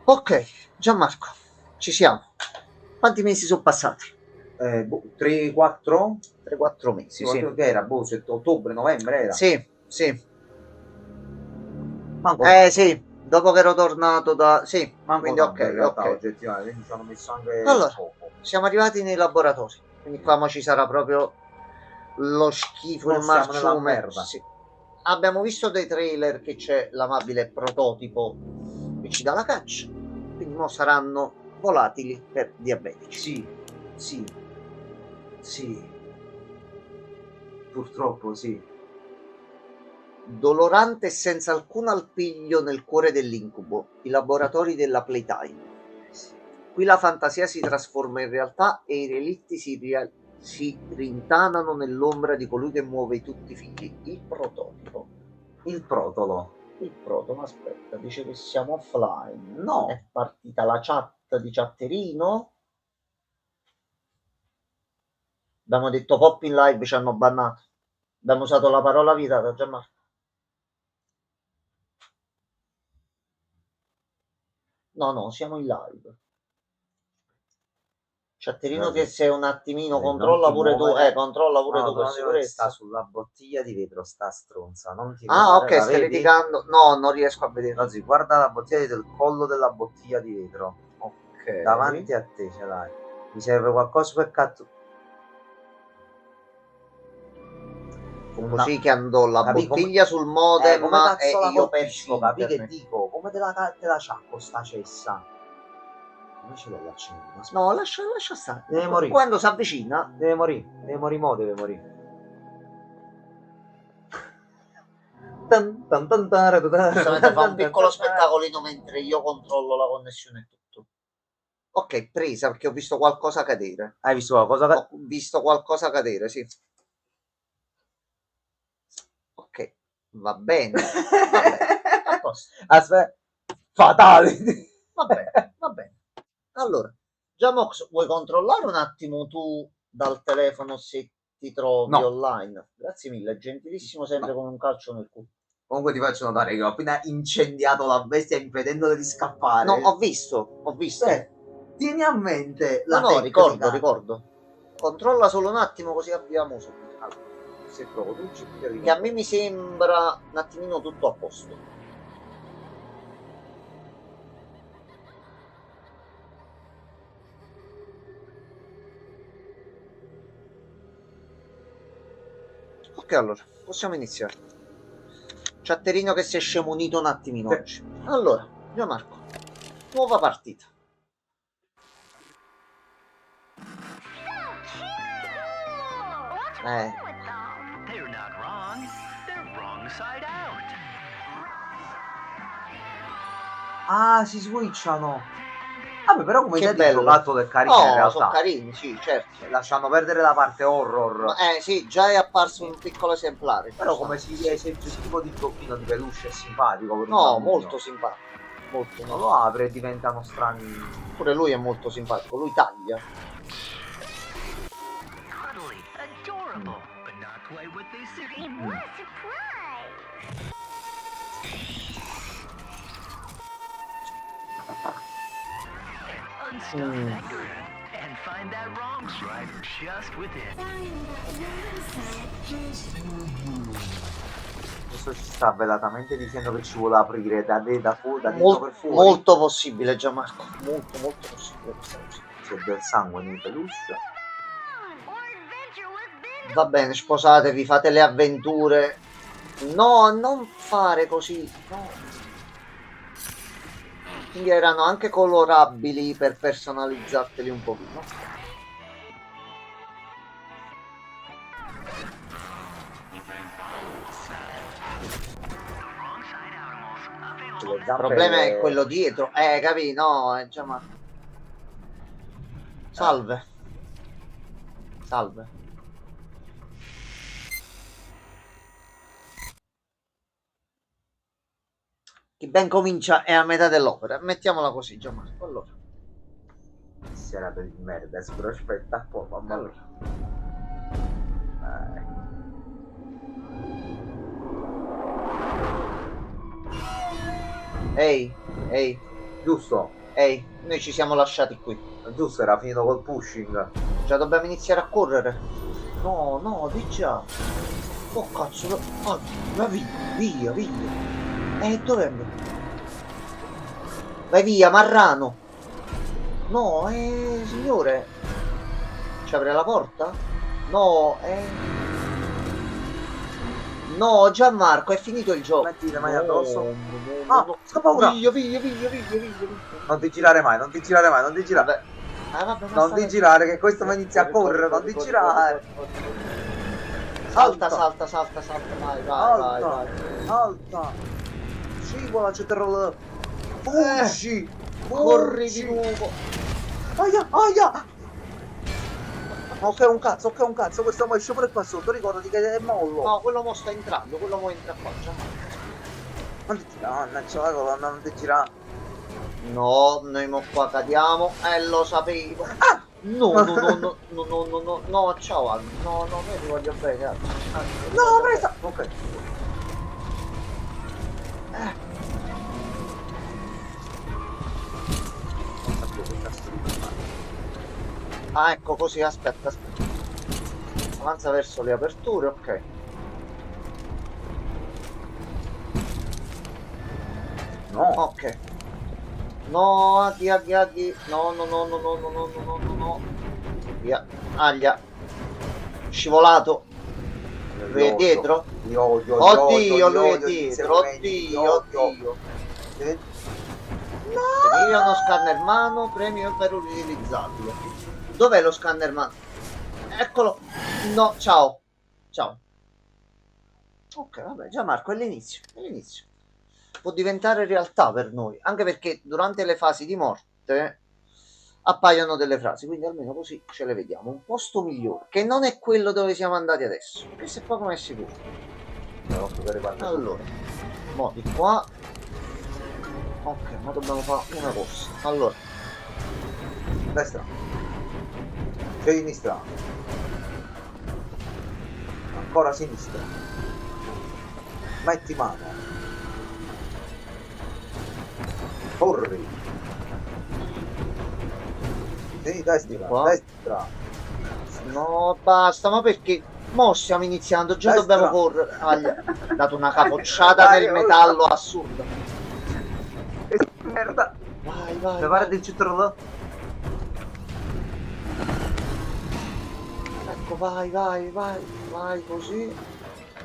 Ok, Gianmarco, ci siamo. Quanti mesi sono passati? 3-4? 3-4 mesi, sì. Che era? Ottobre, novembre era? Sì, sì. Manco, Sì, dopo che ero tornato da... Sì, manco quindi tanto, in ok, realtà, ok. oggettivamente, quindi ci hanno messo anche Allora, poco. siamo arrivati nei laboratori, quindi qua mo ci sarà proprio lo schifo, il Mo siamo nella marciume. merda. Sì. Abbiamo visto dei trailer che c'è l'amabile prototipo che ci dà la caccia, quindi mo saranno volatili per diabetici. Sì, sì, sì. Purtroppo sì. Dolorante e senza alcun alpiglio nel cuore dell'incubo, i laboratori della Playtime. Qui la fantasia si trasforma in realtà e i relitti si rintanano nell'ombra di colui che muove tutti i figli. Il prototipo. Il protolo. Il prototipo, aspetta, dice che siamo offline. No. È partita la chat di Chatterino. Abbiamo detto pop in live, ci hanno bannato. Abbiamo usato la parola vietata, Gianmarco. No, siamo in live. Chatterino che se un attimino controlla pure tu, controlla pure tu per sicurezza. Sta sulla bottiglia di vetro, sta stronza. Non ti Ah, muovere, ok, la stai vedi? litigando. No, non riesco a vedere. Rosy, guarda la bottiglia del collo della bottiglia di vetro. Ok. Davanti a te ce l'hai. Mi serve qualcosa per cazzo. Fu così che andò la Capì bottiglia sul modem come cazzo e la io persi colpisco? Capì che internet. dico? Come te la ciacco sta cessa? Come ce l'ho l'accendino? No, lascia stare. Deve morire. Quando si avvicina... Deve morire. Deve morire. Giustamente fa un piccolo spettacolino mentre io controllo la connessione e tutto. Ok, presa perché ho visto qualcosa cadere. Hai visto qualcosa? Ho visto qualcosa cadere, sì. Ok, va bene. A posto. Aspetta. Fatale. Va bene. Allora, Giamox, vuoi controllare un attimo tu dal telefono se ti trovi online? Grazie mille, gentilissimo, sempre con un calcio nel culo. Comunque ti faccio notare che ho appena incendiato la bestia impedendole di scappare. No, ho visto. Tieni a mente la No, tecnica. ricordo. Controlla solo un attimo così abbiamo subito. Allora, se provo tu che a me mi sembra un attimino tutto a posto. Ok, allora, possiamo iniziare. Chatterino che si è scemunito un attimino oggi. Allora, Gianmarco, nuova partita. They're not wrong. They're wrong side out. Ah, si switchano. Vabbè, però come Che idea di bello. giocattolo è carino in realtà. Sono carini, sì, certo. Lasciamo perdere la parte horror. Ma, sì, già è apparso un piccolo esemplare. Però come si dice, il tipo di giochino di peluche è simpatico. Per no, molto simpatico. Non lo apre e diventano strani. Pure lui è molto simpatico, lui taglia. Cuddly, adorable, but not quite what they say. What a surprise! Unstuck that grip and find that wrong side just within. Questo ci sta velatamente dicendo che ci vuole aprire da dentro per fuori. Molto possibile, Gianmarco. Molto possibile questa cosa. C'è del sangue nei peluche. Va bene, sposatevi, fate le avventure. No, non fare così. No. Quindi erano anche colorabili per personalizzarteli un pochino. Il problema è quello dietro. Capì? No, già Salve. Chi ben comincia è a metà dell'opera. Mettiamola così, Gianmarco. Allora. Serata di merda, però aspetta un po', mamma. Allora. Ehi. Giusto? Ehi, noi ci siamo lasciati qui. Giusto, era finito col pushing. Già dobbiamo iniziare a correre. No, no, di già. Oh cazzo, va via, via, via. Dov'è? Vai via, marrano. No, signore. Ci apre la porta? No, No, Gianmarco, è finito il gioco. Metti le mani addosso. No. Scappa ora. Via. Non ti girare mai, non ti girare mai, non ti girare. Vabbè, Non ti girare, che questo mi inizia a correre, non ti girare. Salta, vai. Alta. Scivola, CTRL. Fuggi. Corri di nuovo. Aia. Ok, un cazzo, questo mo esce pure qua sotto, ricordati che è mollo. No, quello mo sta entrando, quello mo entra qua già. Non ti gira, mannaggia la colonna, non ti gira. No, noi mo qua cadiamo, lo sapevo. Ah! No, ciao Anni. No, noi ti voglio bene, Anni. No, l'ho presa! Ok. Ah, ecco così, aspetta. Avanza verso le aperture, ok. No. Ok. No, aghi. No. Via. Aglia. Scivolato. Lui è dietro? Oddio, lui è dietro. Oddio. Via uno scanner mano, premio per utilizzarlo. Dov'è lo scanner mano? Eccolo. No, ciao. Ok, vabbè, già Marco, è l'inizio. Può diventare realtà per noi, anche perché durante le fasi di morte appaiono delle frasi, quindi almeno così ce le vediamo. Un posto migliore, che non è quello dove siamo andati adesso. Questo è poco ma è sicuro. Allora, mo di qua. Ok, ma dobbiamo fare una corsa. Allora, Destra. Sinistra. Ancora sinistra. Metti mano. Corri. Destra. no, basta, ma perché? Mo stiamo iniziando, già Destra. dobbiamo correre. Ha dato una capocciata nel metallo assurda. Merda. Vai. Levare del CTRL. Ecco, vai così.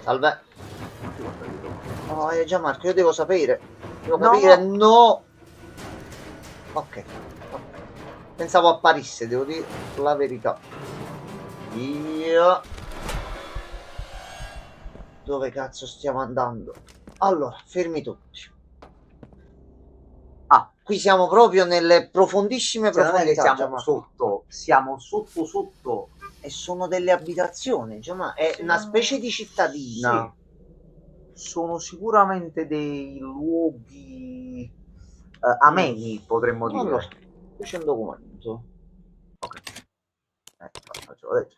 Salve. No, già Marco, io devo sapere. Devo capire, no. Ok. Pensavo apparisse, devo dire la verità. Via. Dove cazzo stiamo andando? Allora, fermi tutti. Qui siamo proprio nelle profondissime profondità. Siamo sotto, sotto. E sono delle abitazioni, è una specie di cittadina. Sì. Sono sicuramente dei luoghi ameni, potremmo dire. Allora, qui c'è un documento. Ok. Faccio vedere.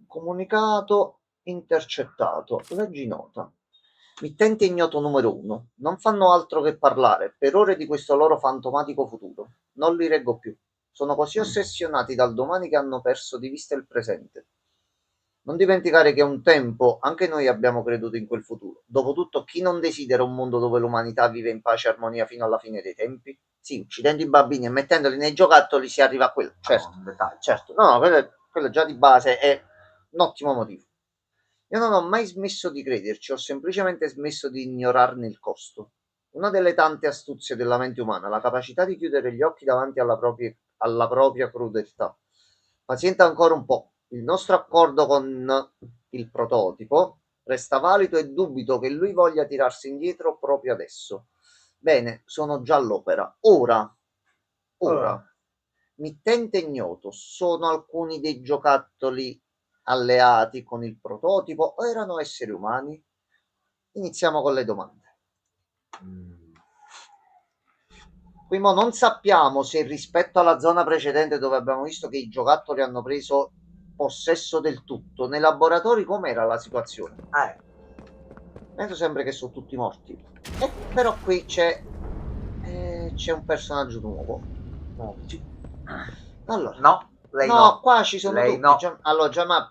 Comunicato intercettato. Leggi nota. Mittente ignoto numero 1. Non fanno altro che parlare per ore di questo loro fantomatico futuro. Non li reggo più. Sono così ossessionati dal domani che hanno perso di vista il presente. Non dimenticare che un tempo anche noi abbiamo creduto in quel futuro. Dopotutto, chi non desidera un mondo dove l'umanità vive in pace e armonia fino alla fine dei tempi? Sì, uccidendo i bambini e mettendoli nei giocattoli si arriva a quello. Certo. No, quello già di base è un ottimo motivo. Io non ho mai smesso di crederci, ho semplicemente smesso di ignorarne il costo. Una delle tante astuzie della mente umana, la capacità di chiudere gli occhi davanti alla propria crudeltà. Pazienta ancora un po'. Il nostro accordo con il prototipo resta valido e dubito che lui voglia tirarsi indietro proprio adesso. Bene, sono già all'opera. Ora, mittente ignoto, sono alcuni dei giocattoli alleati con il prototipo o erano esseri umani? Iniziamo con le domande. Qui mo non sappiamo se rispetto alla zona precedente dove abbiamo visto che i giocattoli hanno preso possesso del tutto, nei laboratori com'era la situazione? Penso sempre che sono tutti morti. Però qui c'è c'è un personaggio nuovo. No, Allora, no, lei no, no. qua ci sono Lei tutti. no. Allora, già ma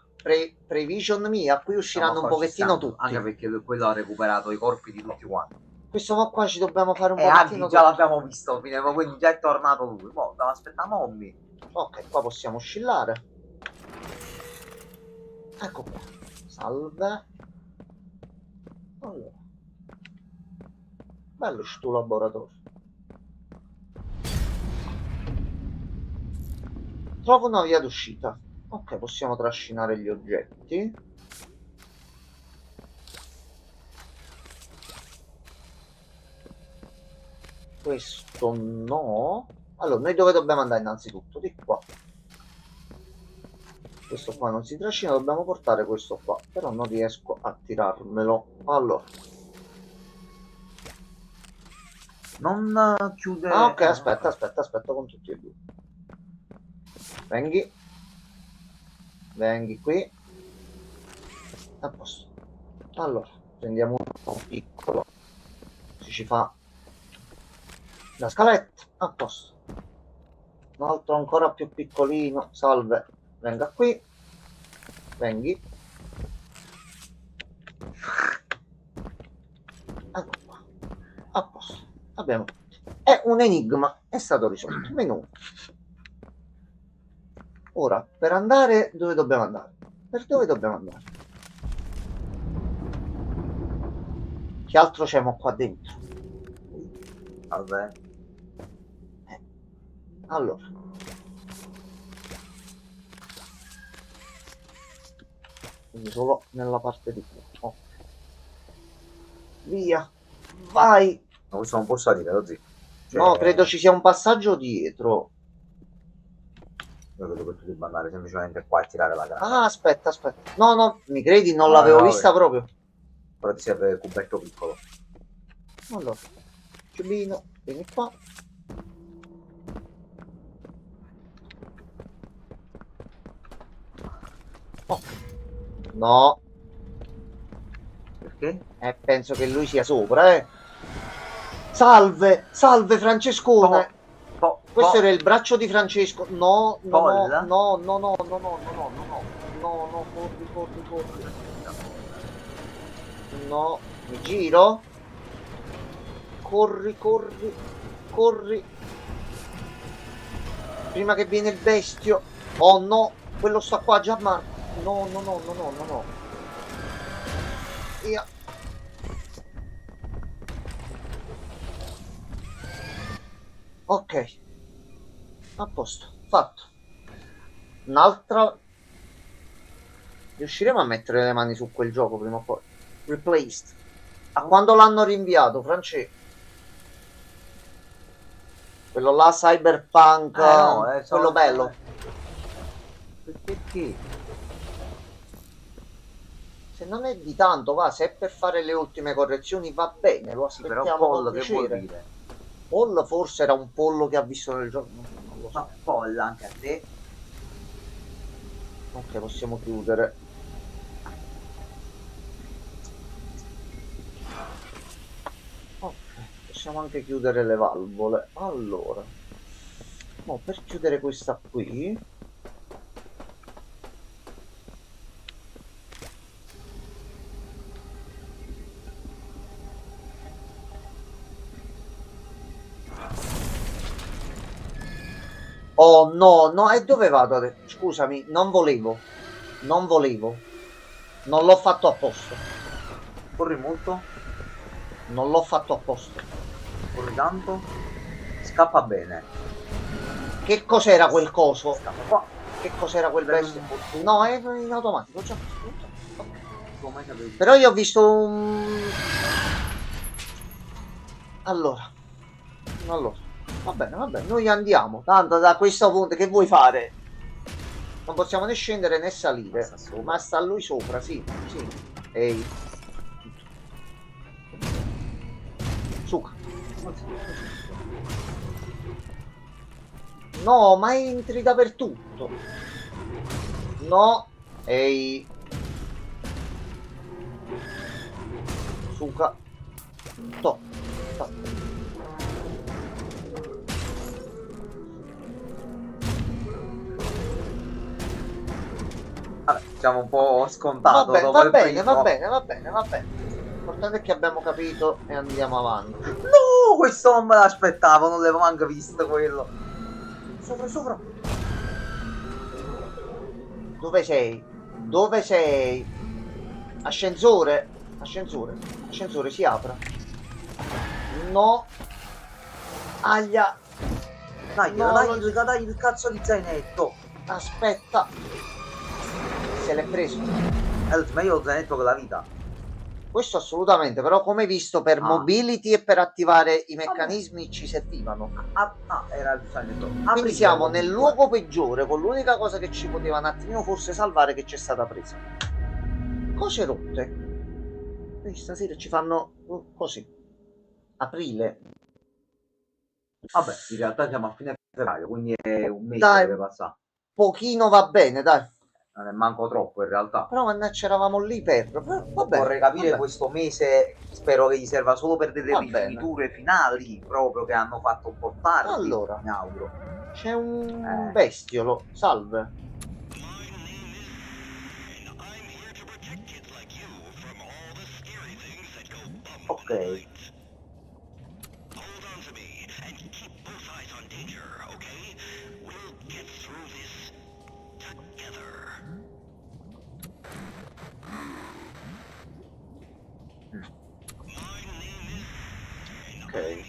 prevision mia, qui usciranno un No, ma qua ci pochettino stanno, tutti. anche perché quello ha recuperato i corpi di tutti quanti. Questo mo qua ci dobbiamo fare un E pochettino Aghi già tutti. l'abbiamo visto, quindi già è tornato lui. Mo, aspetta Mommy. Ok, qua possiamo oscillare. Ecco qua. Salve. Allora. Bello sto laboratorio. Trovo una via d'uscita. Ok, possiamo trascinare gli oggetti. Questo no. Allora, noi dove dobbiamo andare innanzitutto? Di qua. Questo qua non si trascina, dobbiamo portare questo qua. Però non riesco a tirarmelo. Allora. Non chiude. Ah, ok, aspetta con tutti e due. Venghi qui. A posto. Allora, prendiamo uno piccolo. Si ci fa la scaletta. A posto. Un altro ancora più piccolino. Salve. Venga qui. Venghi. Ecco qua. A posto. Abbiamo. È un enigma. È stato risolto. Meno. Ora, per andare, dove dobbiamo andare? Per dove dobbiamo andare? Che altro c'è qua dentro? Vabbè. Allora. Quindi solo nella parte di qua. Ok. Via. Vai. Ma questo non posso salire, così. Cioè, No, credo ci sia un passaggio dietro. Io credo che tu debba andare semplicemente qua e tirare la granata. Ah, aspetta. No, mi credi? Non No, l'avevo no, vista proprio. Però ti serve il cubetto piccolo. Allora, Ciubino, vieni qua. Oh. No, Perché? penso che lui sia sopra, Salve Francescone. Questo era il braccio di Francesco. No, Polla? no, corri. No, mi giro. Corri. Prima che viene il bestio. Oh no, quello sta qua già ma. No. Via. Ok. A posto, fatto. Un'altra. Riusciremo a mettere le mani su quel gioco prima o poi? Replaced. A quando l'hanno rinviato, Francesco? Quello là, Cyberpunk, no, quello bello. Perché? Se non è di tanto, va, se è per fare le ultime correzioni va bene, lo Sì, però aspettiamo Paul, con che vuol piacere. dire? Paul forse era un pollo che ha visto nel gioco, non lo so. Ma Paul anche a te. Ok, possiamo chiudere. Ok, possiamo anche chiudere le valvole. Allora, per chiudere questa qui. Oh no, e dove vado adesso? Scusami, non volevo. Non l'ho fatto apposta. Corri molto, Non l'ho fatto apposta. corri tanto, scappa bene. Che cos'era quel coso? Scappa qua. Che cos'era quel Prendi bestia? un bottone. No, è in automatico. Già. Ok. Come sapevi? Però io ho visto un. Allora. Va bene. Noi andiamo. Tanto da questo punto che vuoi fare? Non possiamo né scendere né salire. Ma sta lui sopra, sì. Ehi. Suca. No, ma entri dappertutto. No. Ehi. Suca. Top. Vabbè, diciamo un po' scontato Vabbè, dopo va il bene, primo. va bene, va bene, va bene. L'importante è che abbiamo capito e andiamo avanti. No, questo non me l'aspettavo, non l'avevo manco visto quello. Sopra, sopra. Dove sei? Dove sei? Ascensore? Ascensore? Ascensore, si apra. No. Aglia. Dai, No, dai il cazzo di zainetto. Aspetta. Se l'è preso. Ma io ho lo zainetto con la vita. Questo assolutamente, però come hai visto per mobility e per attivare i meccanismi ci servivano. Era il zainetto. Quindi siamo nel luogo peggiore, con l'unica cosa che ci poteva un attimino forse salvare che c'è stata presa. Cose rotte. Quindi stasera ci fanno così. Aprile. Vabbè, in realtà siamo a fine febbraio, quindi è un mese Dai, che deve passare. Pochino va bene, dai. Non è manco troppo in realtà. Però mannaggia, eravamo lì per... Vabbè, Vorrei capire vabbè. questo mese, spero che gli serva solo per delle Va rifiniture finali, proprio che hanno fatto un po' tardi. Allora. Mi auguro. C'è un bestiolo. Salve. Ok. Ok.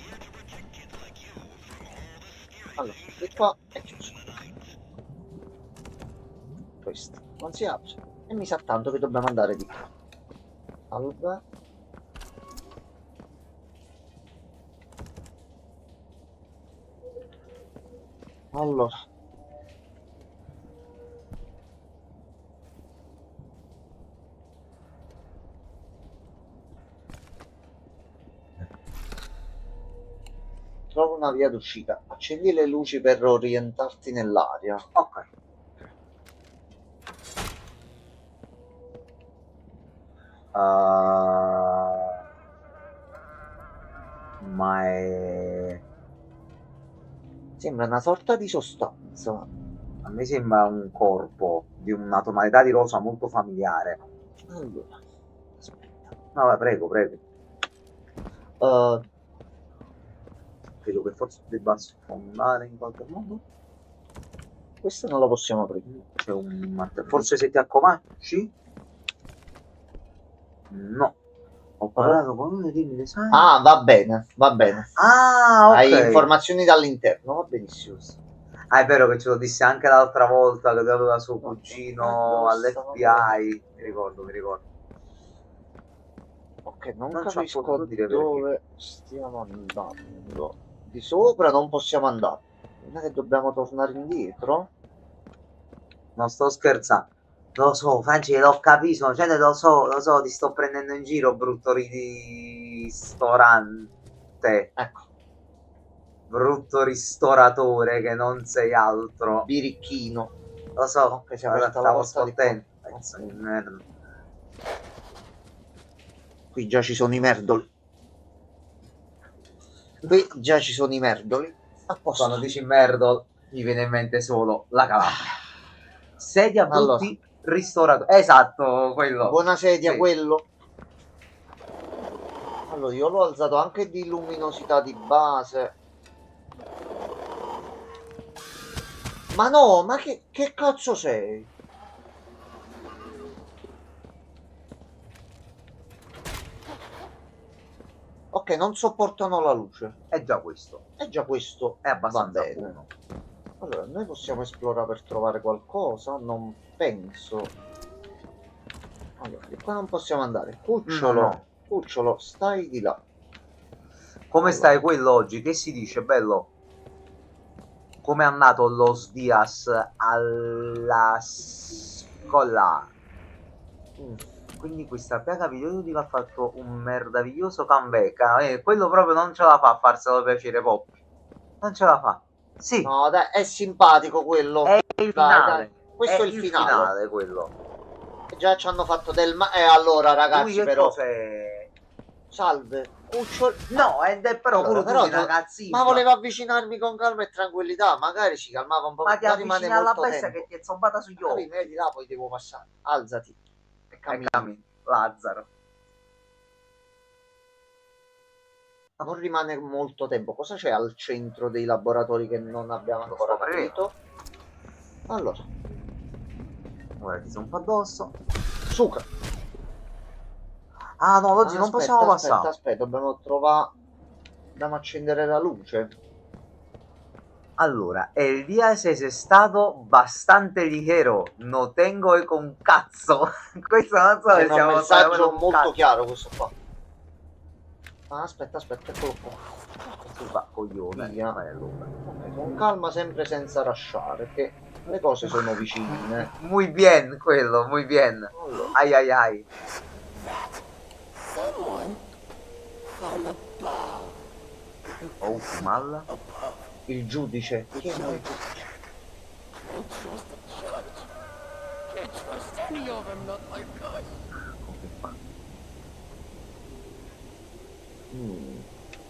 Allora, di qua è chiuso. Questo non si apre. E mi sa tanto che dobbiamo andare di qua. Salve. Allora. Trova una via d'uscita. Accendi le luci per orientarti nell'aria. Ok. Ma è... Sembra una sorta di sostanza. A me sembra un corpo di una tonalità di rosa molto familiare. Allora, aspetta. No, vai, prego, prego. Credo che forse debba sfondare in qualche modo. Questo non lo possiamo aprire. C'è un... Forse se ti accomacci? No. Ho parlato con uno di le sai. Ah, va bene, va bene. Ah, ok. Hai informazioni dall'interno, va benissimo. Ah, è vero che ce lo disse anche l'altra volta che aveva suo cugino all'FBI. Mi ricordo. Ok, non Non ci ha capisco potuto dire dove stiamo andando. Di sopra non possiamo andare. Non è che dobbiamo tornare indietro? Non sto scherzando. Lo so, Franci, l'ho capito, cioè, lo so, ti sto prendendo in giro, brutto ristorante. Ecco. Brutto ristoratore che non sei altro. Birichino. Lo so, Ok, si è aperta la porta di qua. Pezzo di merda. Qui già ci sono i merdoli. Qui già ci sono i merdoli. A posto. Quando dici merdol, mi viene in mente solo la Calabria. Sedia brutti ristoratori. Esatto, quello. Buona sedia, sì. quello. Allora, io l'ho alzato anche di luminosità di base. Ma no, ma che cazzo sei? Ok, non sopportano la luce. È già questo. È già questo. È abbastanza va bene. buono. Allora, noi possiamo esplorare per trovare qualcosa? Non penso. Allora, di qua non possiamo andare. Cucciolo, No. Cucciolo, stai di là. Come stai quello oggi? Che si dice, bello? Come è andato Los Dias alla scuola? Quindi questa piaga videoludica ha fatto un meraviglioso comeback. Quello proprio non ce la fa a farselo piacere, Poppy. Non ce la fa. Sì. No, dai, è simpatico quello. È il finale. Dai. Questo è il finale. Quello. Già ci hanno fatto del ma... allora ragazzi, però... Salve, cucciolo. No, ed è però Allora, pure tu però sei una cazzina. ma voleva avvicinarmi con calma e tranquillità, magari si calmava un po', Ma ti non rimane avvicini alla molto bestia tempo. che ti è zombata sugli Capì, occhi. vedi là, poi devo passare. Alzati e cammini. Lazzaro. Non rimane molto tempo. Cosa c'è al centro dei laboratori che non abbiamo ancora scopriremo. capito? Allora, Ora ti sono un po' addosso. Suca. Ah no, oggi non possiamo passare. Aspetta, dobbiamo trovare. Dobbiamo accendere la luce. Allora, el día es stato bastante ligero. No tengo con cazzo. Questo non so se Sembra un siamo messaggio con molto cazzo. chiaro questo qua. Ah, aspetta, eccolo qua. Si fa coglione. Via. Vai allora. Ok, con calma, sempre senza rasciare, perché le cose sono vicine. Muy bien quello, muy bien. Allora, Ai ai ai. Oh, malla. il giudice. Chi è il giudice?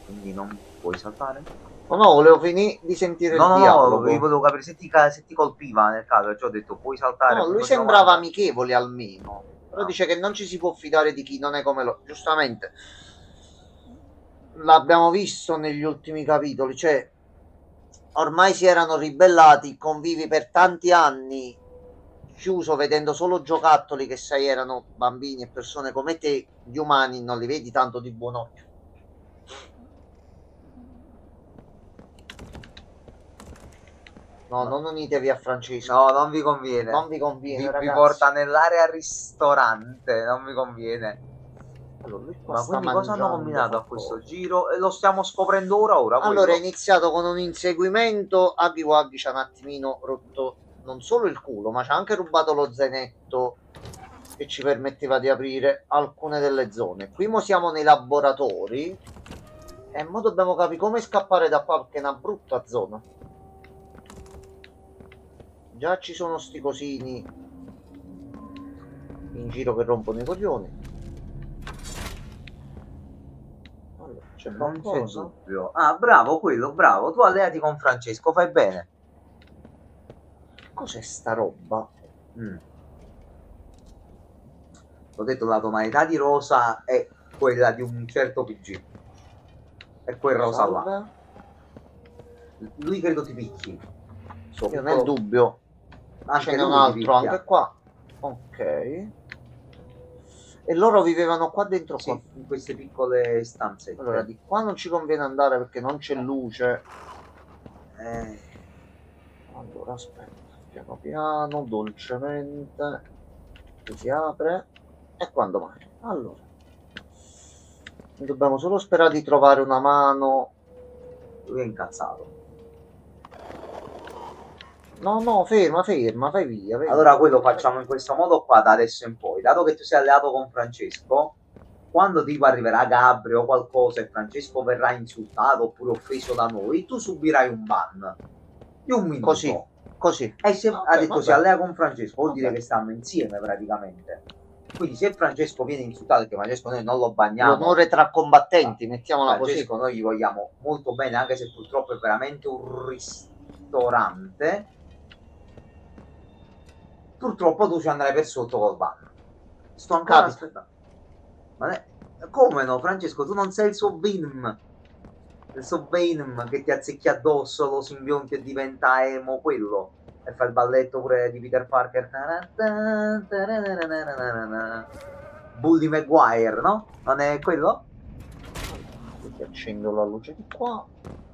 Quindi non puoi saltare? Oh no, volevo finire di sentire No, il no, dialogo. no, io volevo capire se ti colpiva nel caso, cioè ho detto puoi saltare. No, lui punto sembrava 90. amichevole almeno. Però No. dice che non ci si può fidare di chi non è come lo. Giustamente. L'abbiamo visto negli ultimi capitoli. Cioè, ormai si erano ribellati. Convivi per tanti anni. Chiuso, vedendo solo giocattoli che sai erano bambini e persone come te. Gli umani non li vedi tanto di buon occhio. No, non unitevi a Francesco. No, non vi conviene. Non vi conviene, Vi ragazzi. porta nell'area ristorante, non vi conviene. Allora, lui qua Ma sta quindi cosa hanno mangiando combinato a questo qualcosa. giro? E lo stiamo scoprendo ora Allora, è quello. iniziato con un inseguimento. Huggy Wuggy ci ha un attimino rotto non solo il culo, ma ci ha anche rubato lo zainetto che ci permetteva di aprire alcune delle zone. Qui mo siamo nei laboratori e mo dobbiamo capire come scappare da qua perché è una brutta zona. Già ci sono sti cosini in giro che rompono i coglioni. Allora, c'è Non c'è qualcosa? dubbio. Ah, bravo quello, bravo. Tu alleati con Francesco, fai bene. Cos'è sta roba? L'ho detto, la tonalità di rosa è quella di un certo PG. È quel rosa là. Salve? Lui credo ti picchi. Io nel dubbio. Anche Ce n'è un lui ti altro picchia. anche qua. Ok. E loro vivevano qua dentro qua. Sì, in queste piccole stanze. Allora, di qua non ci conviene andare perché non c'è luce. Allora, aspetta. Piano piano, dolcemente. Qui si apre. E quando mai? Allora. Dobbiamo solo sperare di trovare una mano. Lui è incazzato. No, ferma, fai via. Allora quello facciamo in questo modo qua da adesso in poi. Dato che tu sei alleato con Francesco, quando tipo arriverà Gabri o qualcosa e Francesco verrà insultato oppure offeso da noi, tu subirai un ban di un minuto. Così. E se Ok, ha detto vabbè. si allea con Francesco, vuol dire Vabbè. che stanno insieme praticamente. Quindi se Francesco viene insultato, perché Francesco noi non lo bagniamo, L'onore tra combattenti, mettiamola Francesco così. noi gli vogliamo molto bene, anche se purtroppo è veramente un ristorante. Purtroppo tu ci andrai per sotto col ban. Sto ancora aspettando. Ma come no, Francesco, tu non sei il suo Venom. Il suo Venom che ti azzecchi addosso, lo simbionti e diventa emo quello. E fa il balletto pure di Peter Parker. Bully Maguire, no? Non è quello? Quindi accendo la luce di qua.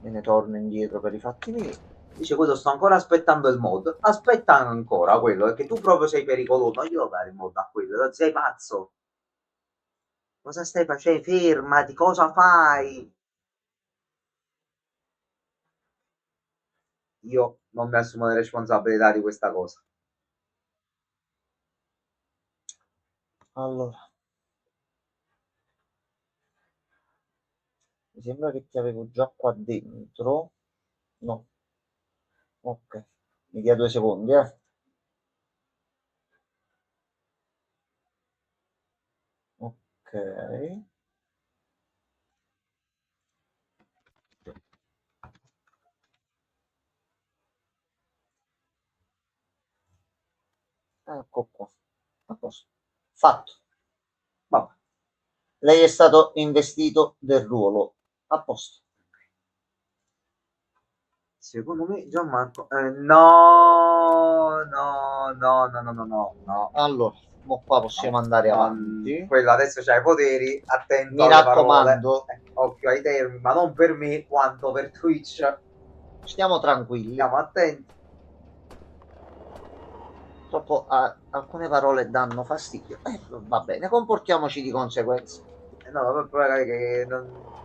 Me ne torno indietro per i fatti miei. Dice quello sto ancora aspettando il mod. Aspetta ancora quello, perché tu proprio sei pericoloso. Non glielo dare il mod a quello, sei pazzo. Cosa stai facendo? Fermati, cosa fai? Io non mi assumo le responsabilità di questa cosa. Allora. Mi sembra che ti avevo già qua dentro. No. Ok. Mi dia 2 secondi, Ok. Ecco qua. A posto. Fatto. Vabbè. Lei è stato investito del ruolo. A posto. Secondo me Gianmarco... no, no, no, no, no, no, no, no. Allora, mo qua possiamo andare avanti. Quello adesso c'ha i poteri, attento Mi alle raccomando. parole. Occhio ai termini, ma non per me quanto per Twitch. Stiamo tranquilli. Stiamo attenti. Purtroppo alcune parole danno fastidio. Va bene, comportiamoci di conseguenza. No, vabbè, però che non...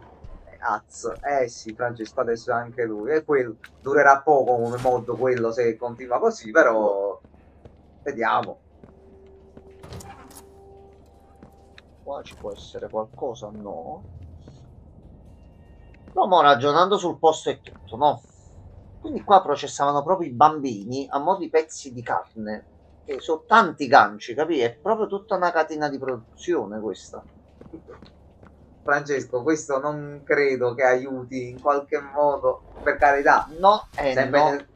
sì, Francesco adesso è anche lui. E quello durerà poco come mod quello se continua così, però... Vediamo. Qua ci può essere qualcosa, no? No, mo ragionando sul posto è tutto, no? Quindi qua processavano proprio i bambini a mo' di pezzi di carne. E sono tanti ganci, capì? È proprio tutta una catena di produzione questa. Francesco, questo non credo che aiuti in qualche modo, per carità. No, Sempre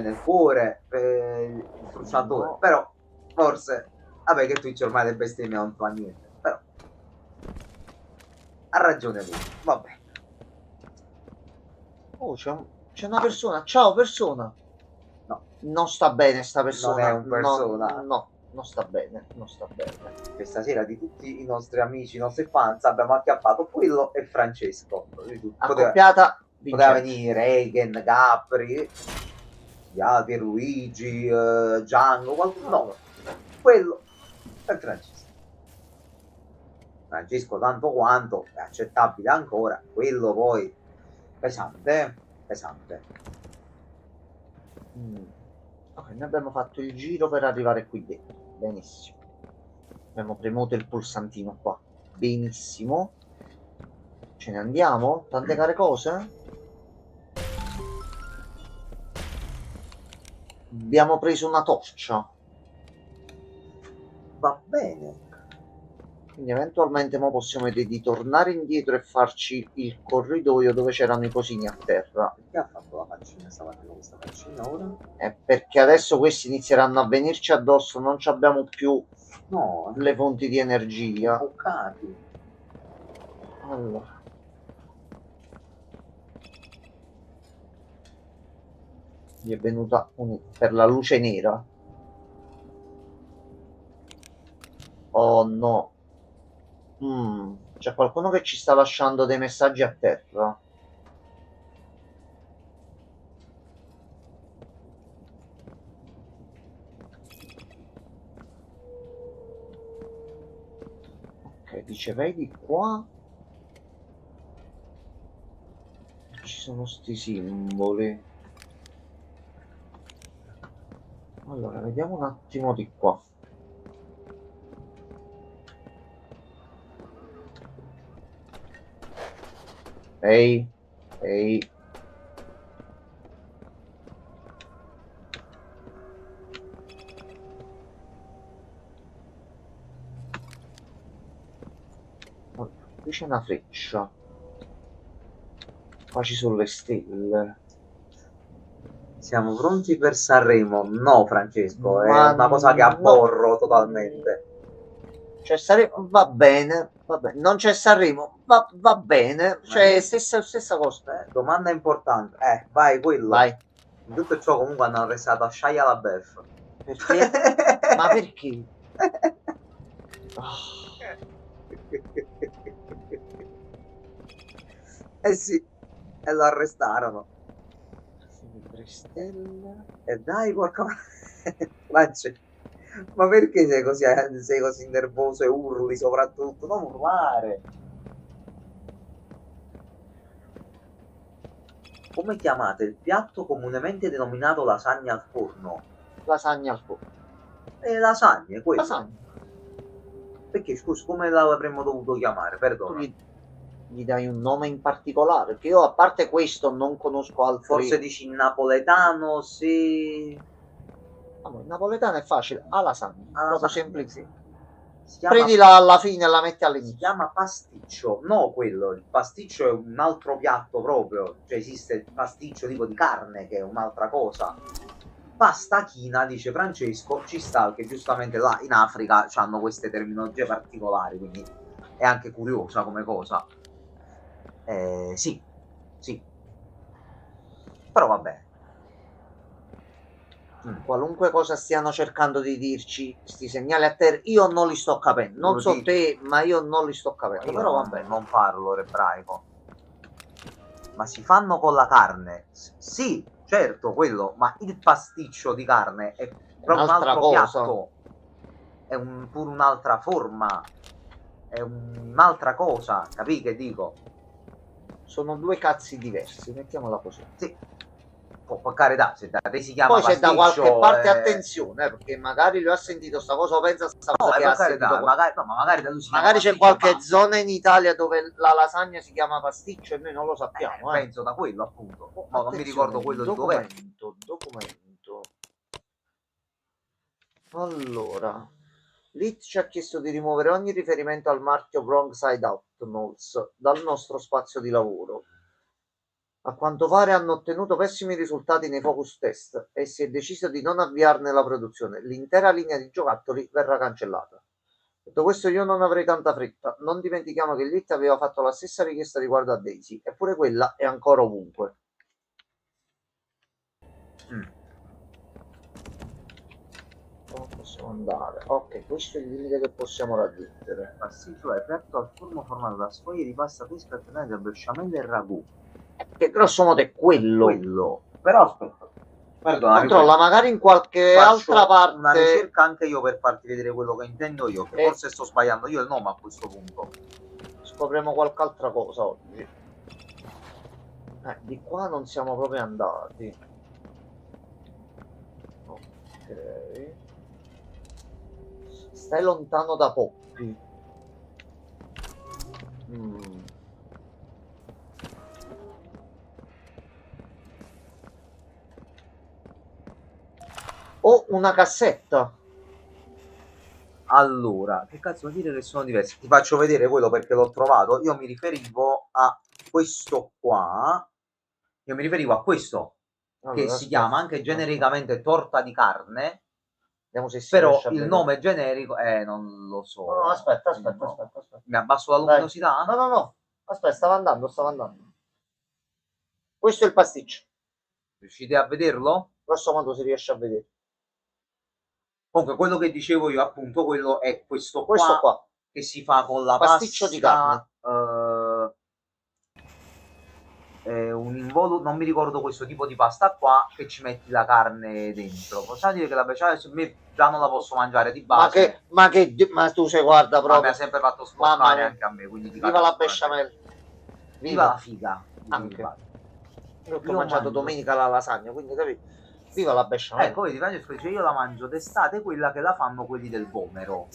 nel cuore il frusciatore, No. però forse, vabbè che Twitch ormai le bestemmie non fa niente, però ha ragione lui, vabbè. Oh, c'è una persona. Ciao, persona. No, non sta bene sta persona. Non è un persona. No, non sta bene, non sta bene. Questa sera di tutti i nostri amici, i nostri fans, abbiamo acchiappato quello e Francesco. Accoppiata Poteva vincente. venire Eigen, Gapri, gli altri, Luigi, Django, qualcuno. No, quello è Francesco. Francesco tanto quanto è accettabile ancora, quello poi pesante, pesante. Ok, noi abbiamo fatto il giro per arrivare qui dentro. Benissimo. Abbiamo premuto il pulsantino qua. Benissimo. Ce ne andiamo? Tante care cose? Abbiamo preso una torcia. Va bene. Quindi eventualmente mo possiamo vedere di tornare indietro e farci il corridoio dove c'erano i cosini a terra. Perché ha fatto la faccina? Stava facendo questa faccina ora? È perché adesso questi inizieranno a venirci addosso, non ci abbiamo più le fonti di energia. Boccati. Allora. Gli è venuta per la luce nera. Oh no. C'è qualcuno che ci sta lasciando dei messaggi a terra. Ok, dice vedi qua ci sono sti simboli. Allora, vediamo un attimo di qua. Ehi, ehi. Allora, qui c'è una freccia. Qua ci sono le stelle. Siamo pronti per Sanremo? No, Francesco, Ma è una cosa che abborro totalmente. Cioè, va bene, non c'è Sanremo, va bene, cioè stessa cosa. Domanda importante. Vai, quello. Vai. In tutto ciò comunque hanno arrestato a Shia LaBeouf. Perché? Ma perché? Eh sì, e lo arrestarono. Stelle. E dai, porca ma perché sei così nervoso e urli soprattutto? Non urlare. Come chiamate il piatto comunemente denominato lasagna al forno? Lasagna al forno. Lasagne, quello. Lasagna. Perché, scusa, come l'avremmo dovuto chiamare? Perdono. Gli dai un nome in particolare? Perché io, a parte questo, non conosco altri. Forse dici in napoletano, sì. Allora, il napoletano è facile, a lasagna. Proprio semplice. Prendila alla fine e la metti all'inizio. Si chiama pasticcio, no quello. Il pasticcio è un altro piatto proprio. Cioè esiste il pasticcio tipo di carne, che è un'altra cosa. pasta china, dice Francesco, ci sta, che giustamente là in Africa hanno queste terminologie particolari, quindi è anche curiosa come cosa. Sì, sì. Però vabbè. Qualunque cosa stiano cercando di dirci, sti segnali a terra, io non li sto capendo. Non Lo so dico. te, ma io non li sto capendo. Io Però vabbè. non parlo ebraico. Ma si fanno con la carne? Sì, certo, quello, ma il pasticcio di carne è proprio un Un'altra altro cosa. piatto. È pure un'altra forma. È un'altra cosa, capì che dico? Sono due cazzi diversi, mettiamola così. Sì. Per carità, se da te si chiama Poi c'è da pasticcio, qualche parte attenzione, perché magari lui ha sentito sta cosa o pensa sta no, cosa che per ha carità, sentito. magari, no, ma magari da lui si chiama Magari c'è pasticcio e qualche basta. zona in Italia dove la lasagna si chiama pasticcio e noi non lo sappiamo. Penso da quello appunto. Ma non mi ricordo quello di dov'è. Documento. Allora, Lit ci ha chiesto di rimuovere ogni riferimento al marchio Wrong Side Out Knowles dal nostro spazio di lavoro. A quanto pare hanno ottenuto pessimi risultati nei focus test e si è deciso di non avviarne la produzione. L'intera linea di giocattoli verrà cancellata. Detto questo, io non avrei tanta fretta. Non dimentichiamo che Lit aveva fatto la stessa richiesta riguardo a Daisy, eppure quella è ancora ovunque. Come possiamo andare? Ok, questo è il limite che possiamo raggiungere. Pasticcio è piatto al forno formato da sfoglie di pasta fresca alternate a besciamella e ragù. Che grosso modo è quello. Però aspetta. Perdona, Controlla magari in qualche faccio altra parte. una ricerca anche io per farti vedere quello che intendo io, che forse sto sbagliando io il nome a questo punto. Scopriremo qualche altra cosa oggi. Di qua non siamo proprio andati. Ok. Stai lontano da Poppy. Ho una cassetta. Allora, che cazzo vuol dire che sono diversi? Ti faccio vedere quello perché l'ho trovato. Io mi riferivo a questo qua. Io mi riferivo a questo, Allora, che si chiama anche genericamente torta di carne. Vediamo se si Però riesce a il vedere. nome generico, non lo so. No, aspetta. Mi abbasso la Dai. luminosità? No. Aspetta, stava andando. Questo è il pasticcio. Riuscite a vederlo? Grosso modo si riesce a vedere. Comunque, quello che dicevo io, appunto, quello è questo qua. che si fa con la Pasticcio pasta di carne. Un involucro, non mi ricordo questo tipo di pasta qua, che ci metti la carne dentro. Possiamo dire che la becciamella a me già non la posso mangiare di base. Ma tu sei, guarda Ma mi proprio. ha sempre fatto Mamma scottare mia. anche a me. Quindi Viva la besciamella. Viva la figa. Anche. Io ho Io mangiato mangio. domenica la lasagna, quindi capito? Viva la besciamella. Ecco, vedi, Francesco dice io la mangio d'estate, quella che la fanno quelli del Vomero.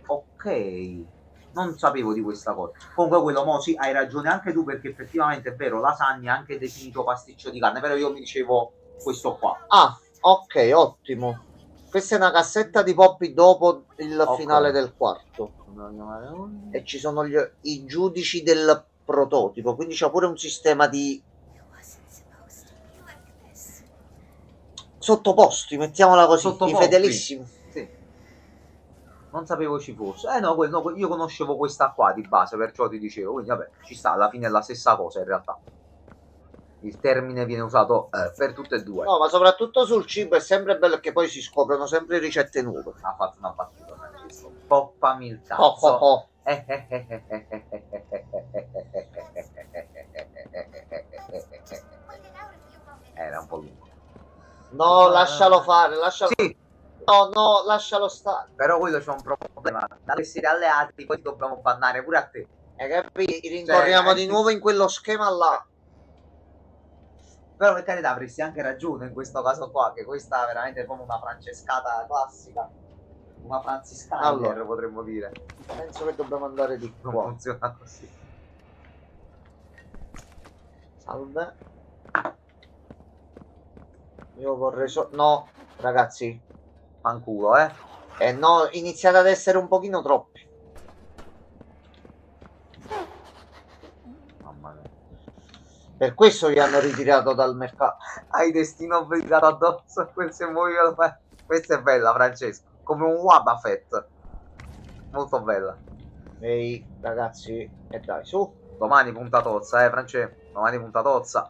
Ok, non sapevo di questa cosa. Comunque quello, mo sì, hai ragione anche tu, perché effettivamente è vero, lasagna è anche definito pasticcio di carne, però io mi dicevo questo qua. Ah, ok, ottimo. Questa è una cassetta di Poppy dopo il finale del quarto. E ci sono i giudici del prototipo, quindi c'è pure un sistema di sottoposti, mettiamola così, i fedelissimi. Sì. Non sapevo ci fosse. No, io conoscevo questa qua di base, perciò ti dicevo. Quindi vabbè, ci sta, alla fine è la stessa cosa in realtà. Il termine viene usato per tutte e due. No, ma soprattutto sul cibo è sempre bello che poi si scoprono sempre ricette nuove. Ha fatto una battuta, Francesco. Poppami il cazzo. Era un po' lungo. No, lascialo fare, lascialo. Sì. No, lascialo stare. Però quello c'è un problema. Da essere alleati, poi dobbiamo bannare pure a te. Capito? Rincorriamo di nuovo in quello schema là. Però per carità avresti anche ragione in questo caso qua, che questa è veramente come una francescata classica. Una franciscana, allora, potremmo dire. Penso che dobbiamo andare di qua. Non funziona così. Salve. Io vorrei no, ragazzi. Fanculo, no, iniziate ad essere un pochino troppi. Mamma mia. Per questo li hanno ritirato dal mercato. Hai destino obbligato addosso. Questo è bella, Francesco. Come un Wabafet. Molto bella. Ehi, ragazzi, e dai, su. Domani punta tozza, Francesco. Domani punta tozza.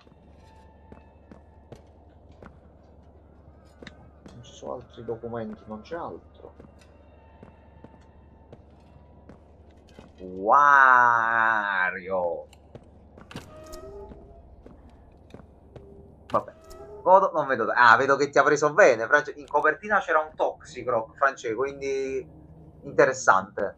Non ci sono altri documenti, non c'è altro. Wario. Vabbè. Godo, non vedo. Ah, vedo che ti ha preso bene. In copertina c'era un Toxicroc, Francesco, quindi interessante.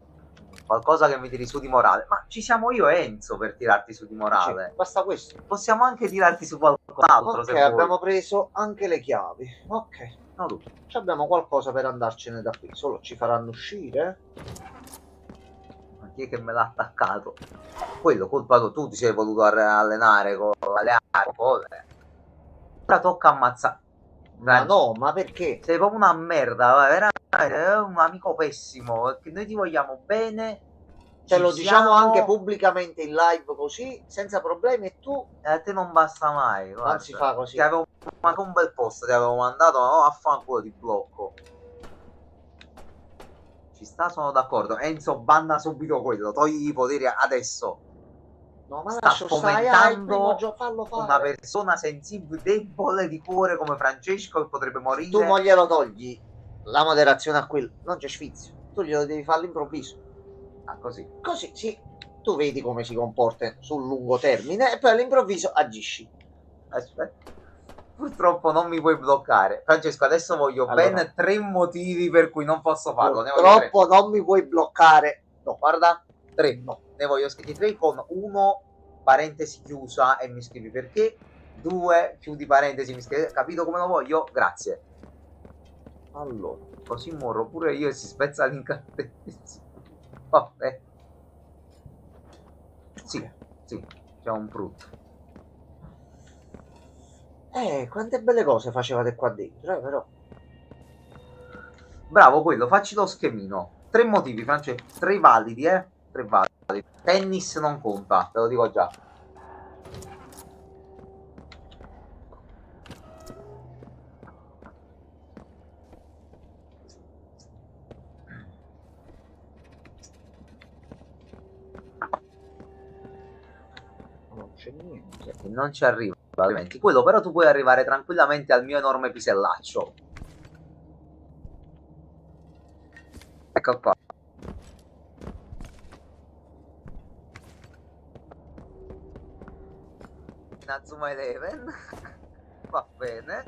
Qualcosa che mi tiri su di morale. Ma ci siamo io e Enzo per tirarti su di morale. Sì, basta questo. Possiamo anche tirarti su qualcos'altro. Ok, se abbiamo vuoi. preso anche le chiavi. Ok. No, tu. Ci abbiamo qualcosa per andarcene da qui. Solo ci faranno uscire. Ma chi è che me l'ha attaccato? Quello, colpa tua. Tu ti sei voluto allenare con le armi. Ora tocca ammazzare. Ma no, ma perché? Sei proprio una merda, veramente, è un amico pessimo, perché noi ti vogliamo bene. Te lo diciamo anche pubblicamente in live così, senza problemi, e tu... A te non basta mai, guarda. Non si fa così. Ti avevo mandato un bel posto, ti avevo mandato, no, affanculo di blocco. Ci sta, sono d'accordo. Enzo, banna subito quello, togli i poteri adesso. No, ma sta lascio stare, fomentando fallo fare. una persona sensibile, debole di cuore come Francesco che potrebbe morire. Tu non glielo togli la moderazione a quello, non c'è sfizio. Tu glielo devi fare all'improvviso. Ah, così. Così, sì. Tu vedi come si comporta sul lungo termine e poi all'improvviso agisci. Aspetta. Purtroppo non mi puoi bloccare. Francesco, adesso voglio ben 3 motivi per cui non posso farlo. Purtroppo non mi puoi bloccare. No, guarda. 3, no. Ne voglio scrivere 3 con 1 parentesi chiusa e mi scrivi perché. 2 chiudi parentesi, mi scrivi. Capito come lo voglio? Grazie. Allora. Così morro pure io e si spezza l'incantesimo. Vabbè. Sì, sì, c'è un brutto. Quante belle cose facevate qua dentro, però. Bravo quello, facci lo schemino. 3 motivi, Francesco, 3 validi, 3 validi. Tennis non conta, te lo dico già. Non c'è niente. Non ci arriva, altrimenti. Quello però tu puoi arrivare tranquillamente al mio enorme pisellaccio. Ecco qua. Inazuma Eleven. Va bene.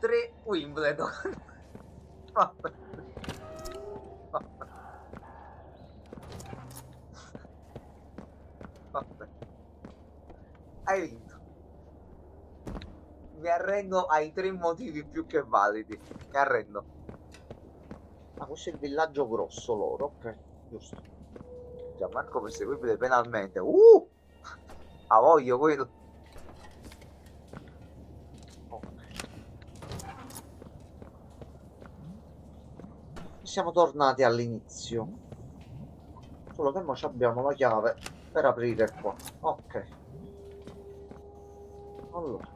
3 Wimbledon. Va bene. Va bene. Va bene. Hai vinto. Mi arrendo ai 3 motivi più che validi. Mi arrendo. Ma questo è il villaggio grosso loro, ok, giusto. Gianmarco perseguibile penalmente. A voglio quello. Siamo tornati all'inizio. Solo che ora abbiamo la chiave per aprire qua. Ok. Allora.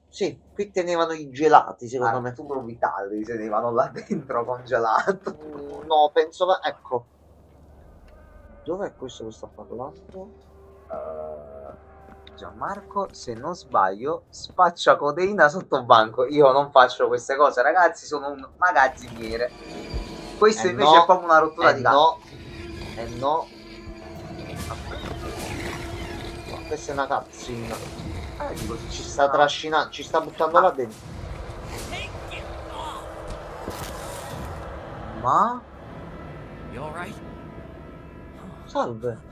Sì, qui tenevano i gelati, secondo me. Arturo Vitali sedevano là dentro congelato. No, penso che... Ecco. Dov'è questo che sta parlando? Gianmarco, se non sbaglio, spaccia codeina sotto banco. Io non faccio queste cose, ragazzi, sono un magazziniere. Questo invece no, è proprio una rottura di cazzo. No. Questa è una cutscene. Ci sta trascinando, ci sta buttando là dentro. Ma? Salve.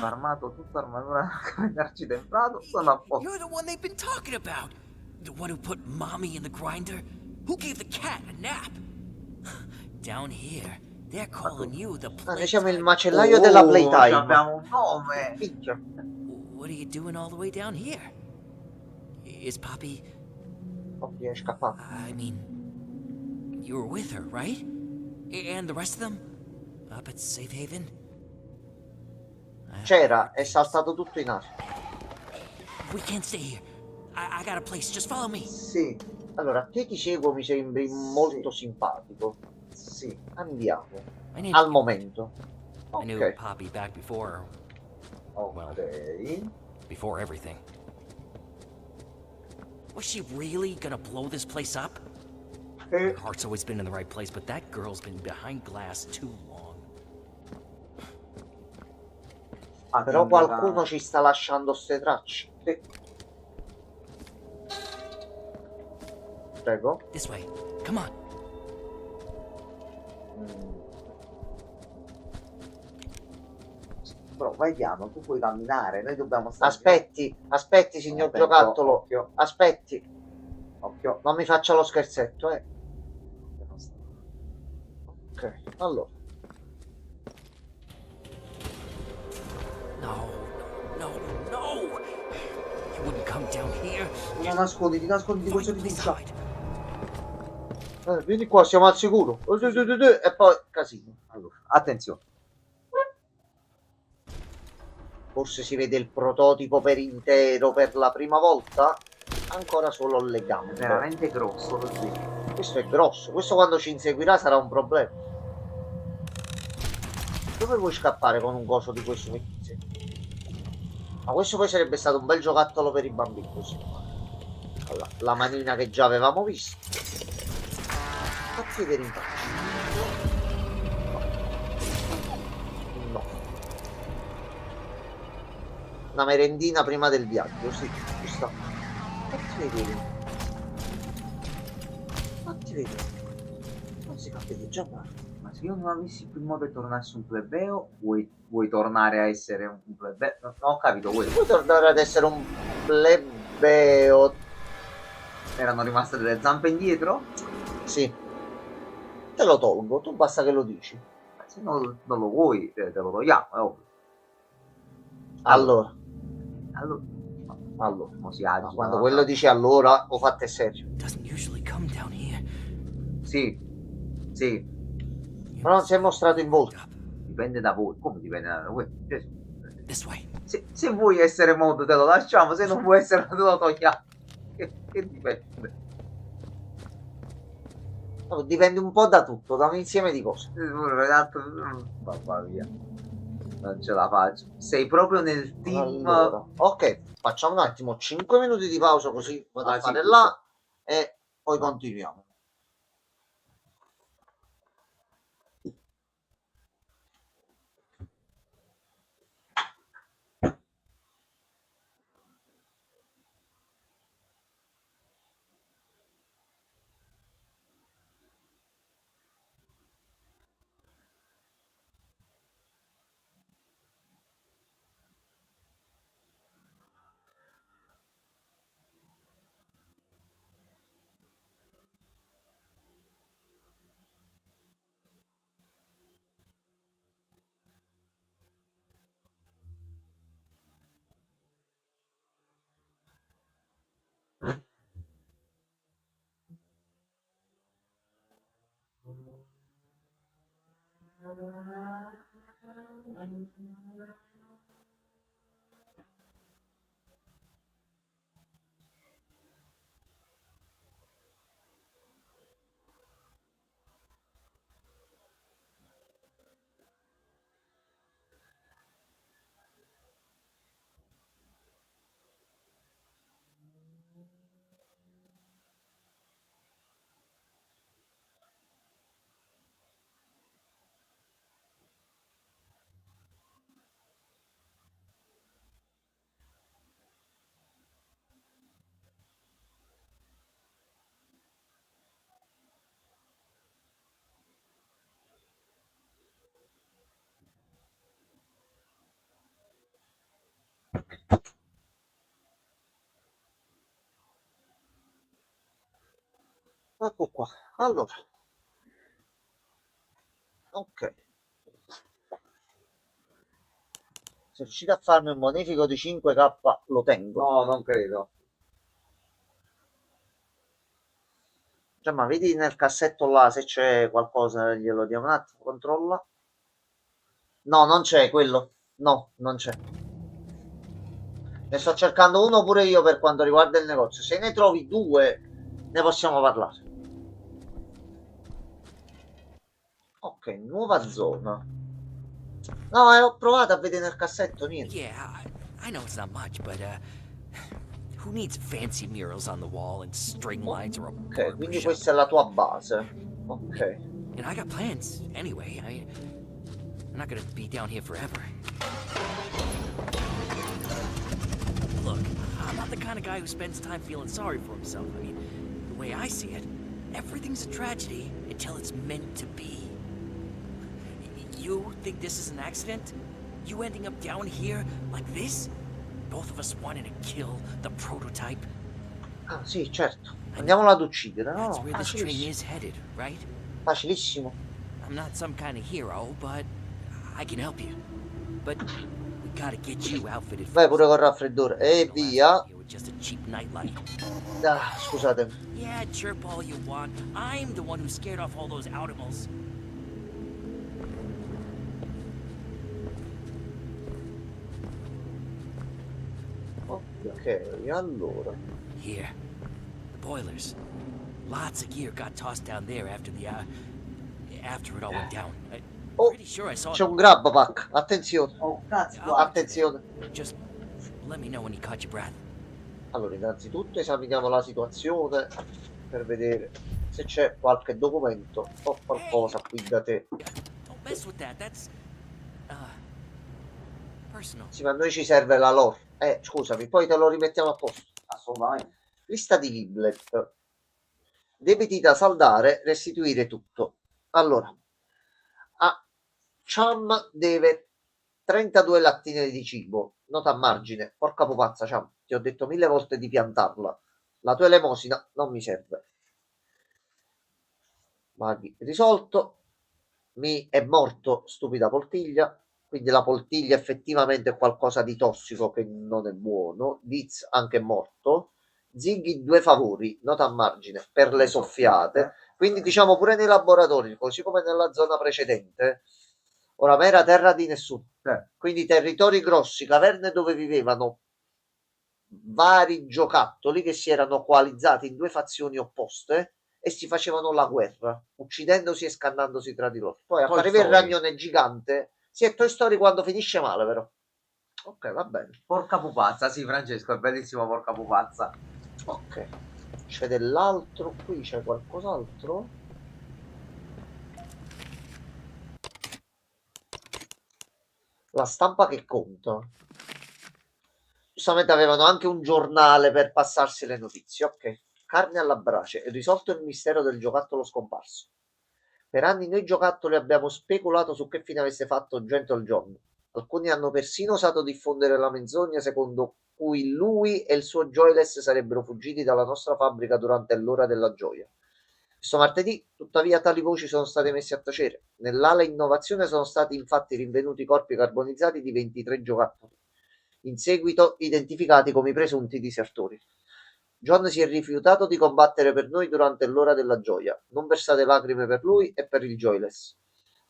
Armato, tutta armatura arcitemprato, sono a posto. You're the one they've been talking about. The one who put mommy in the grinder. Who gave the cat a nap? Down here, they're calling you the Noi siamo il Playtime. macellaio della Playtime. Abbiamo un nome. Minchia. What are you doing all the way down here? Is Poppy... Poppy è scappato. I mean, you were with her, right? And the rest of them? Up at Safe Haven? C'era, è saltato tutto in aria. We can't stay here. I got a place. Just follow me. Sì, Allora, a te ti seguo, mi sembri molto simpatico. sì. Andiamo. I need Al momento. I knew Ok. Poppy back before Ok. before everything. Was she really gonna blow this place up? Her heart's always been in the right place, but that girl's been behind glass too long. Però qualcuno ci sta lasciando ste tracce. Prego. This way. Come on. Bro, vai piano, tu puoi camminare, noi dobbiamo stare... Aspetti, signor Aspetta, giocattolo. occhio. Aspetti. Occhio. Non mi faccia lo scherzetto, Ok, allora. No. You wouldn't come down here. Nasconditi questo di Please buccia. hide. Vieni qua, siamo al sicuro. E poi casino. Allora, attenzione. Forse si vede il prototipo per intero per la prima volta. Ancora solo le gambe. È veramente grosso così. Questo è grosso. Questo quando ci inseguirà sarà un problema. Dove vuoi scappare con un coso di questo? Ma questo poi sarebbe stato un bel giocattolo per i bambini così. Allora, la manina che già avevamo visto. Fatti vedere in faccia. No. Una merendina prima del viaggio, sì, giusto. Fatti vedere. Non si capisce già male. Ma se io non avessi più modo di tornarsi un plebeo, vuoi tornare a essere un plebeo? No, ho capito, Vuoi tornare ad essere un plebeo? Erano rimaste delle zampe indietro? Sì. Te lo tolgo, tu basta che lo dici. Se non lo vuoi, te lo togliamo, è ovvio. Allora. Mo si agita, Quando quello dice allora, lo fate serio. Doesn't usually come down here. Sì. Ma non si è mostrato in volto. Dipende da voi. Come dipende da voi? This way. Se vuoi essere modo te lo lasciamo, se non vuoi essere te lo togliamo. Che dipende. No, dipende un po' da tutto, da un insieme di cose. Mamma mia. Non ce la faccio. Sei proprio nel team. Allora, ok, facciamo un attimo 5 minuti di pausa così vado a fare sì, là e poi continuiamo. Ecco qua. Allora. Ok. Se riuscite a farmi un bonifico di 5k lo tengo. No, non credo. Cioè, ma vedi nel cassetto là se c'è qualcosa, glielo diamo un attimo, controlla. No, non c'è quello. No, non c'è. Ne sto cercando uno pure io per quanto riguarda il negozio. Se ne trovi due, ne possiamo parlare. Ok, nuova zona. No, ho provato a vedere nel cassetto, niente. Yeah, I know it's not much, but who needs fancy murals on the wall and string lights or a Ok, quindi barbershop? questa è la tua base. Ok. And I got plans anyway. I'm not gonna be down here forever. Look, I'm not the kind of guy who spends time feeling sorry for himself. I mean, the way I see it, everything's a tragedy until it's meant to be. You think this is an accident? You ending up down here like this? Both of us wanting to kill the prototype? Ah, sì, certo. Andiamola ad uccidere, no? That's where this train Facilissimo. is headed, right? Facilissimo. I'm not some kind of hero, but I can help you. But we gotta get you outfitted Vai first. pure col raffreddore. E No last via. time here with just a cheap nightlight. Ah, scusate. Yeah, chirp all you want. I'm the one who scared off all those animals. Ok, allora. Here, the boilers. Lots of gear got tossed down there after after it all went down. Oh, Pretty sure I saw c'è un grab pack. Attenzione. Oh, cazzo, Oh, Attenzione. Just let me know when you caught your breath. Allora, innanzitutto esaminiamo la situazione per vedere se c'è qualche documento o qualcosa qui da te. Don't mess with that. That's personal. Sì, ma a noi ci serve la lore. Scusami, poi te lo rimettiamo a posto. assolutamente. Lista di Liblet. Debiti da saldare, restituire tutto. Allora, a Cham deve 32 lattine di cibo. Nota a margine. Porca pupazza, Cham. Ti ho detto 1000 volte di piantarla. La tua elemosina non mi serve. Maghi risolto. Mi è morto, stupida poltiglia. Quindi la poltiglia effettivamente è qualcosa di tossico che non è buono. Diz anche morto. Ziggy 2 favori, nota a margine, per le soffiate. Quindi diciamo pure nei laboratori, così come nella zona precedente, oramai era terra di nessuno. Quindi territori grossi, caverne dove vivevano vari giocattoli che si erano coalizzati in due fazioni opposte e si facevano la guerra, uccidendosi e scannandosi tra di loro. Poi appariva il ragnone gigante. Sì, è Toy Story quando finisce male, però. Ok, va bene. Porca pupazza, sì, Francesco, è bellissimo, porca pupazza. Ok. C'è dell'altro qui, c'è qualcos'altro? La stampa che conta. Giustamente avevano anche un giornale per passarsi le notizie. Ok. Carne alla brace. È risolto il mistero del giocattolo scomparso. Per anni noi giocattoli abbiamo speculato su che fine avesse fatto Gentle John. Alcuni hanno persino osato diffondere la menzogna secondo cui lui e il suo Joyless sarebbero fuggiti dalla nostra fabbrica durante l'ora della gioia. Questo martedì, tuttavia, tali voci sono state messe a tacere. Nell'ala innovazione sono stati infatti rinvenuti corpi carbonizzati di 23 giocattoli, in seguito identificati come i presunti disertori. John si è rifiutato di combattere per noi durante l'ora della gioia. Non versate lacrime per lui e per il Joyless.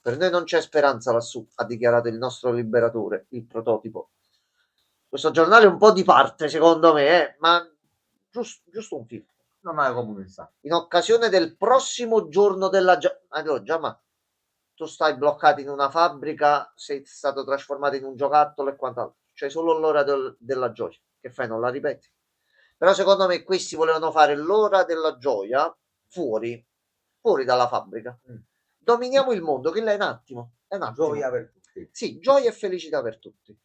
Per noi non c'è speranza lassù, ha dichiarato il nostro liberatore, il prototipo. Questo giornale è un po' di parte, secondo me, ma giusto un film. Non è comunista. In occasione del prossimo giorno della gioia. Allora, già, ma tu stai bloccato in una fabbrica, sei stato trasformato in un giocattolo e quant'altro. C'è solo l'ora della gioia. Che fai? Non la ripeti? Però secondo me questi volevano fare l'ora della gioia fuori dalla fabbrica. Dominiamo il mondo, che là è un attimo. È un attimo. Gioia per tutti. Sì, gioia e felicità per tutti.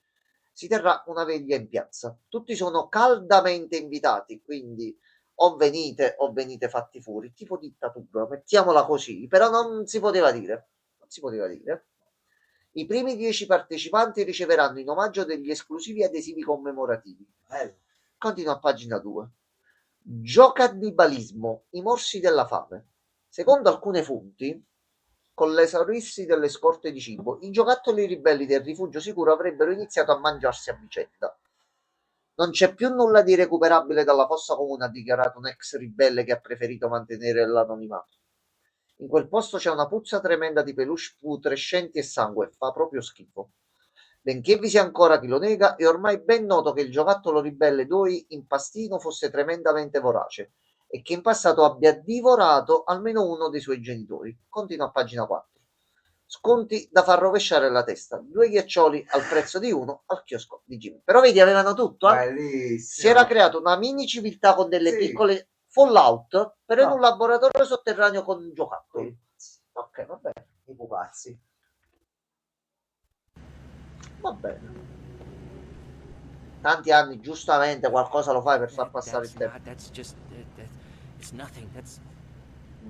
Si terrà una veglia in piazza. Tutti sono caldamente invitati, quindi o venite fatti fuori, tipo dittatura, mettiamola così, però non si poteva dire. Non si poteva dire. I primi 10 partecipanti riceveranno in omaggio degli esclusivi adesivi commemorativi. Continua a pagina 2. Giocannibalismo, i morsi della fame. Secondo alcune fonti, con l'esaurirsi delle scorte di cibo, i giocattoli ribelli del rifugio sicuro avrebbero iniziato a mangiarsi a vicenda. Non c'è più nulla di recuperabile dalla fossa comune, ha dichiarato un ex ribelle che ha preferito mantenere l'anonimato. In quel posto c'è una puzza tremenda di peluche putrescenti e sangue, fa proprio schifo. Benché vi sia ancora chi lo nega, è ormai ben noto che il giocattolo ribelle Doi Impastino fosse tremendamente vorace e che in passato abbia divorato almeno uno dei suoi genitori. Continua a pagina 4. Sconti da far rovesciare la testa. 2 ghiaccioli al prezzo di uno al chiosco di Jimmy. Però vedi, avevano tutto. Si Bellissimo. era creato una mini civiltà con delle Sì. piccole Fallout, però in No. un laboratorio sotterraneo con giocattoli. Ok, va bene. I pupazzi. Va bene. Tanti anni, giustamente, qualcosa lo fai per far passare il tempo. That's just it's nothing. That's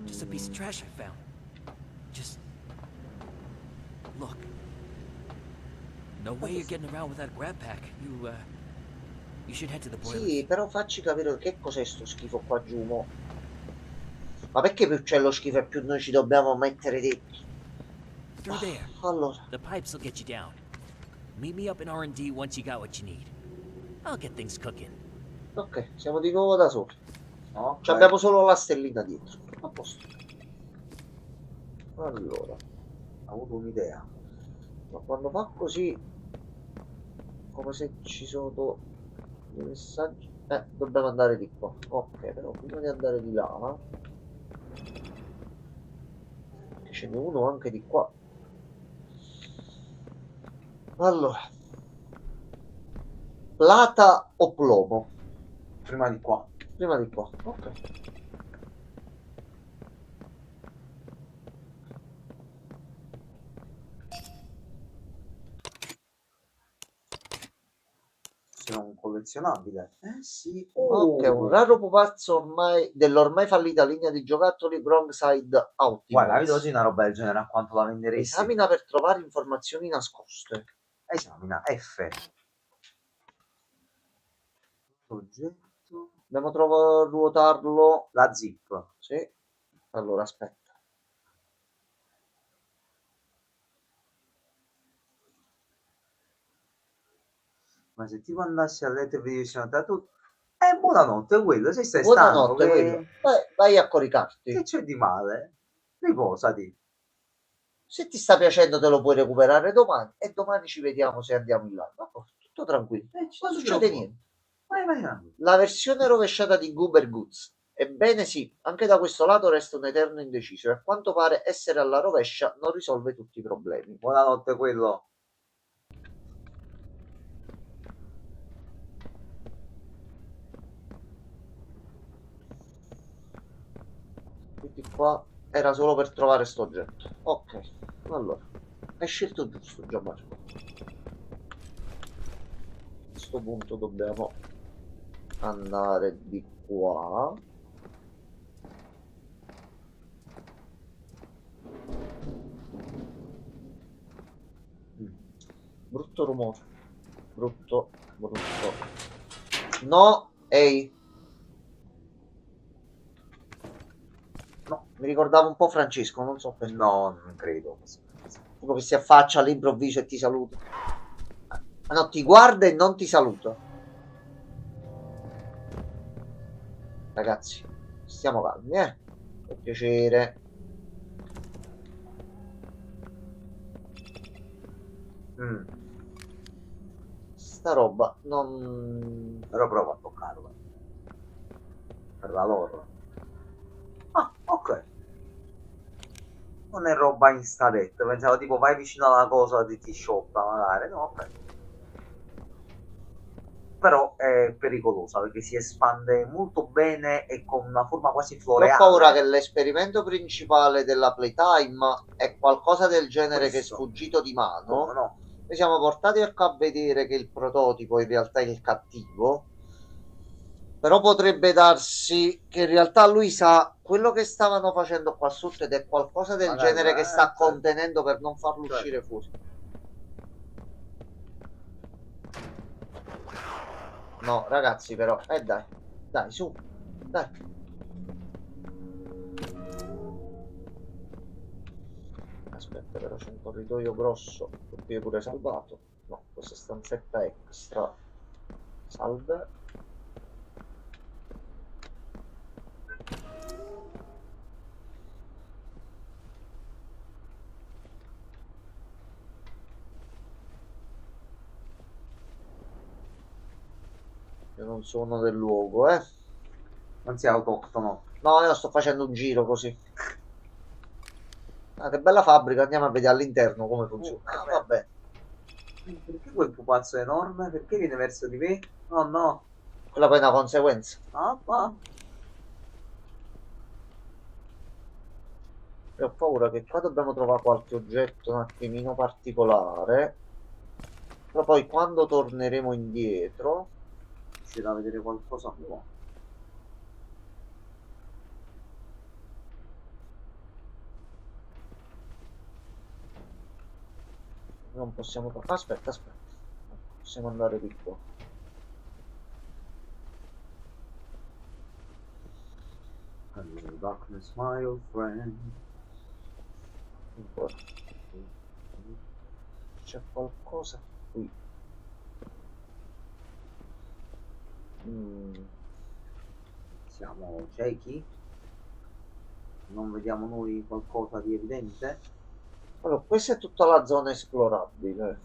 just a piece of trash I found. Just look. No way you're getting around with that grab pack. You should head to the boiler. Sì, però facci capire che cos'è sto schifo qua giù, mo. Ma perché più c'è lo schifo e più noi ci dobbiamo mettere dentro? Through there. Allora, The pipes will get you down. Meet me up in R&D once you got what you need. I'll get things cooking. ok, siamo di nuovo da soli. Ok. Ci abbiamo solo la stellina dietro. A posto. Allora, Ho avuto un'idea. ma quando fa così, come se ci sono dei messaggi. Dobbiamo andare di qua. Ok, però prima di andare di là, ce n'è uno anche di qua. Allora, plata o plomo? Prima di qua. Prima di qua, ok. C'è un collezionabile. Sì. Ok, un raro pupazzo ormai dell'ormai fallita linea di giocattoli Brongside Outlaws. Guarda, vedo oggi una roba del genere, a quanto la venderesti? Esamina per trovare informazioni nascoste. Esamina, F. Oggetto. Dobbiamo trovare ruotarlo. La zip. Sì. Allora, aspetta. Ma se tipo andassi a letto e vedessi una tu... buonanotte quello, se stai Buonanotte, stanco, quello. Vai a coricarti. che c'è di male? Riposati. Se ti sta piacendo te lo puoi recuperare domani e domani ci vediamo se andiamo in là. Tutto tranquillo. Non succede niente. Vai. La versione rovesciata di Goober Goods. Ebbene sì, anche da questo lato resta un eterno indeciso e a quanto pare essere alla rovescia non risolve tutti i problemi. Buonanotte quello. Quindi qua era solo per trovare sto oggetto. Ok, allora, hai scelto giusto Gianmarco. A questo punto dobbiamo andare di qua. Brutto rumore. Brutto. No, ehi. No, mi ricordava un po' Francesco, non so perché. No, non credo. Tipo che si affaccia all'improvviso e ti saluta. Ah, no, ti guarda e non ti saluta. Ragazzi, stiamo calmi, per piacere. Sta roba non... Però prova a toccarla. Per la loro. Ah, ok. Non è roba instadet. Pensavo tipo vai vicino alla cosa di ti sciotta magari. No, ok. Però è pericolosa perché si espande molto bene e con una forma quasi Ho floreale. paura che l'esperimento principale della Playtime è qualcosa del genere che è Questo. sfuggito di mano. Come no? Noi siamo portati a vedere che il prototipo in realtà è il cattivo, però potrebbe darsi che in realtà lui sa quello che stavano facendo qua sotto ed è qualcosa del Magari, genere che sta certo. contenendo per non farlo Certo. uscire fuori. No, ragazzi, però, dai, su, dai. Aspetta, però c'è un corridoio grosso, qui è pure salvato. No, questa stanzetta extra. Salve. Io non sono del luogo, eh. Non sei autoctono. No, io sto facendo un giro così. Ah, che bella fabbrica, andiamo a vedere all'interno come funziona. Ah, vabbè. Perché quel pupazzo è enorme? Perché viene verso di me? No, no. Quella poi è una conseguenza. Ah, ma... Io ho paura che qua dobbiamo trovare qualche oggetto un attimino particolare. Però poi quando torneremo indietro... C'è da vedere qualcosa qua. Non possiamo... Aspetta, aspetta. Possiamo andare di qua. Hello, darkness, my old friend. C'è qualcosa qui. Siamo ciechi? Non vediamo noi qualcosa di evidente? Allora, questa è tutta la zona esplorabile.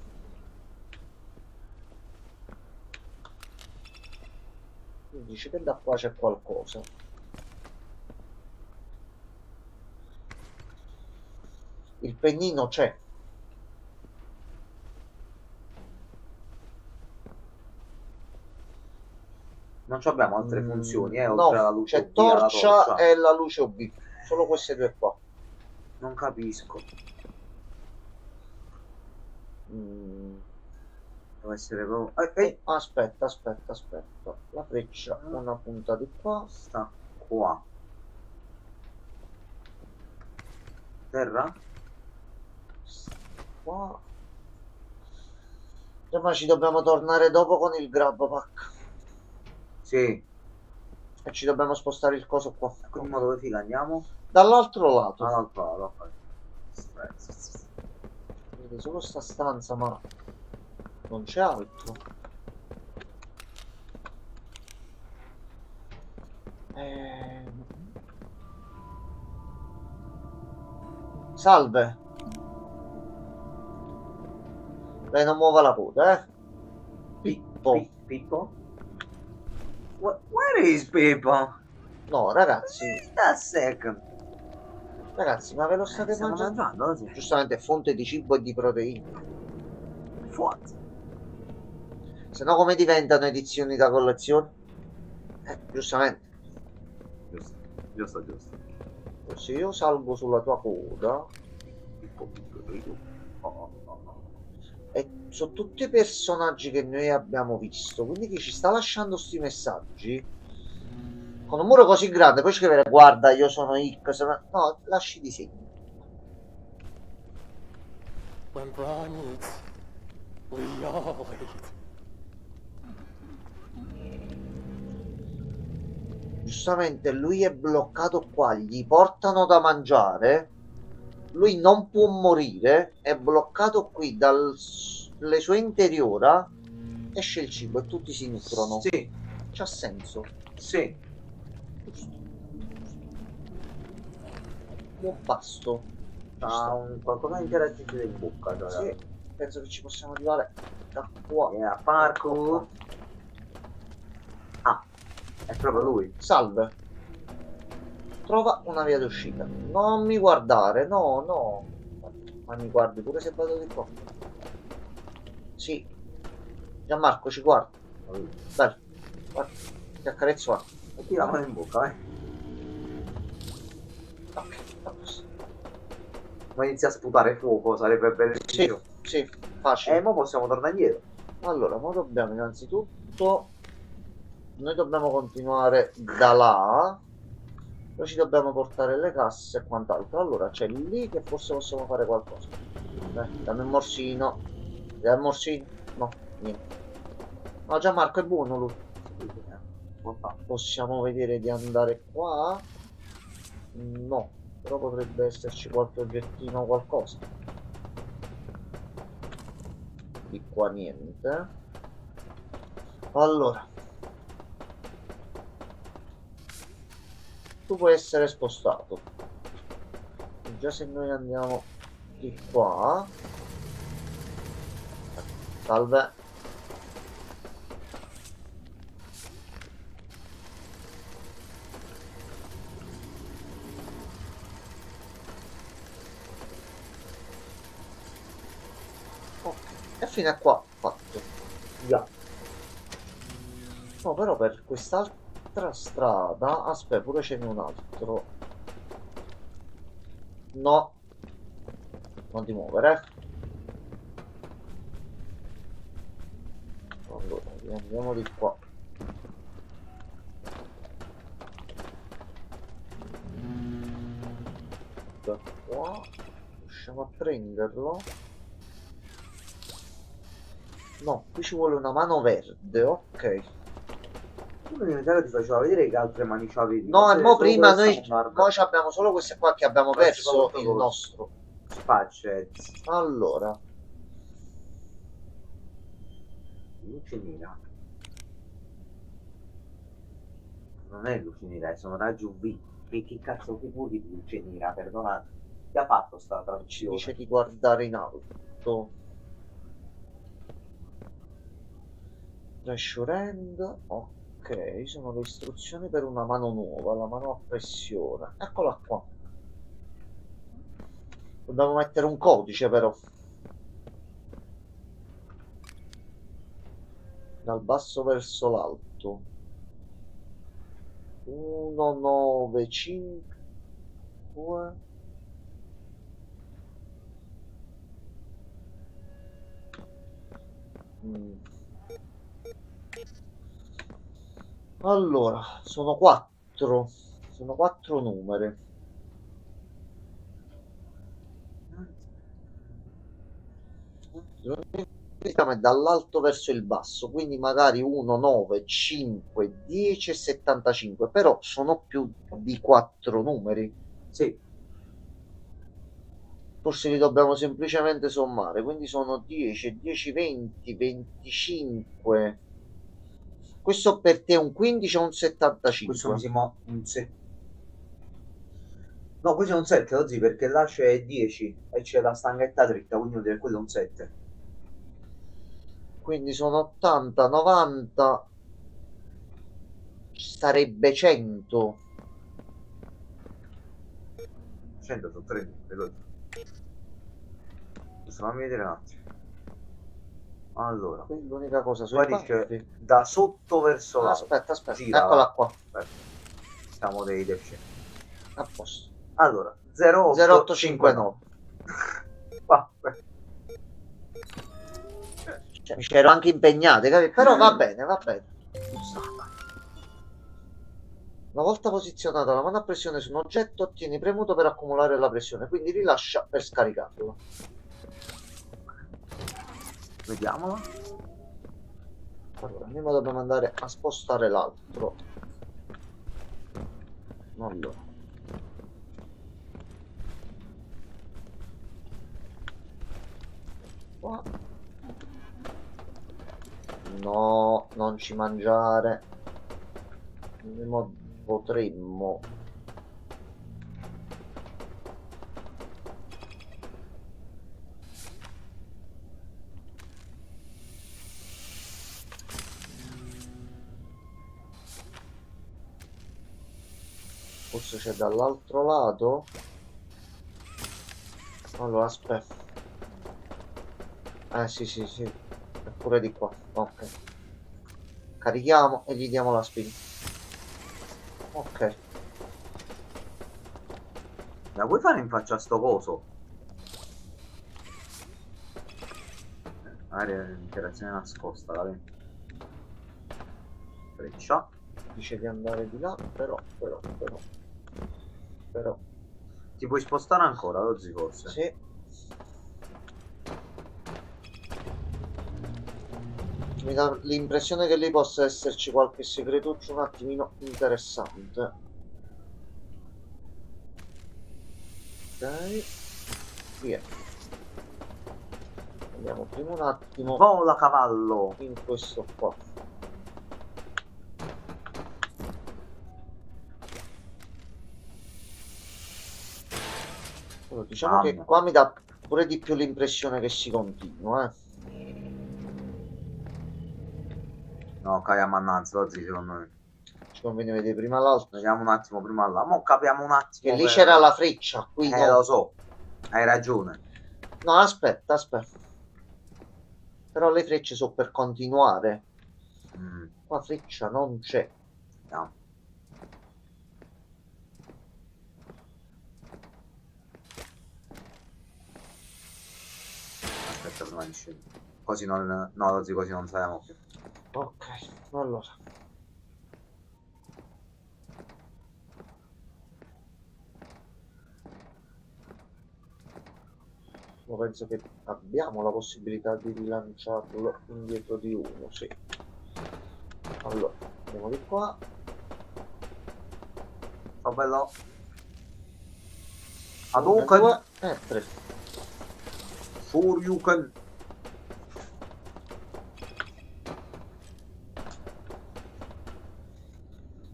Tu dici che da qua c'è qualcosa. Il pennino c'è. Non abbiamo altre funzioni, oltre alla No, luce c'è OB, alla torcia e la luce OB. Solo queste due qua. Non capisco. Deve essere proprio... Aspetta, aspetta, aspetta. La freccia, una punta di qua. Sta qua. Terra? Qua. Ma ci dobbiamo tornare dopo con il grab pack. Sì. E ci dobbiamo spostare il coso qua. Quindi ma dove figa andiamo? Dall'altro lato. Dall'altro lato. Vedi solo sta stanza, ma non c'è altro. Salve. Lei non muova la coda, eh? Pippo. Pippo? Where is Pippo? No, ragazzi. A second. Ragazzi, ma ve lo state Stiamo mangiando? mangiando, sì. Giustamente è fonte di cibo e di proteine. What? Se no come diventano edizioni da collezione? Giustamente. Giusto. Se io salgo sulla tua coda e sono tutti personaggi che noi abbiamo visto, quindi chi ci sta lasciando sti messaggi con un muro così grande poi scrivere guarda io sono X, no, lasci di segni. When Brian eats, we all eat. Giustamente lui è bloccato qua, gli portano da mangiare, lui non può morire, è bloccato qui dalle sue interiora, esce il cibo e tutti si nutrono. Sì. C'ha senso. Sì. Buon pasto. Ha un qualcosa di interagente in bocca. Cioè. Sì, penso che ci possiamo arrivare da qua. Yeah, parkour. Ah, è proprio lui. Salve. Trova una via d'uscita. Non mi guardare, no. Ma mi guardi pure se vado di qua. Sì. Gianmarco, ci guarda. Bello. Guarda, ti accarezzo qua. E ti la mano in bocca, Ok, a posto. Ma inizia a sputare fuoco, sarebbe bellissimo. Sì, facile. Ma possiamo tornare indietro. Allora, ma dobbiamo innanzitutto... Noi dobbiamo continuare da là. Poi ci dobbiamo portare le casse e quant'altro. Allora, c'è lì che forse possiamo fare qualcosa. Dammi un morsino. Dai un morsino. No, niente. No, Gianmarco è buono lui. Possiamo vedere di andare qua? No. Però potrebbe esserci qualche oggettino o qualcosa. Di qua niente. Allora. Tu puoi essere spostato. Già se noi andiamo di qua. Salve. fine è qua fatto. Via. No, però per quest'altra strada, aspetta, pure ce n'è un altro. No, non ti muovere. Allora, andiamo di qua. Da qua riusciamo a prenderlo. No, qui ci vuole una mano verde, ok. Mi sa che ti faceva vedere che altre mani c'avevi. No, e mo Solo prima questa noi standard. mo ci abbiamo solo queste qua che abbiamo Ma ci perso fa il tutto nostro. Spaccetti. Allora, Luce nera. Non è luce nera, sono raggi UV. Che cazzo che vuol dire luce nera? Perdonate. Chi ha fatto sta ci traduzione? dice di guardare in alto. Pressure end, ok, sono le istruzioni per una mano nuova, la mano a pressione. Eccola qua. Dobbiamo mettere un codice però. Dal basso verso l'alto. 195. Allora, sono 4. Sono 4 numeri. È dall'alto verso il basso, quindi magari 1, 9, 5, 10 e 75, però sono più di 4 numeri. Sì. Forse li dobbiamo semplicemente sommare, quindi sono 10, 10, 20, 25. Questo per te è un 15 o un 75? Questo mi sembra un 7. No, questo è un 7, oggi perché là c'è 10 e c'è la stanghetta dritta, quindi vuol dire quello è un 7. Quindi sono 80, 90, sarebbe 100. 100 sono 3, vedo. Fammi vedere un attimo. Allora, Qui l'unica cosa qua sono dice da sotto verso l'alto. aspetta, Gira, eccola va. qua, Siamo dei deficienti. a posto. Allora, 0859. Vabbè. Cioè, mi c'ero anche impegnato, capito? Però va bene, va bene. Una volta posizionata la mano a pressione su un oggetto, tieni premuto per accumulare la pressione, quindi rilascia per scaricarlo. Vediamolo. Allora, prima dobbiamo andare a spostare l'altro. Allora. Qua. No, non ci mangiare. Potremmo. Forse c'è dall'altro lato. Allora, aspetta. Sì, è pure di qua. Ok. Carichiamo e gli diamo la spina. Ok. La vuoi fare in faccia a sto coso? Area di interazione nascosta, la vedi? Freccia. Dice di andare di là, però. Ti puoi spostare ancora, oggi forse? Sì. Mi dà l'impressione che lì possa esserci qualche segretuccio un attimino interessante. Ok. Via. Andiamo prima un attimo Vola cavallo! in questo qua. Allora, diciamo che qua mi dà pure di più l'impressione che si continua, No, caiamo annanzi, oggi secondo me. Ci conviene vedere prima l'altro. Vediamo un attimo prima là. Mo capiamo un attimo. Che lì c'era la freccia, qui no. Lo so. Hai ragione. No, aspetta. Però le frecce sono per continuare. Mm, Qua freccia non c'è. no. Aspetta, prima di scendere. Così non... No, così non saliamo più. Ok, allora. Io penso che abbiamo la possibilità di rilanciarlo indietro di uno, sì. Allora, andiamo di qua. Ciao bello. Uno, Hadouken. due, e tre. Shoryuken.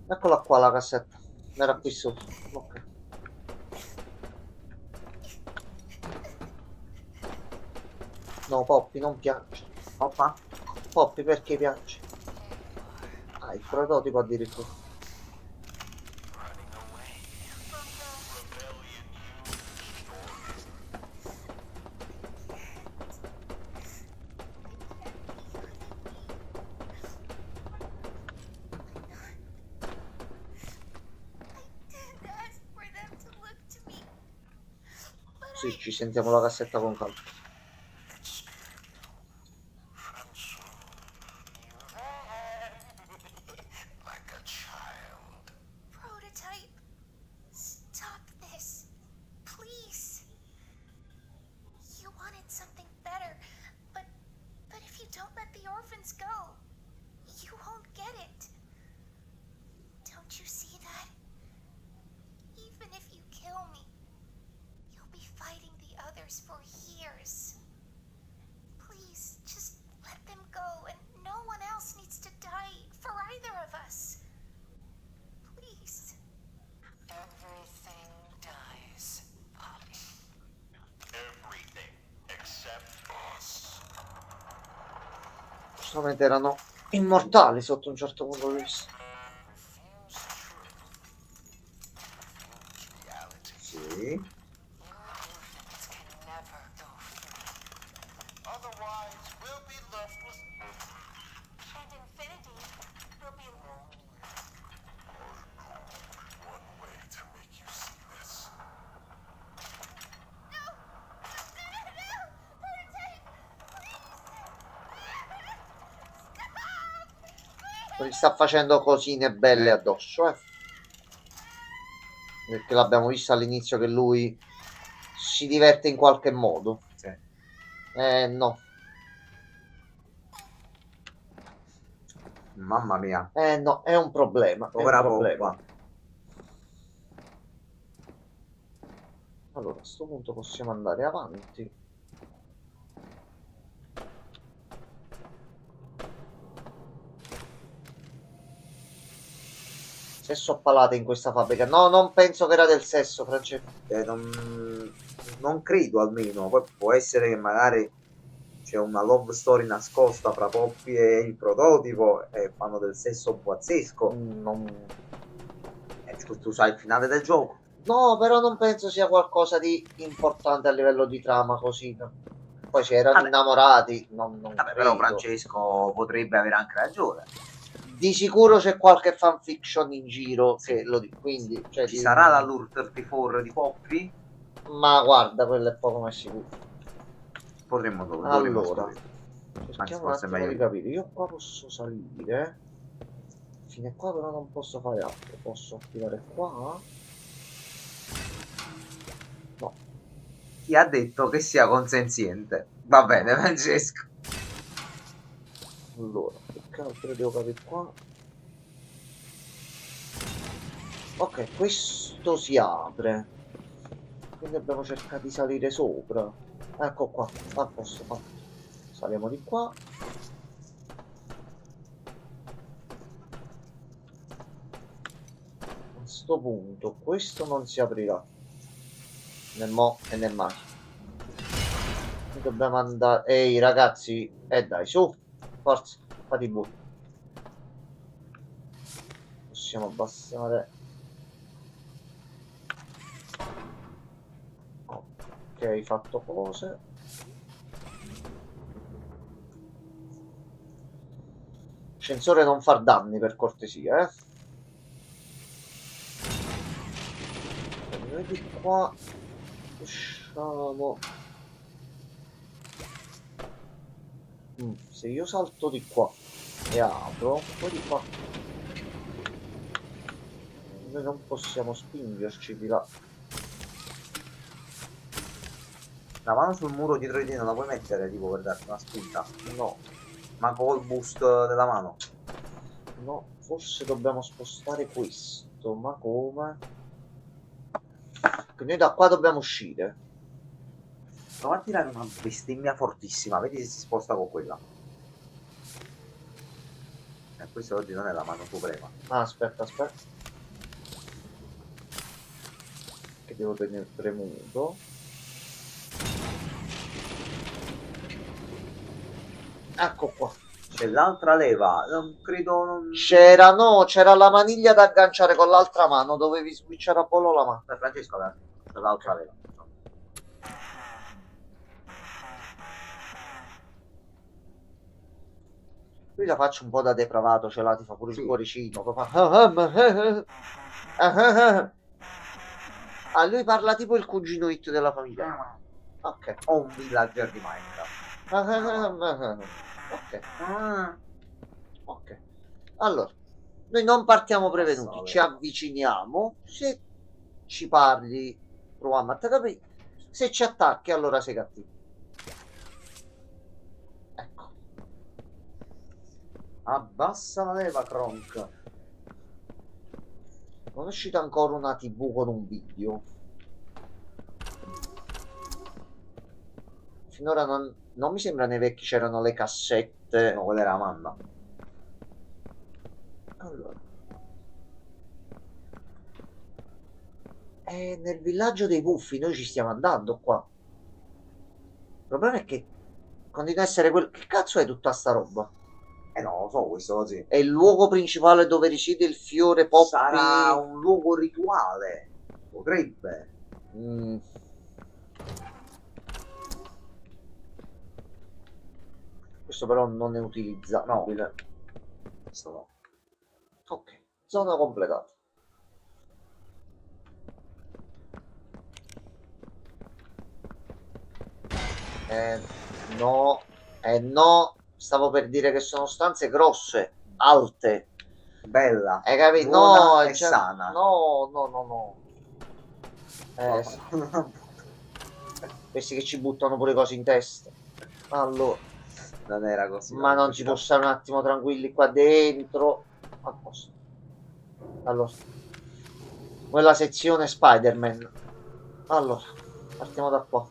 Eccola qua la cassetta. Era qui sotto. Ok. No, Poppy, non piace. Oppa. Poppy, perché piace? Ah, il prototipo addirittura. Didn't ask for them to look to me. But Sì, ci sentiamo la cassetta con calma. Prototype, stop this. Please. You wanted something better, but if you don't let the orphans go, you won't get it. Don't you see that? Even if you kill me, you'll be fighting the others for years. Please, just let them go, and no one else needs to die for either of us. Please. Everything dies, Poppy. Everything except us. Giustamente erano immortali sotto un certo punto di vista. Sì. Orphans can never go free. Otherwise, we'll be left with And Infinity will be lonely. one way to make you see this. No! No! Prototype! Please! Gli sta facendo cosine belle addosso, perché l'abbiamo visto all'inizio che lui si diverte in qualche modo. Sì. No. Mamma mia. No, è un problema. È un Ora problema. poppa. Allora, a questo punto possiamo andare avanti. Sesso a palate in questa fabbrica. No, non penso che era del sesso, Francesco. Non credo almeno. Poi può essere che magari c'è una love story nascosta fra Poppy e il prototipo e fanno del sesso pazzesco. Non... Tu sai il finale del gioco. No, però non penso sia qualcosa di importante a livello di trama così. Poi si erano Vabbè. innamorati, non Vabbè, però credo. Francesco potrebbe avere anche ragione. Di sicuro c'è qualche fanfiction in giro che lo dice, quindi cioè, Ci sarà la Lure 34 di Poppy? Ma guarda, quello è poco ma sicuro. Dovremmo Allora, scoprire. cerchiamo un forse è attimo di meglio. capire. Io qua posso salire. Fino a qua però non posso fare altro. Posso attivare qua? No. Chi ha detto che sia consenziente? Va bene, Francesco. Allora, che altro devo capire qua? Ok, questo si apre. Quindi dobbiamo cercare di salire sopra. Ecco qua, a posto fatto. Saliamo di qua. A questo punto questo non si aprirà. Né mo e né mai. Noi dobbiamo andare. Ehi ragazzi, dai, su. Forza, fate i buoni. Possiamo abbassare. Ok, fatto cose. Ascensore non far danni per cortesia, eh. Noi di qua usciamo. Se io salto di qua e apro, poi di qua noi non possiamo spingerci di là. La mano sul muro dietro di te non la puoi mettere tipo per darti una spinta? No, Ma col boost della mano? no, forse dobbiamo spostare questo, ma come? Che noi da qua dobbiamo uscire. Prova a tirare una bestemmia fortissima, vedi se si sposta con quella. Questa oggi non è la mano suprema. Ah, aspetta. Che devo tenere premuto. Ecco qua. C'è l'altra leva, non credo non... C'era la maniglia da agganciare con l'altra mano, dovevi switchare a volo la mano. Francesco, c'è l'altra leva. Lui la faccio un po' da depravato, ce l'ha, ti fa pure Sì. il cuoricino. Poi fa... Ah, lui parla tipo il cugino hit della famiglia. Ok. Ho un villager di Minecraft. Ok. Ok. Allora, noi non partiamo prevenuti, ci avviciniamo. Se ci parli, proviamo a capire. Se ci attacchi, allora sei cattivo. Ecco. Abbassa la leva, Kronk. Non è uscita ancora una TV con un video. Finora non mi sembra nei vecchi c'erano le cassette. No, quella era Amanda. Allora. Nel villaggio dei Puffi noi ci stiamo andando qua. Il problema è che continua a essere quello. Che cazzo è tutta sta roba? No, lo so, questo così. È il luogo principale dove risiede il fiore Poppy. Sarà un luogo rituale. Potrebbe. Questo però non è utilizzabile. Questo no. Ok, zona completata. No, stavo per dire che sono stanze grosse, alte. Bella. Hai capito? Buona No, e sana. No. Questi che ci buttano pure cose in testa. Allora, Non era così. ma non ci può stare un attimo tranquilli qua dentro. A posto. Allora, quella sezione Spider-Man. Allora, partiamo da qua.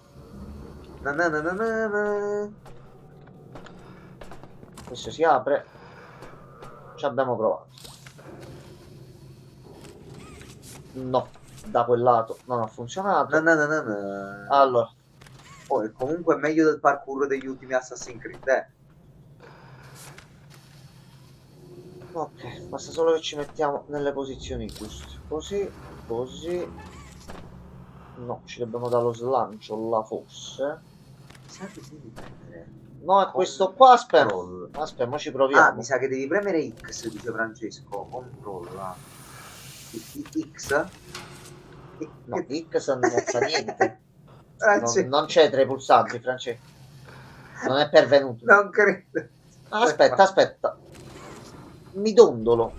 Questo si apre. Ci abbiamo provato. No, da quel lato non ha funzionato. Allora, Oh, è comunque meglio del parkour degli ultimi Assassin's Creed, ok, basta solo che ci mettiamo nelle posizioni giuste. Così. No, ci dobbiamo dare lo slancio là forse. Sa che devi premere. No, è questo qua, aspetta. Control. Aspetta, mo ci proviamo. Ah, mi sa che devi premere X, dice Francesco. Controlla. X? No, X non fa niente. Francesco. Non c'è tra i pulsanti, Francesco. Non è pervenuto. Non credo. Aspetta. Mi dondolo.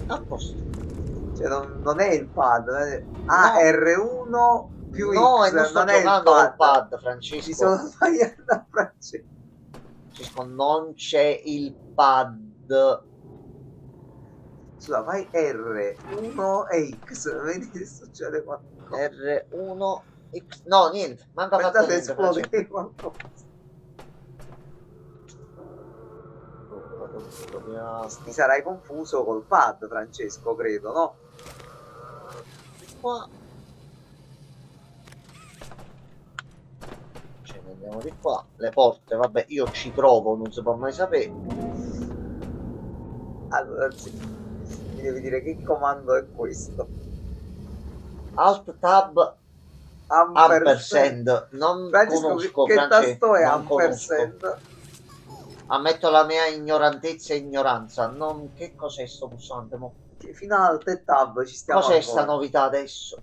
A posto. Cioè, non è il pad. R1 più No, X. e non sto è il giocando col pad, Francesco. Ci sono sbagliato a Francesco. Francesco, non c'è il pad. Scusa, fai R1 e X. Vedi se succede qualcosa. R1 X. No, niente. Manca fatto Pensate niente, Francesco. esplode qualcosa. Ti sarai confuso col pad, Francesco, credo, no? Qua. Ce ne andiamo di qua. Le porte, vabbè, io ci provo, non si può mai sapere. Allora, sì. Mi devi dire che comando è questo. Alt tab ampersand. Non Francesco, conosco, che Francesco. tasto è Non conosco. ampersand? Ammetto la mia ignorantezza e ignoranza. Non... Che cos'è sto pulsante, mo? Fino al tab ci stiamo Cos'è ancora. sta novità adesso?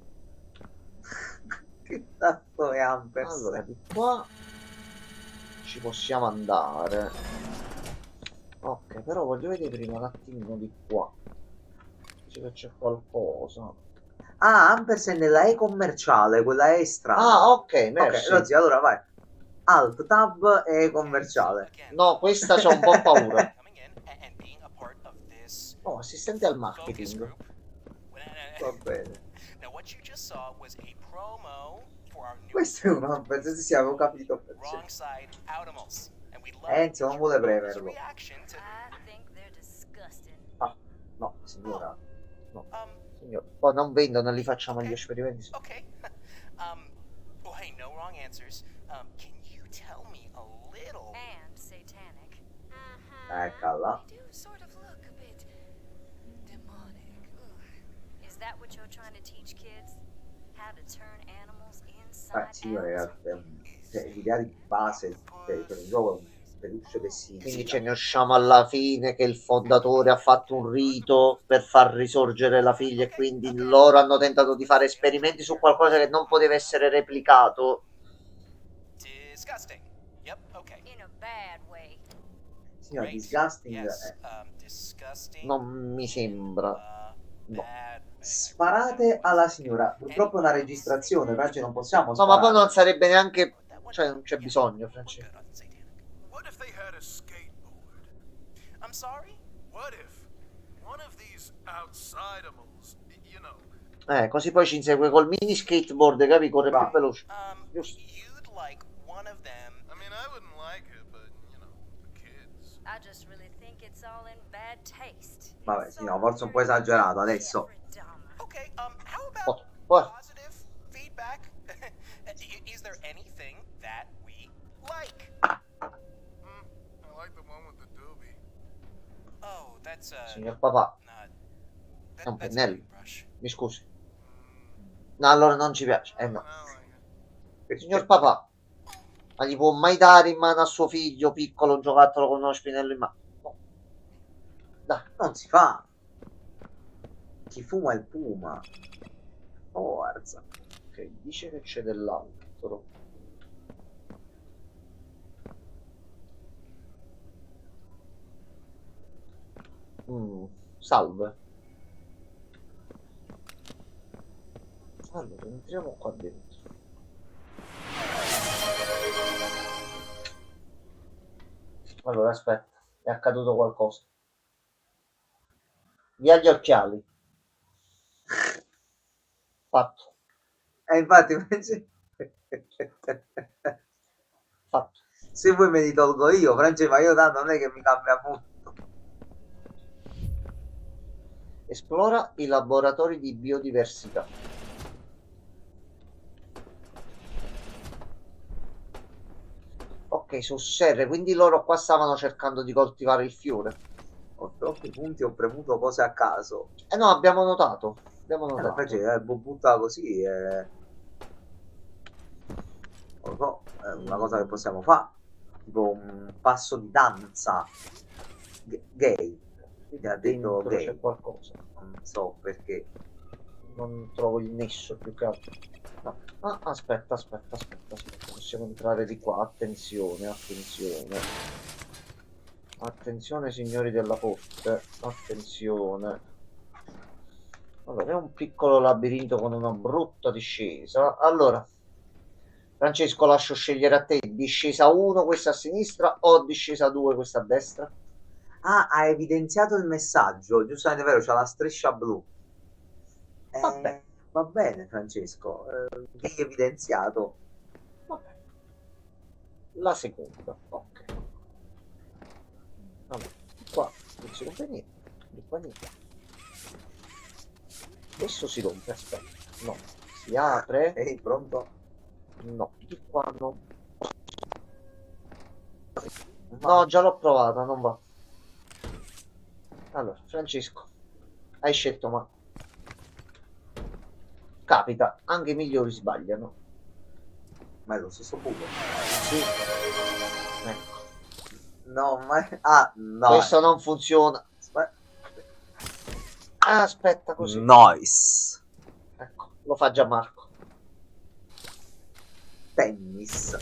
Che cazzo è Ampers? Allora, di qua ci possiamo andare. Ok, però voglio vedere prima un attimino di qua. Dice che c'è qualcosa. Ah, Ampers è nella E commerciale, quella extra. Ah, ok, merci. Ok, Rozzi, allora vai. Alt, tab e commerciale. No, questa c'ho un po' paura. Oh, assistente al marketing. Va bene. Now what you just saw was a promo for our new Questo è un Ampers, sì, avevo capito. wrong side Outimals. And we'd love Enzo non vuole premerlo. reaction to I think they're disgusting. No, signora. Signor, poi non vendono, li facciamo gli esperimenti. okay. Oh hey, no wrong answers. Can you tell me a little And satanic. Eccola. They do sort of look a bit demonic. Ugh. Is that what you're trying to teach kids? How to turn animals inside Signore, out? l'idea di base per il gioco è un peluche che si Quindi ce ne usciamo alla fine che il fondatore ha fatto un rito per far risorgere la figlia e quindi loro hanno tentato di fare esperimenti su qualcosa che non poteva essere replicato. disgusting? Yep, okay. In a bad way. Signora, Great. disgusting Yes, disgusting. Non mi sembra. No. Bad. Sparate alla signora. Purtroppo è una registrazione, Franci, non possiamo No, sparare. ma poi non sarebbe neanche... Cioè, non c'è bisogno, Francesco. What if they had a skateboard? I'm sorry? What if one of these outsidimals, you know, Così poi ci insegue col mini skateboard, capi? Corre più veloce. Giusto. You'd like one of them. I mean, I wouldn't like it, but, you know, the kids. I just really think it's all in bad taste. Vabbè, sì, no, forse un po' esagerato adesso. Okay, how about Oh, what? positive feedback? Is there anything that we like? I like the one with the doobie. Oh, that's Signor papà, not. è un That's a pennello. paintbrush. Mi scusi. No, allora non ci piace. No. I like it. Signor papà, ma gli può mai dare in mano a suo figlio piccolo un giocattolo con uno spinello in mano? No. Dai. Non si fa. Chi fuma il puma. Forza. Ok, dice che c'è dell'altro. Salve. Allora, entriamo qua dentro. Allora, aspetta, è accaduto qualcosa. Via gli occhiali. Fatto. Infatti, Fatto. se vuoi me li tolgo io, Francesco, ma io tanto non è che mi cambia molto. Esplora i laboratori di biodiversità. Ok, su serre, quindi loro qua stavano cercando di coltivare il fiore. Ho troppi punti, ho premuto cose a caso. No, abbiamo notato. Abbiamo notato. Invece butta così non lo so, è una cosa che possiamo fare. Tipo un passo di danza gay. Quindi ha detto Dentro gay. c'è qualcosa. Non so perché. Non trovo il nesso più che altro. No. Ah, aspetta. Possiamo entrare di qua. Attenzione. Attenzione, signori della corte. Attenzione. Allora, è un piccolo labirinto con una brutta discesa. Allora, Francesco, lascio scegliere a te. Discesa 1, questa a sinistra, o discesa 2, questa a destra? Ah, ha evidenziato il messaggio, giustamente vero, c'ha la striscia blu. Vabbè. Va bene, Francesco. Che hai evidenziato? Vabbè. La seconda, ok. Allora, qua non si rompe niente, di qua niente. Adesso si rompe, aspetta. No, si apre. Ehi, pronto? No, di qua no. No, già l'ho provata, non va. Allora, Francesco, hai scelto, ma capita, anche i migliori sbagliano. Ma è lo stesso buco. Sì. Ecco. No, ma... Ah, no. Questo non funziona. Aspetta così. Nice. Ecco, lo fa Gianmarco. Tennis.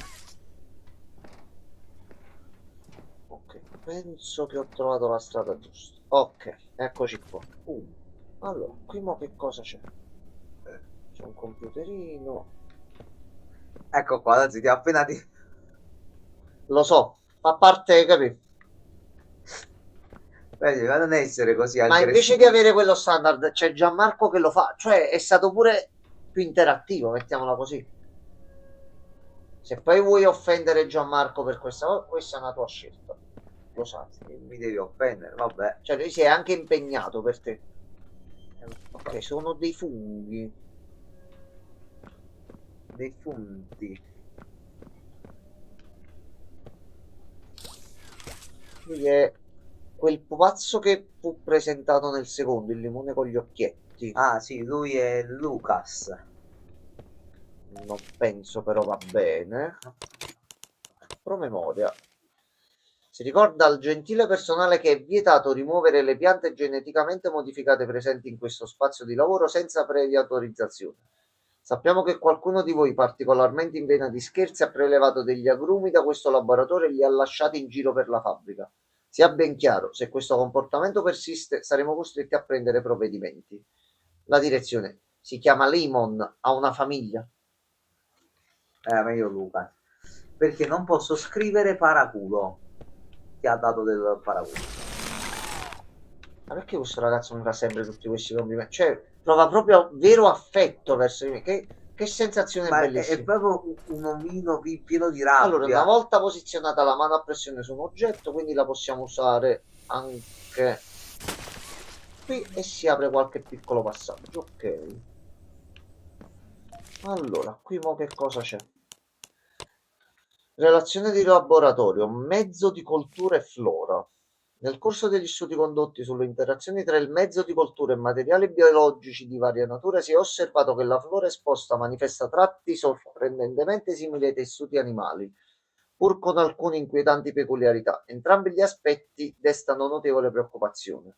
Ok, penso che ho trovato la strada giusta. Ok, eccoci qua. Allora, qui mo che cosa c'è? C'è un computerino. Ecco qua, anzi, ti ho appena detto. Lo so, fa parte, capito? Vedi, ma non essere così Ma aggressivo. invece di avere quello standard, c'è Gianmarco che lo fa. Cioè, è stato pure più interattivo, mettiamola così. Se poi vuoi offendere Gianmarco per questa cosa, questa è una tua scelta. Lo sai. Mi devi offendere, vabbè. Cioè, lui si è anche impegnato per te. Ok, sono dei funghi. Dei funti. Lui è quel pupazzo che fu presentato nel secondo, il limone con gli occhietti. Ah, sì, lui è Lucas. Non penso, però va bene. Promemoria. Si ricorda al gentile personale che è vietato rimuovere le piante geneticamente modificate presenti in questo spazio di lavoro senza previa autorizzazione. Sappiamo che qualcuno di voi, particolarmente in vena di scherzi, ha prelevato degli agrumi da questo laboratorio e li ha lasciati in giro per la fabbrica. Sia ben chiaro, se questo comportamento persiste, saremo costretti a prendere provvedimenti. La direzione si chiama Lemon, ha una famiglia. Meglio Lucas. Perché non posso scrivere paraculo. Ti ha dato del paraculo. Ma perché questo ragazzo mi fa sempre tutti questi complimenti? Cioè, prova proprio vero affetto verso di me. Che sensazione Ma bellissima. è proprio un omino pieno di rabbia. Allora, una volta posizionata la mano a pressione su un oggetto, quindi la possiamo usare anche qui e si apre qualche piccolo passaggio. Ok. Allora, qui mo che cosa c'è? Relazione di laboratorio, mezzo di coltura e flora. Nel corso degli studi condotti sulle interazioni tra il mezzo di coltura e materiali biologici di varia natura si è osservato che la flora esposta manifesta tratti sorprendentemente simili ai tessuti animali, pur con alcune inquietanti peculiarità. Entrambi gli aspetti destano notevole preoccupazione.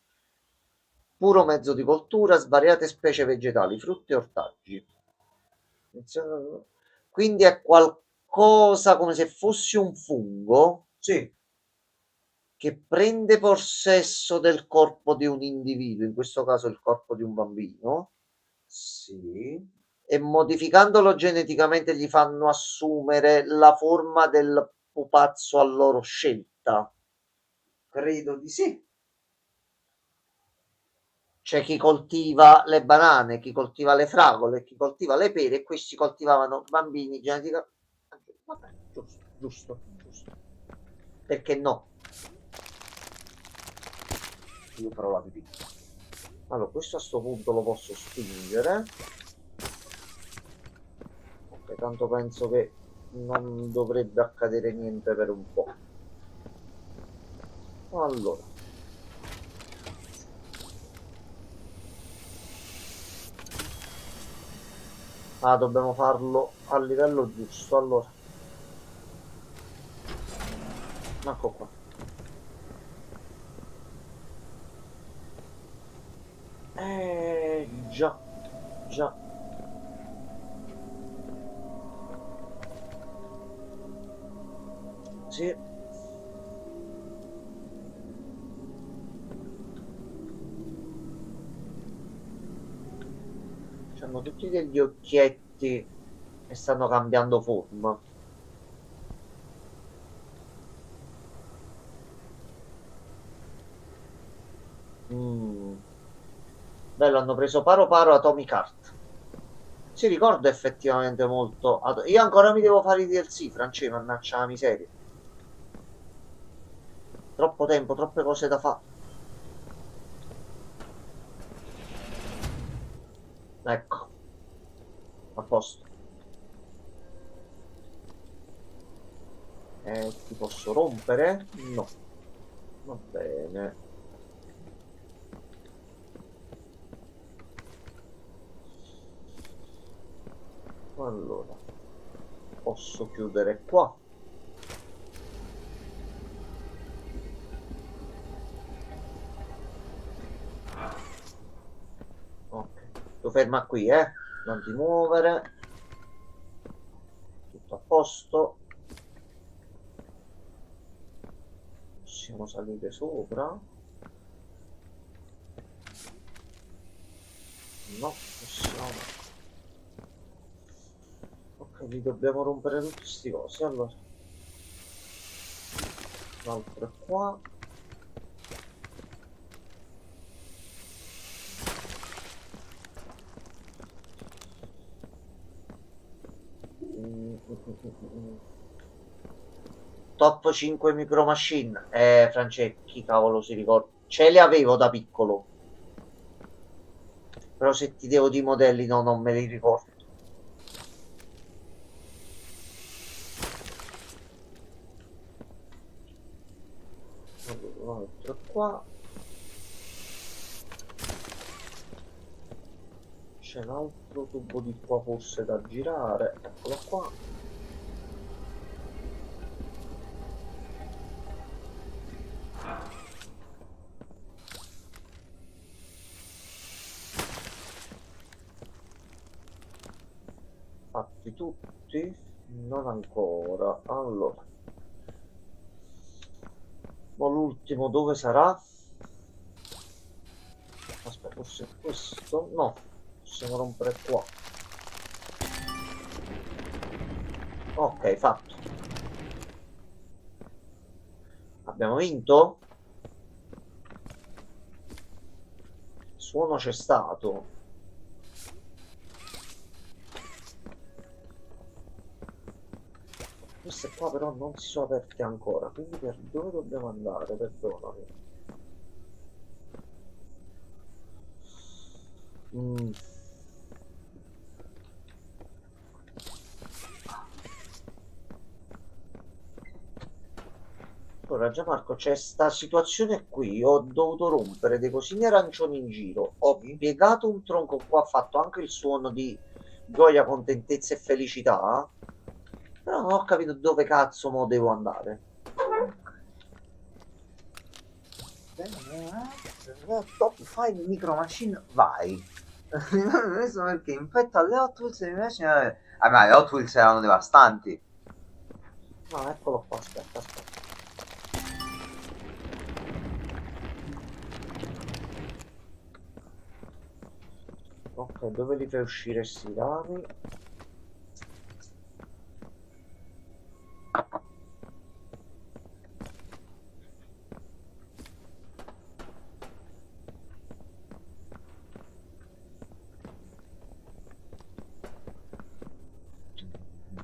Puro mezzo di coltura, svariate specie vegetali, frutti e ortaggi. Quindi è qualcosa come se fosse un fungo. Sì. Che prende possesso del corpo di un individuo, in questo caso il corpo di un bambino, sì, e modificandolo geneticamente gli fanno assumere la forma del pupazzo a loro scelta. Credo di sì. C'è chi coltiva le banane, chi coltiva le fragole, chi coltiva le pere, e questi coltivavano bambini geneticamente. Vabbè, giusto. Perché no? Io farò la pipì. Allora, questo a sto punto lo posso spingere. Ok, tanto penso che non dovrebbe accadere niente per un po'. Allora. Dobbiamo farlo a livello giusto, allora. Ecco qua. Già. Sì. C'hanno tutti degli occhietti e stanno cambiando forma. Bello, hanno preso paro Atomic Heart. Si ricorda effettivamente molto. Io ancora mi devo fare i DLC, Francesco, mannaggia la miseria. Troppo tempo, troppe cose da fare. Ecco. A posto. Ti posso rompere? No. Va bene. Allora, posso chiudere qua. Tu ferma qui, non ti muovere. Tutto a posto. Possiamo salire sopra? No, possiamo. Ok, li dobbiamo rompere tutti sti cosi. Allora, l'altro è qua. Top 5 micro machine. Franceschi, cavolo, si ricorda. Ce li avevo da piccolo. Però se ti devo di modelli, no, non me li ricordo. Allora, l'altro qua. C'è un altro tubo di qua forse da girare. Eccolo qua. Fatti tutti? Non ancora. Allora. Ma l'ultimo dove sarà? Aspetta, forse è questo? No. Possiamo rompere qua. Ok, fatto. Abbiamo vinto? Il suono c'è stato. Queste qua però non si sono aperte ancora, quindi per dove dobbiamo andare? Perdonami. Allora, Gianmarco, c'è sta situazione qui. Ho dovuto rompere dei cosini arancioni in giro. Ho piegato un tronco qua, ho fatto anche il suono di gioia, contentezza e felicità. Però non ho capito dove cazzo mo devo andare. Top 5 micro machine, vai. Questo perché infetto alle Hot Wheels invece... ma le Hot Wheels erano devastanti. No, eccolo qua, aspetta. Ok, dove li fai uscire sti rami?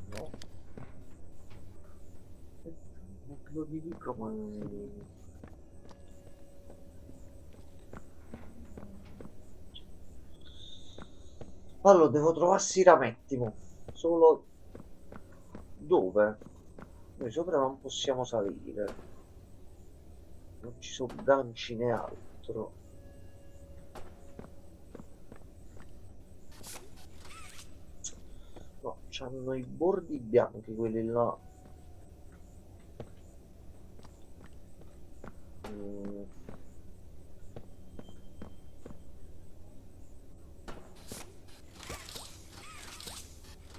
No. Di micro, ma... Allora, devo trovarsi i rametti, mo. Solo... Dove? Noi sopra non possiamo salire. Non ci sono ganci né altro. No, c'hanno i bordi bianchi quelli là.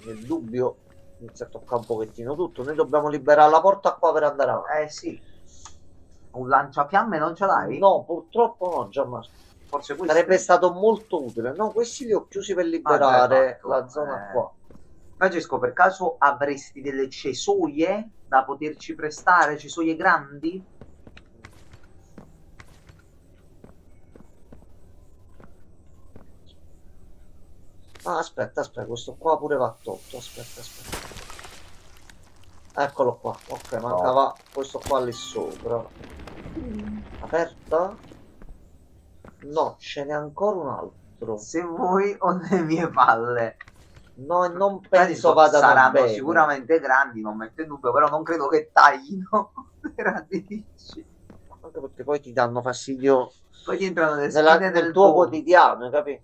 Nel dubbio inizia a toccare un pochettino tutto. Noi dobbiamo liberare la porta qua per andare avanti. Sì. Un lanciafiamme non ce l'hai? No, purtroppo no, Gianmarco. Forse questo sarebbe stato molto utile. No, questi li ho chiusi per liberare la zona qua. Francesco, per caso avresti delle cesoie da poterci prestare? Cesoie grandi? Ah, aspetta, questo qua pure va tolto. Aspetta. Eccolo qua. Ok, mancava questo qua lì sopra. Aperta? No, ce n'è ancora un altro. Se vuoi ho le mie palle. No, non penso vada saranno bene. Sicuramente grandi, non metto in dubbio, però non credo che taglino le radici. Anche perché poi ti danno fastidio. Poi ti entrano le spine nel tuo quotidiano, capito?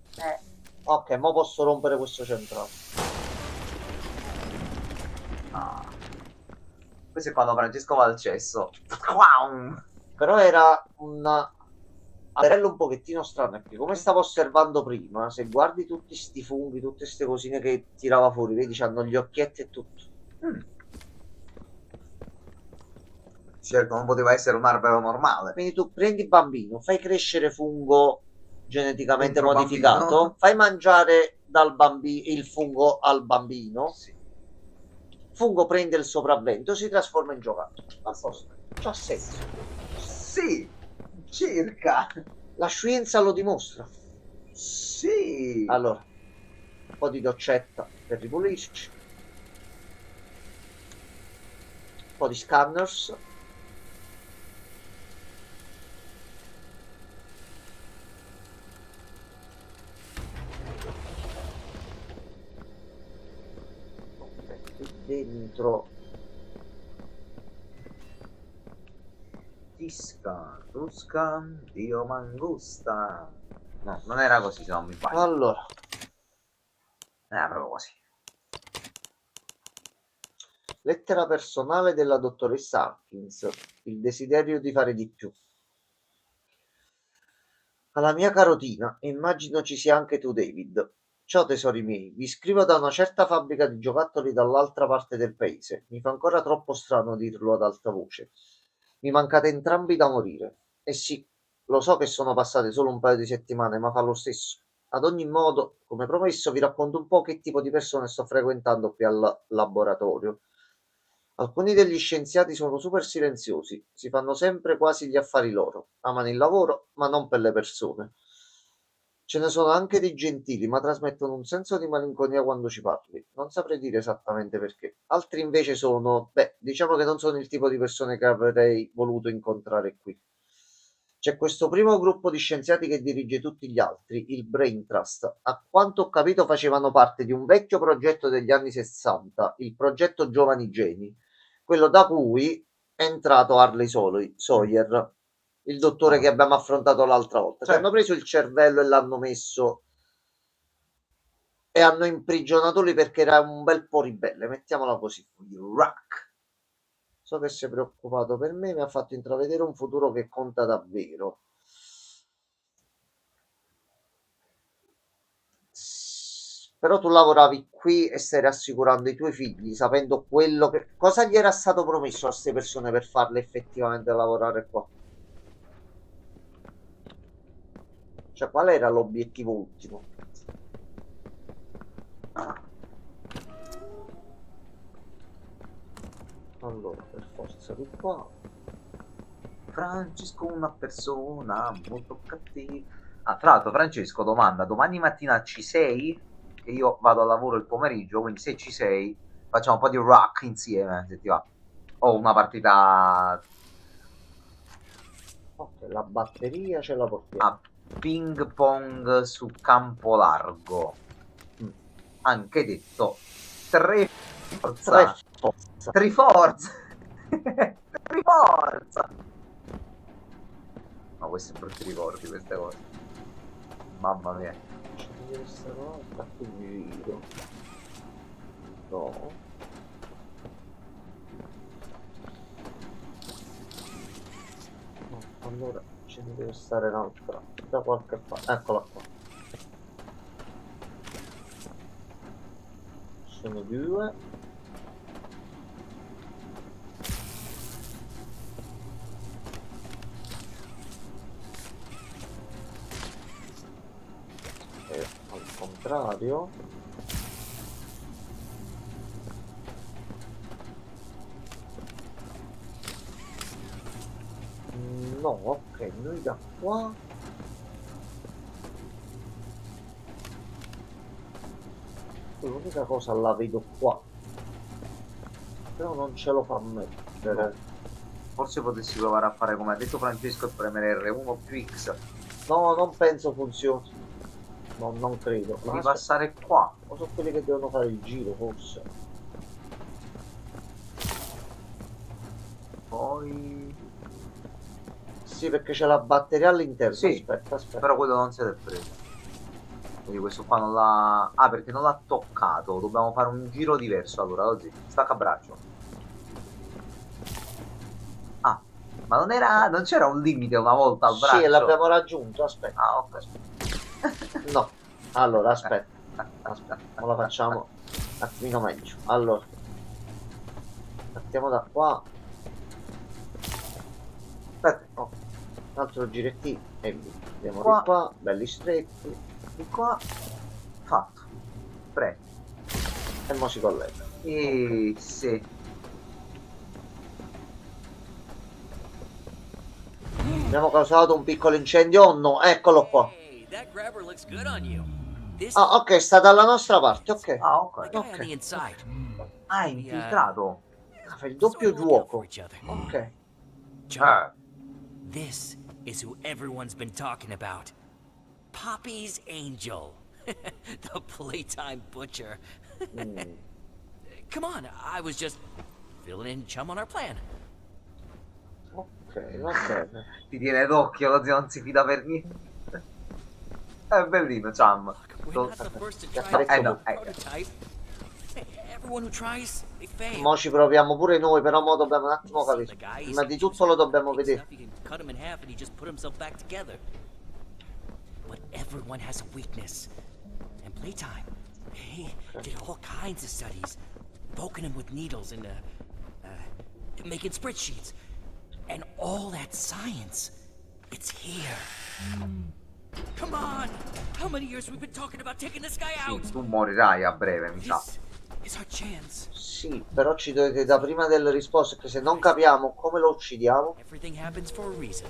Ok, mo posso rompere questo centrale. Questo è quando Francesco va al cesso. Però era una... a livello un pochettino strano è che, come stavo osservando prima, se guardi tutti sti funghi, tutte queste cosine che tirava fuori, vedi, c'hanno gli occhietti e tutto. Certo, non poteva essere un albero normale. Quindi tu prendi bambino, fai crescere fungo geneticamente Dentro modificato, bambino. fai mangiare il fungo al bambino, Sì. fungo prende il sopravvento, si trasforma in giocattolo. A posto. C'ha senso. Sì, circa. La scienza lo dimostra. Sì. Allora, un po' di doccetta per ripulirci, un po' di scanners. Ok, qui dentro Tusca, Dio mangusta. No, non era così, se non mi sbaglio. allora Era proprio così. lettera personale della dottoressa Hawkins, il desiderio di fare di più. Alla mia carotina, e immagino ci sia anche tu, David. Ciao tesori miei, vi scrivo da una certa fabbrica di giocattoli dall'altra parte del paese. Mi fa ancora troppo strano dirlo ad alta voce. Mi mancate entrambi da morire. E sì, lo so che sono passate solo un paio di settimane, ma fa lo stesso. Ad ogni modo, come promesso, vi racconto un po' che tipo di persone sto frequentando qui al laboratorio. Alcuni degli scienziati sono super silenziosi, si fanno sempre quasi gli affari loro, amano il lavoro, ma non per le persone. Ce ne sono anche dei gentili, ma trasmettono un senso di malinconia quando ci parli. Non saprei dire esattamente perché. Altri invece sono, diciamo che non sono il tipo di persone che avrei voluto incontrare qui. C'è questo primo gruppo di scienziati che dirige tutti gli altri, il Brain Trust. A quanto ho capito facevano parte di un vecchio progetto degli anni 60, il progetto Giovani Geni, quello da cui è entrato Harley Sawyer, il dottore che abbiamo affrontato l'altra volta. Cioè, hanno preso il cervello e l'hanno messo e hanno imprigionato lui perché era un bel po' ribelle, mettiamola così. Rock. So che sei preoccupato per me, mi ha fatto intravedere un futuro che conta davvero. Però tu lavoravi qui e stai rassicurando i tuoi figli, sapendo quello che... Cosa gli era stato promesso a queste persone per farle effettivamente lavorare qua? Cioè, qual era l'obiettivo ultimo? Allora, per forza di qua. Francesco, una persona molto cattiva. Ah, tra l'altro, Francesco domanda: domani mattina ci sei? Che io vado al lavoro il pomeriggio, quindi se ci sei, facciamo un po' di rock insieme, se ti va. O una partita. Ok, la batteria ce la portiamo. A ping pong su campo largo. Anche detto 3 forza. Triforza. Triforza. Ma questi brutti ricordi, queste cose. Mamma mia. C'è questa volta qui giro. No. No, allora ce ne deve stare un'altra da qualche parte. Eccola qua. Sono due. E al contrario. No, ok, noi da qua. L'unica cosa la vedo qua, però non ce lo fa mettere. Forse potessi provare a fare come ha detto Francesco e premere R1 più X. No, non penso funzioni. No, non credo. Devi passare qua. O sono quelli che devono fare il giro, forse. Poi... Sì, perché c'è la batteria all'interno. Sì, aspetta. però quello non si è preso. Quindi questo qua non l'ha... Ah, perché non l'ha toccato. Dobbiamo fare un giro diverso allora, così. Stacca braccio. Ah, Ma non c'era un limite una volta al braccio? Sì, l'abbiamo raggiunto, aspetta. Ah, ok. No. Allora, aspetta. Non la facciamo un attimino meglio. Allora. Partiamo da qua. Aspetta, no. Un altro girettino e via. Andiamo Qua. di qua, belli stretti. Di qua. Fatto. Prego. E mo si collega. Sì. Abbiamo causato un piccolo incendio o no? Eccolo qua. Hey, that grabber looks good on you. This Ah, ok, sta dalla nostra parte, ok. Ah, ok. guy on the inside. Ah, è infiltrato. Fa il doppio Sort of look out gioco. for each other. Ok. John, this is who everyone's been talking about. Poppy's Angel. The playtime butcher. Come on, I was just filling in chum on our plan. Ok, va bene. Ti tiene d'occhio, così non si fida per niente. È bellino, Cham. We're not the first to try no, the prototype. Everyone who tries, they fail. Mo ci proviamo pure noi, però mo dobbiamo un attimo See the capire. guy, Prima he's di tutto lo dobbiamo big vedere. stuff, you can cut him in half and he just put himself back together. But everyone has a weakness. And playtime, he did all kinds of studies, poking him with needles and making spreadsheets. And all that science, it's here. Come on! How many years we've been talking about taking this guy out? Sì, tu morirai a breve, mi sa. This is our chance. Sì, però ci dovete dare prima delle risposte, perché se non capiamo come lo uccidiamo. Everything happens for a reason.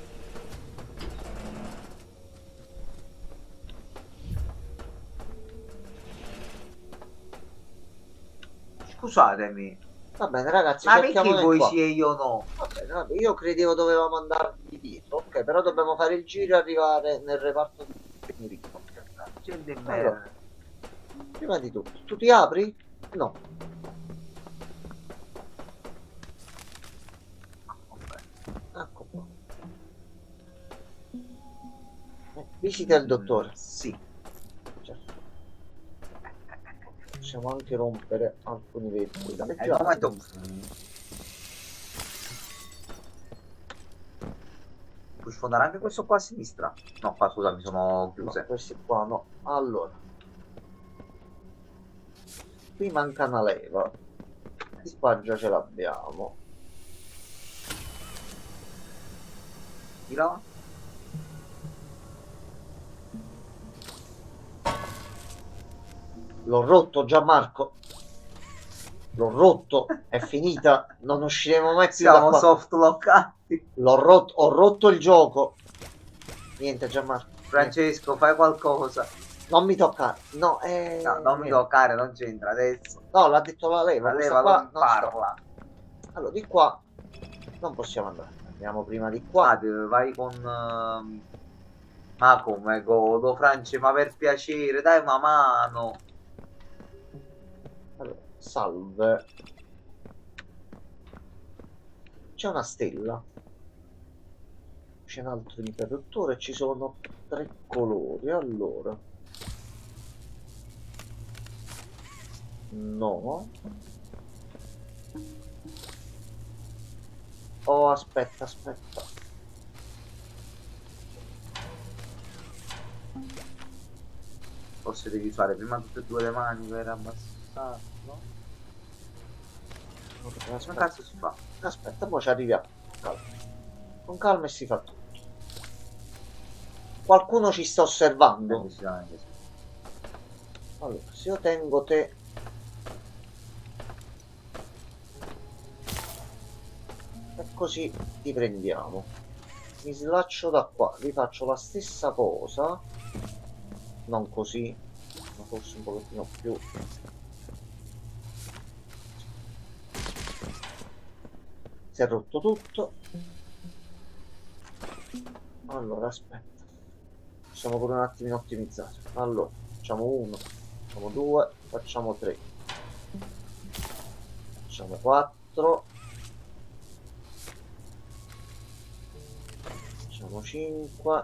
Scusatemi. Va bene, ragazzi, Ma perché cerchiamo voi qua. sì e io no? Va bene, vabbè, io credevo dovevamo andarvi dietro, ok, però dobbiamo fare il giro e arrivare nel reparto di Enrico. Gente in Allora, merda. prima di tutto, tu ti apri? No. Ecco qua. Visita il dottore. Sì. Certo. Possiamo anche rompere alcuni vetri. Da È il momento. Puoi sfondare anche questo qua a sinistra? No, qua scusami, sono chiuse. No, questi qua no. Allora. Qui manca una leva. Di qua già ce l'abbiamo. Di là? L'ho rotto Gianmarco. L'ho rotto. È finita. Non usciremo mai più da Siamo qua. soft lockati. L'ho rotto. Ho rotto il gioco. Niente Gianmarco. Francesco, fai qualcosa. Non mi toccare. No, No, non mi toccare, non c'entra adesso. No, l'ha detto la leva. La questa leva qua non non sta. parla. Allora, di qua non possiamo andare. Andiamo prima di qua. Vai con... Ma come godo, France, ma per piacere, dai una mano. Allora, salve. C'è una stella. C'è un altro interruttore. Ci sono 3 colori. Allora. No. Oh, aspetta. Forse devi fare prima tutte e due le mani per abbassare, no? Come cazzo si fa? Aspetta, poi ci arriviamo. Calma. Con calma e si fa tutto. Qualcuno ci sta osservando. Decisamente sì. Allora, se io tengo te... E così ti prendiamo. Mi slaccio da qua, rifaccio la stessa cosa. Non così, ma forse un pochettino più. Si è rotto tutto. Allora, aspetta. Possiamo pure un attimino ottimizzare. Allora, facciamo 1, facciamo 2, facciamo 3. Facciamo 4. Facciamo 5.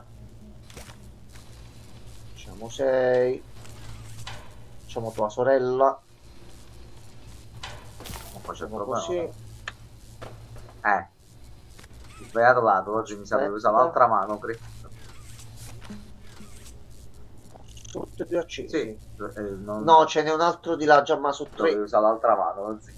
Facciamo 6. Facciamo tua sorella. Non faccio il Facciamo problema. così. Sbagliato lato, oggi mi sa che usare l'altra mano, credo. Tutti e due accesi? Sì. No, ce n'è un altro di là, già ma su 3. Dovevi usare l'altra mano, così.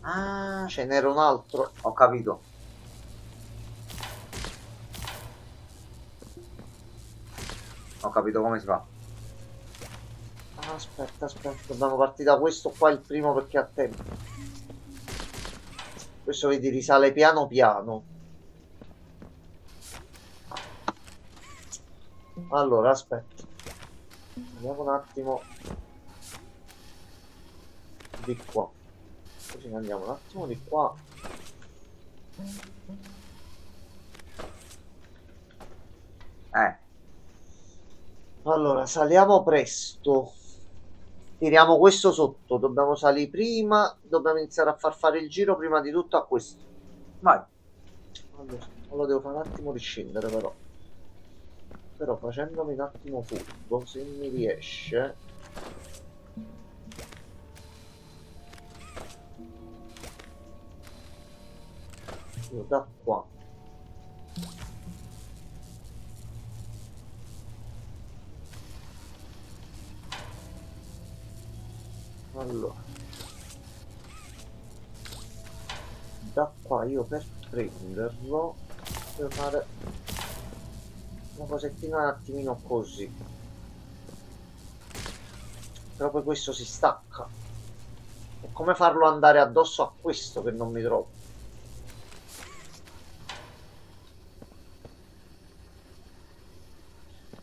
Ah, ce n'era un altro. Ho capito. Ho capito come si fa. Aspetta, dobbiamo partire da questo qua il primo perché ha tempo. Questo vedi risale piano piano. Allora, aspetta. Andiamo un attimo di qua. Così andiamo un attimo di qua. Allora, saliamo presto. Tiriamo questo sotto. Dobbiamo salire prima. Dobbiamo iniziare a far fare il giro prima di tutto a questo. Vai. Allora, lo devo fare un attimo riscendere però. Però facendomi un attimo furbo, se mi riesce. Io da qua. Allora. Da qua io per prenderlo devo fare una cosettina un attimino così. Però poi questo si stacca. E come farlo andare addosso a questo che non mi trovo?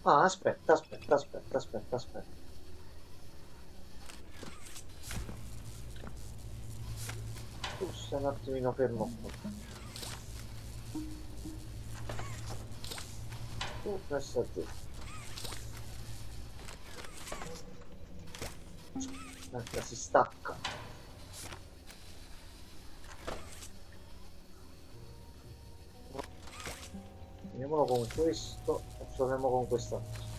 Ah, aspetta. Tu stai un attimino fermo qua. Tu resta giù. Aspetta, si stacca. Andiamolo con questo e proviamo con quest'altro.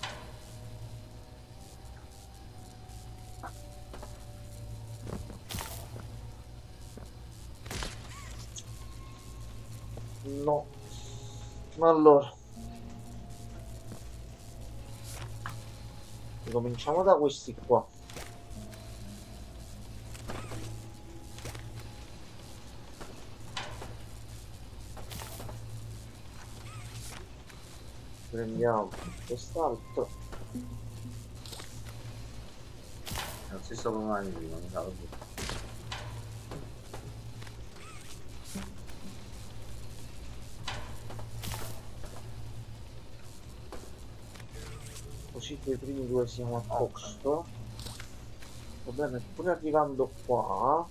No. Allora. Cominciamo da questi qua. Prendiamo quest'altro. È lo stesso problema di prima, mi sa così. Così che i primi due siamo a posto. Il problema è pure arrivando qua.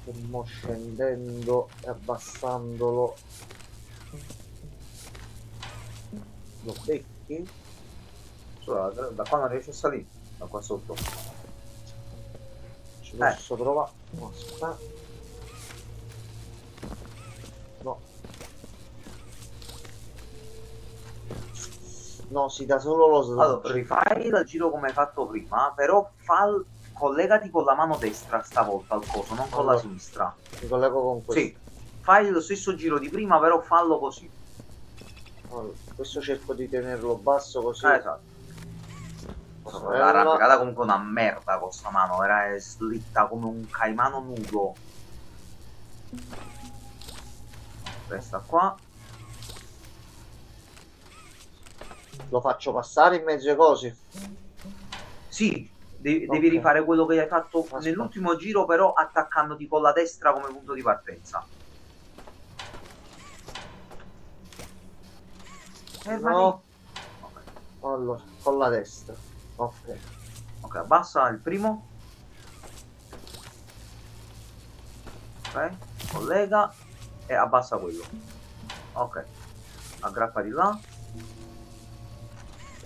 Stiamo scendendo e abbassandolo. Lo becchi? Da qua non riesci a salire, da qua sotto. Ci posso provare? No, aspetta. No. No, si dà solo lo slot. Allora, rifai il giro come hai fatto prima, però collegati con la mano destra stavolta al coso, non con la sinistra. Mi collego con questo. Sì, fai lo stesso giro di prima, però fallo così. Allora, questo cerco di tenerlo basso così. Esatto. La raffregata comunque una merda con sta mano, era slitta come un caimano nudo. Questa qua. Lo faccio passare in mezzo ai cosi? Sì, devi rifare quello che hai fatto nell'ultimo giro, però attaccandoti con la destra come punto di partenza. No. Okay. Allora, con la destra. Ok. Ok, abbassa il primo. Ok, collega e abbassa quello. Ok, aggrappa di là.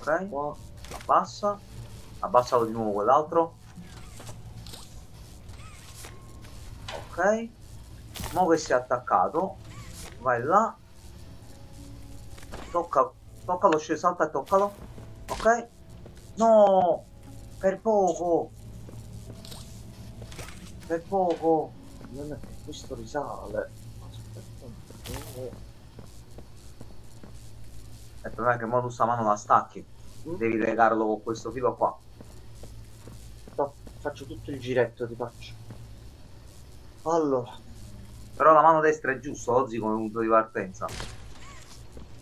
Ok, abbassalo di nuovo quell'altro. Ok, mo che si è attaccato, vai là, tocca Toccalo, salta e toccalo. Ok. No! Per poco! Per poco! Non è che questo risale. Aspetta un po'. Il problema è che mo tu sta mano la stacchi. Devi legarlo con questo filo qua. No, faccio tutto il giretto, ti faccio. Allora. Però la mano destra è giusto, oggi come punto di partenza.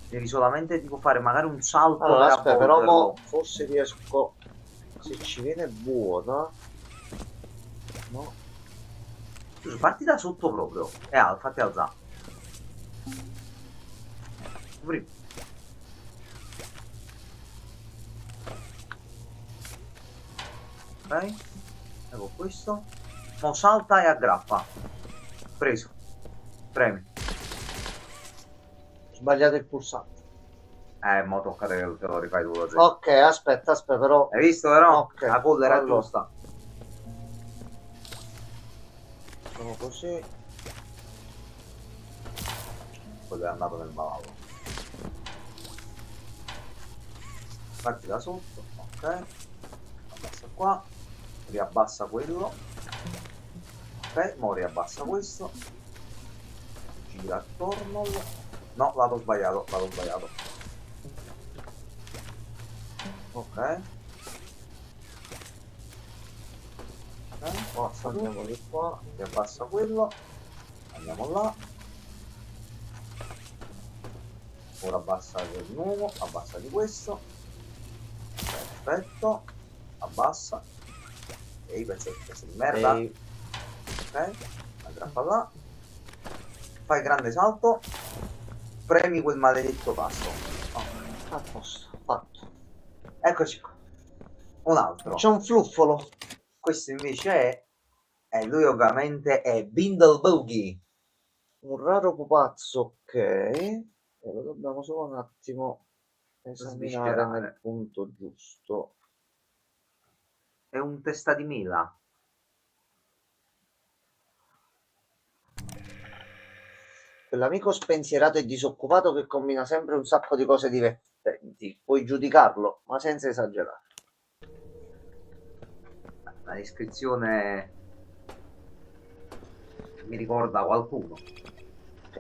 Devi solamente tipo fare magari un salto Allora, per aspetta, però avvolgerlo. mo forse riesco. Se ci viene buona. No. Scusa, parti da sotto proprio. Fatti alzare. Prima. Ok. Ecco questo. Mo salta e aggrappa. Preso. Premi. Sbagliato il pulsante. Mo tocca te lo rifai tu. Ok, aspetta, però. Hai visto però? Ok, La colla era allora. giusta. Facciamo così. Quello è andato nel bavaglio. Parti da sotto. Ok. Abbassa qua. Riabbassa quello. Ok, mo riabbassa questo. Gira attorno. No, lato sbagliato, Ok. Ok, andiamo di qua. Riabbassa quello. Andiamo là. Ora abbassa del nuovo. Abbassa di questo. Perfetto. Abbassa. Ehi, pezzi di merda. Ehi. Ok. Aggrappa là. Fai grande salto. Premi quel maledetto tasto. A posto, fatto. Eccoci qua. Un altro. C'è un fluffolo. Questo invece è lui ovviamente è Bindle Boogie. Un raro pupazzo, ok. E lo dobbiamo solo un attimo esaminare Sviscerare. nel punto giusto. È un testa di mela. Quell'amico spensierato e disoccupato che combina sempre un sacco di cose divertenti. Puoi giudicarlo, ma senza esagerare. La descrizione mi ricorda qualcuno.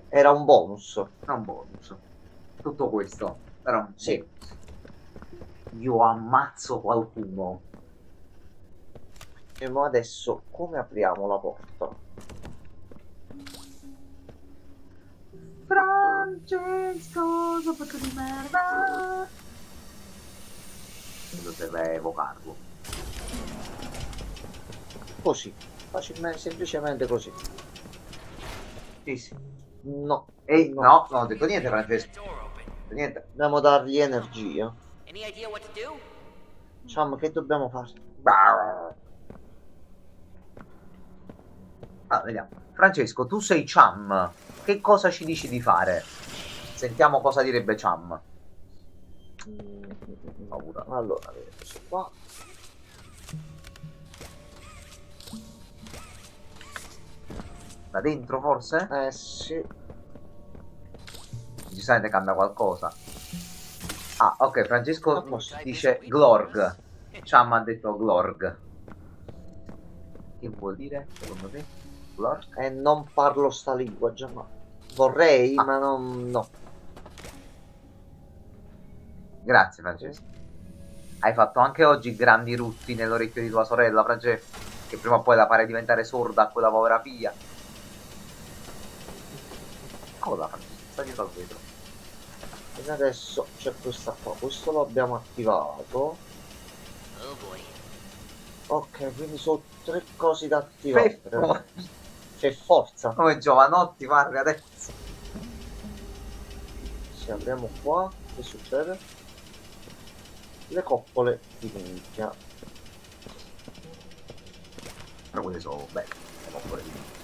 Era un bonus. È un bonus. Tutto questo. Però sì. Io ammazzo qualcuno. E ma adesso come apriamo la porta? Francesco, sopra di merda. Deve evocarlo. Così, facilmente, semplicemente così. Sì. No. Ehi, no, non ho detto niente, Francesco. Niente. Dobbiamo dargli energia. Cham, che dobbiamo fare? Vediamo. Francesco, tu sei Cham. Che cosa ci dici di fare? Sentiamo cosa direbbe Cham. Paura. Allora, questo qua. Da dentro forse? Sì. Giustamente cambia qualcosa. Ah, ok, Francesco dice Glorg. Cham ha detto Glorg. Che vuol dire, secondo te? Glorg? Non parlo sta lingua già, ma vorrei, ma non... no. Grazie, Francesco. Hai fatto anche oggi grandi rutti nell'orecchio di tua sorella, Francesco, che prima o poi la fare diventare sorda a quella povera figlia. Cosa, Francesco? Sta dietro al vetro. E adesso c'è questa qua, questo lo abbiamo attivato. Ok, quindi sono 3 cose da attivare. C'è forza. Come Giovanotti, guarda adesso. Se apriamo qua, che succede? Le coppole di minchia. Però quelle sono belle, le coppole di minchia.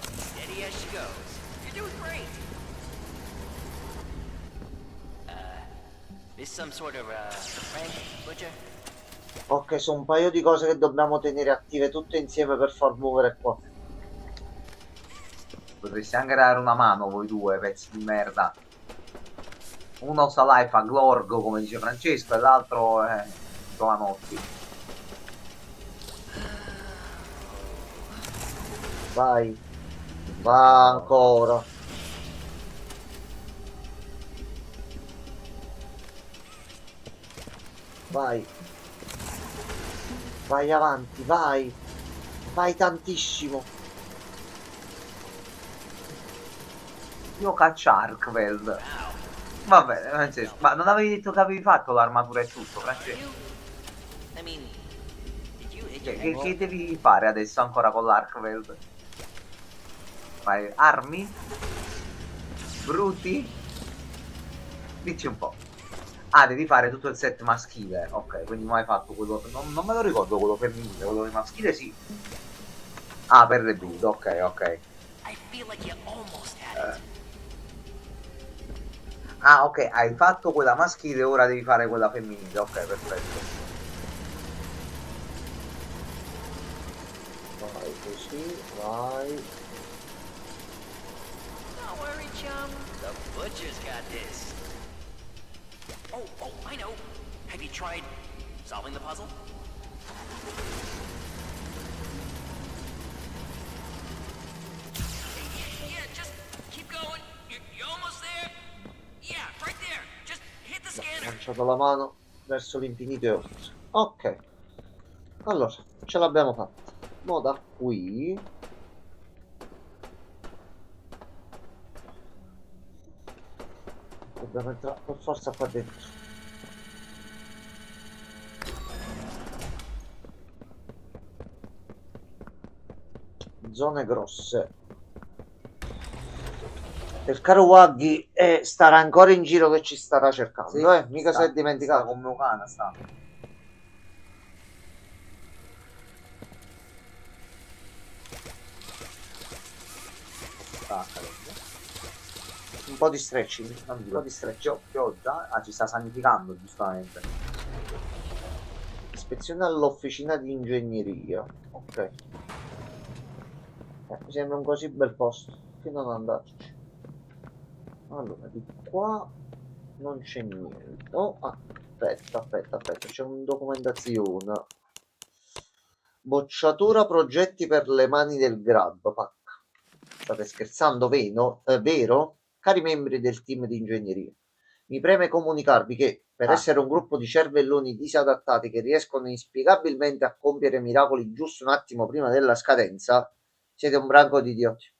Is some sort of prank, Butcher? Ok, sono un paio di cose che dobbiamo tenere attive tutte insieme per far muovere qua. Potresti anche dare una mano voi due, pezzi di merda. Uno sta là e fa glorgo, come dice Francesco, e l'altro è Giovanotti. Vai. Va ancora. Vai. Vai avanti, vai. Vai tantissimo. Io caccio Arkveld. Va bene, Francesco, ma non avevi detto che avevi fatto l'armatura e tutto, Francesco? Che devi fare adesso ancora con l'Arkveld? Fai armi? Bruti? Dici un po'. Ah, devi fare tutto il set maschile. Ok, quindi non hai fatto quello... Non me lo ricordo quello femminile, quello maschile sì. Ah, per le brude, ok. Ah, ok, hai fatto quella maschile, ora devi fare quella femminile. Ok, perfetto. Vai così, vai. Don't worry, chum. The butcher's got this. Oh, I know. Have you tried solving the puzzle? Yeah, just keep going. You're almost there. Yeah, right there. Just hit the Ho scanner. lanciato la mano verso l'infinito e oltre. Ok. Allora, ce l'abbiamo fatta. Mo da qui dobbiamo entrare per forza qua dentro. Zone grosse. Il caro Waggy starà ancora in giro che ci starà cercando, Sì, mica sta, si è dimenticato. Sta con mio cane, sta. Un po' di stretching, un po' di stretching. Pioggia? Ah, ci sta sanificando, giustamente. Ispezione all'officina di ingegneria. Ok. Mi sembra un così bel posto che non andarci. Allora, di qua non c'è niente. Oh, aspetta, c'è una documentazione. Bocciatura progetti per le mani del Grab Pack. State scherzando, vero? Cari membri del team di ingegneria, mi preme comunicarvi che per essere un gruppo di cervelloni disadattati che riescono inspiegabilmente a compiere miracoli giusto un attimo prima della scadenza, siete un branco di idioti.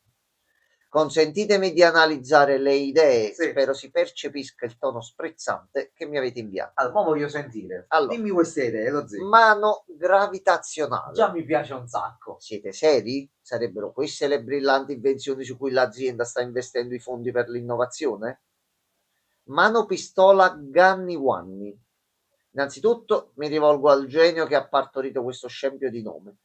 Consentitemi di analizzare le idee, sì. Spero si percepisca il tono sprezzante che mi avete inviato. Allora, voglio sentire. Allora, dimmi queste idee, lo zio. Mano gravitazionale. Già mi piace un sacco. Siete seri? Sarebbero queste le brillanti invenzioni su cui l'azienda sta investendo i fondi per l'innovazione? Mano pistola Ganni Wanni. Innanzitutto mi rivolgo al genio che ha partorito questo scempio di nome.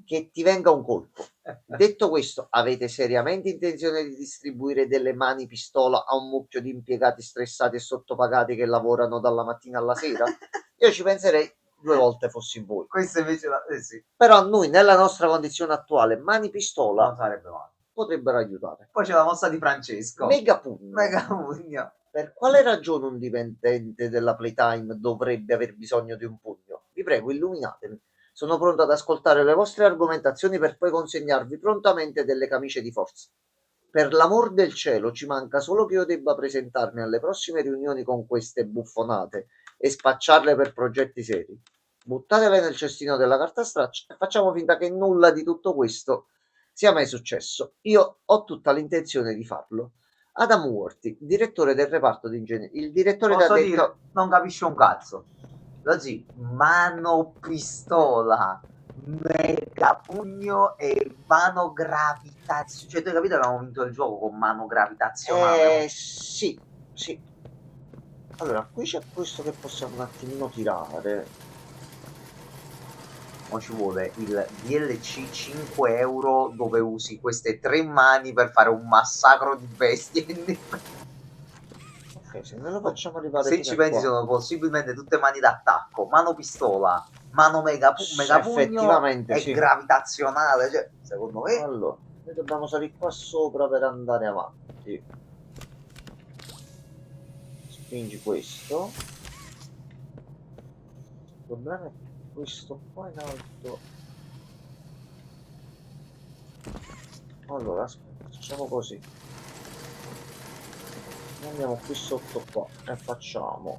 Che ti venga un colpo. Detto questo, avete seriamente intenzione di distribuire delle mani pistola a un mucchio di impiegati stressati e sottopagati che lavorano dalla mattina alla sera? Io ci penserei 2 volte fossi voi. Questo invece sì. Però a noi, nella nostra condizione attuale, mani pistola non sarebbe male. Potrebbero aiutare. Poi c'è la mossa di Francesco. Megapugno. Megapugno. Per quale ragione un dipendente della Playtime dovrebbe aver bisogno di un pugno? Vi prego, illuminatemi. Sono pronto ad ascoltare le vostre argomentazioni per poi consegnarvi prontamente delle camicie di forza. Per l'amor del cielo, ci manca solo che io debba presentarmi alle prossime riunioni con queste buffonate e spacciarle per progetti seri. Buttatele nel cestino della carta straccia e facciamo finta che nulla di tutto questo sia mai successo. Io ho tutta l'intenzione di farlo. Adam Worthy, direttore del reparto di ingegneria. Il direttore Posso da dire, detto... non capisce un cazzo. Lo zio, mano pistola, megapugno e mano gravitazionale. Cioè, tu hai capito che abbiamo vinto il gioco con mano gravitazionale? Sì. Allora, qui c'è questo che possiamo un attimino tirare. Ma ci vuole il DLC 5 euro dove usi queste 3 mani per fare un massacro di bestie. Ok, se noi lo facciamo arrivare se ci pensi qua, sono possibilmente tutte mani d'attacco, mano pistola, mano megapugno effettivamente, e sì. gravitazionale, cioè, secondo me. Allora, noi dobbiamo salire qua sopra per andare avanti. spingi questo. Il problema è che questo qua in alto. Allora aspetta, facciamo così, andiamo qui sotto qua e facciamo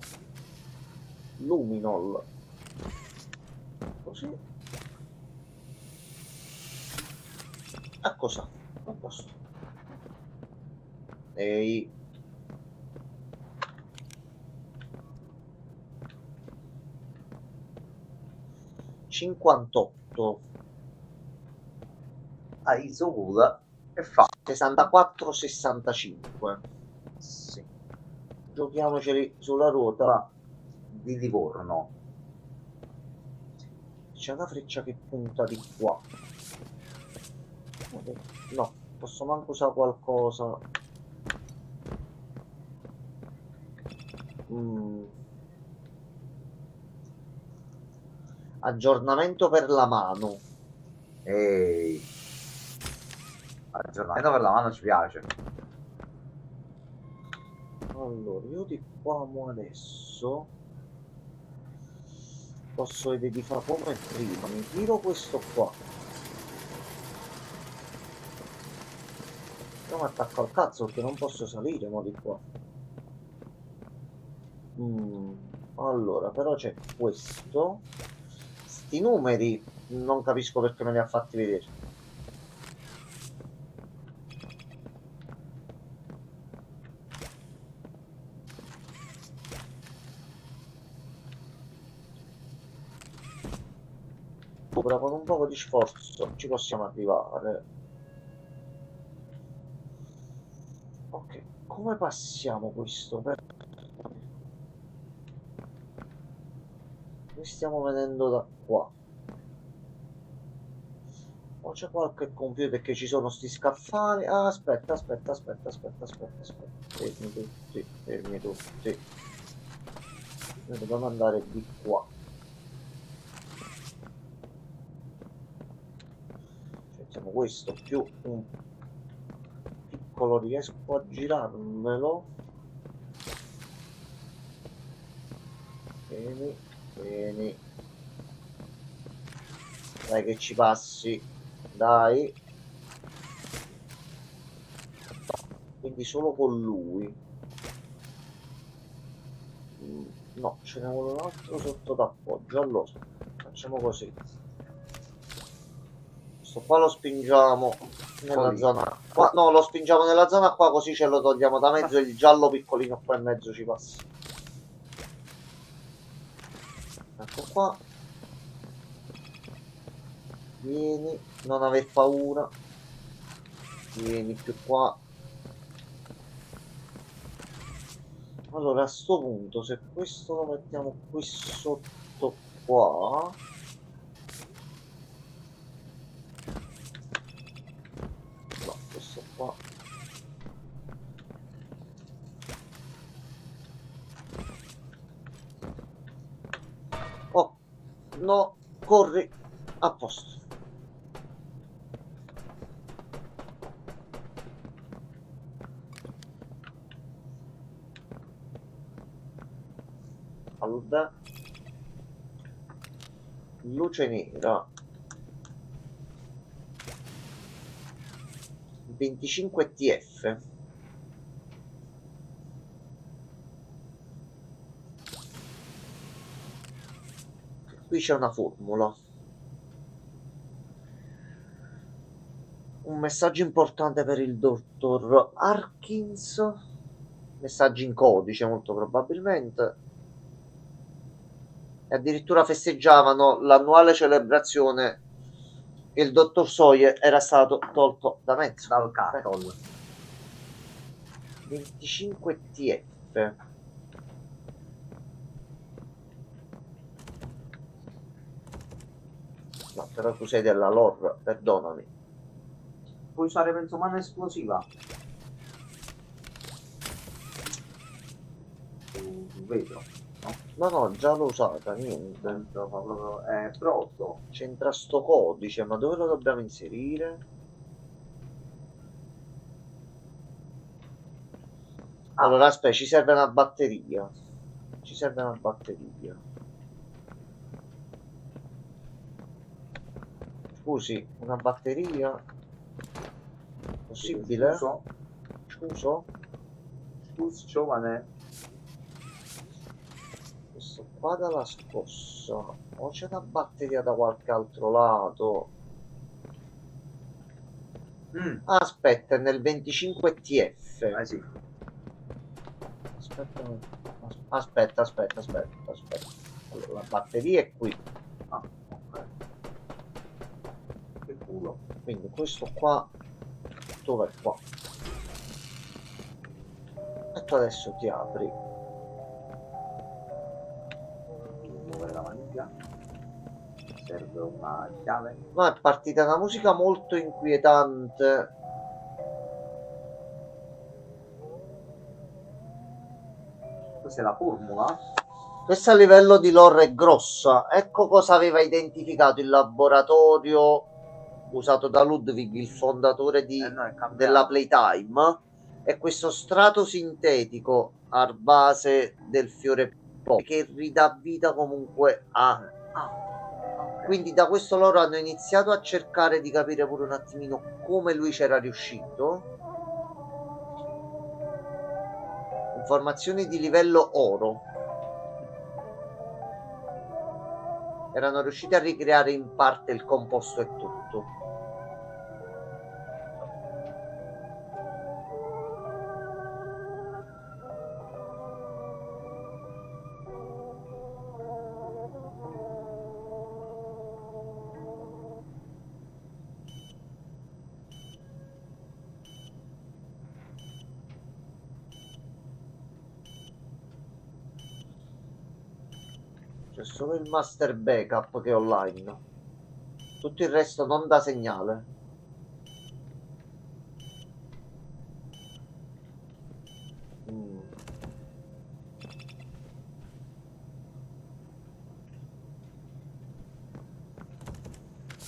luminol così. Ecco, a posto. Ehi, 58 Ah, Isogola e fa 64-65. sì. Giochiamoceli sulla ruota. Va di Livorno. C'è una freccia che punta di qua. No, posso manco usare qualcosa. Aggiornamento per la mano. Ehi, aggiornamento per la mano ci piace. Allora, io di qua adesso posso vedere di fare come prima. Mi tiro questo qua. Io mi attacco al cazzo perché non posso salire mo di qua. Allora, però c'è questo. Sti numeri non capisco perché me li ha fatti vedere. Ora con un poco di sforzo ci possiamo arrivare. Ok, come passiamo questo? Noi stiamo venendo da qua. O c'è qualche computer che ci sono sti scaffali? Ah, aspetta. Fermi tutti. Noi dobbiamo andare di qua. Facciamo questo più un piccolo, riesco girarmelo. Vieni. Dai che ci passi. Dai. Quindi solo con lui. No, ce ne vuole un altro sotto d'appoggio. Allora, facciamo così. Questo qua lo spingiamo nella zona qua. No, lo spingiamo nella zona qua, così ce lo togliamo da mezzo. Il giallo piccolino qua in mezzo ci passa. Ecco qua. Vieni, non aver paura. Vieni più qua. Allora a sto punto, se questo lo mettiamo qui sotto qua, no, questo qua, oh no, corri, a posto. Allora, luce nera, 25 TF. Qui c'è una formula. Un messaggio importante per il dottor Harkins. Messaggi in codice molto probabilmente. E addirittura festeggiavano l'annuale celebrazione che il dottor Sawyer era stato tolto da mezzo dal Capitol. 25 TF. No, però tu sei della lore, perdonami. Puoi usare penso mano esplosiva. Vedo. No, già l'ho usata, niente. È pronto. C'entra sto codice, ma dove lo dobbiamo inserire? Allora, aspetta, ci serve una batteria. Ci serve una batteria. Scusi, una batteria? Possibile? Scuso? Scusi, giovane. Questo qua dalla scossa. O c'è una batteria da qualche altro lato? Aspetta, è nel 25 TF. Sì. Aspetta. Allora, la batteria è qui. Ah, ok. Che culo. Quindi questo qua dov'è qua? E tu adesso ti apri. Muovere la maniglia. Serve una chiave. No, è partita una musica molto inquietante. Questa è la formula. Questa a livello di lore è grossa. Ecco cosa aveva identificato il laboratorio usato da Ludwig, il fondatore della Playtime. È questo strato sintetico a base del fiore pop che ridà vita comunque a... Quindi da questo loro hanno iniziato a cercare di capire pure un attimino come lui c'era riuscito. Informazioni di livello oro. Erano riusciti a ricreare in parte il composto e tutto. C'è solo il master backup che è online, tutto il resto non dà segnale.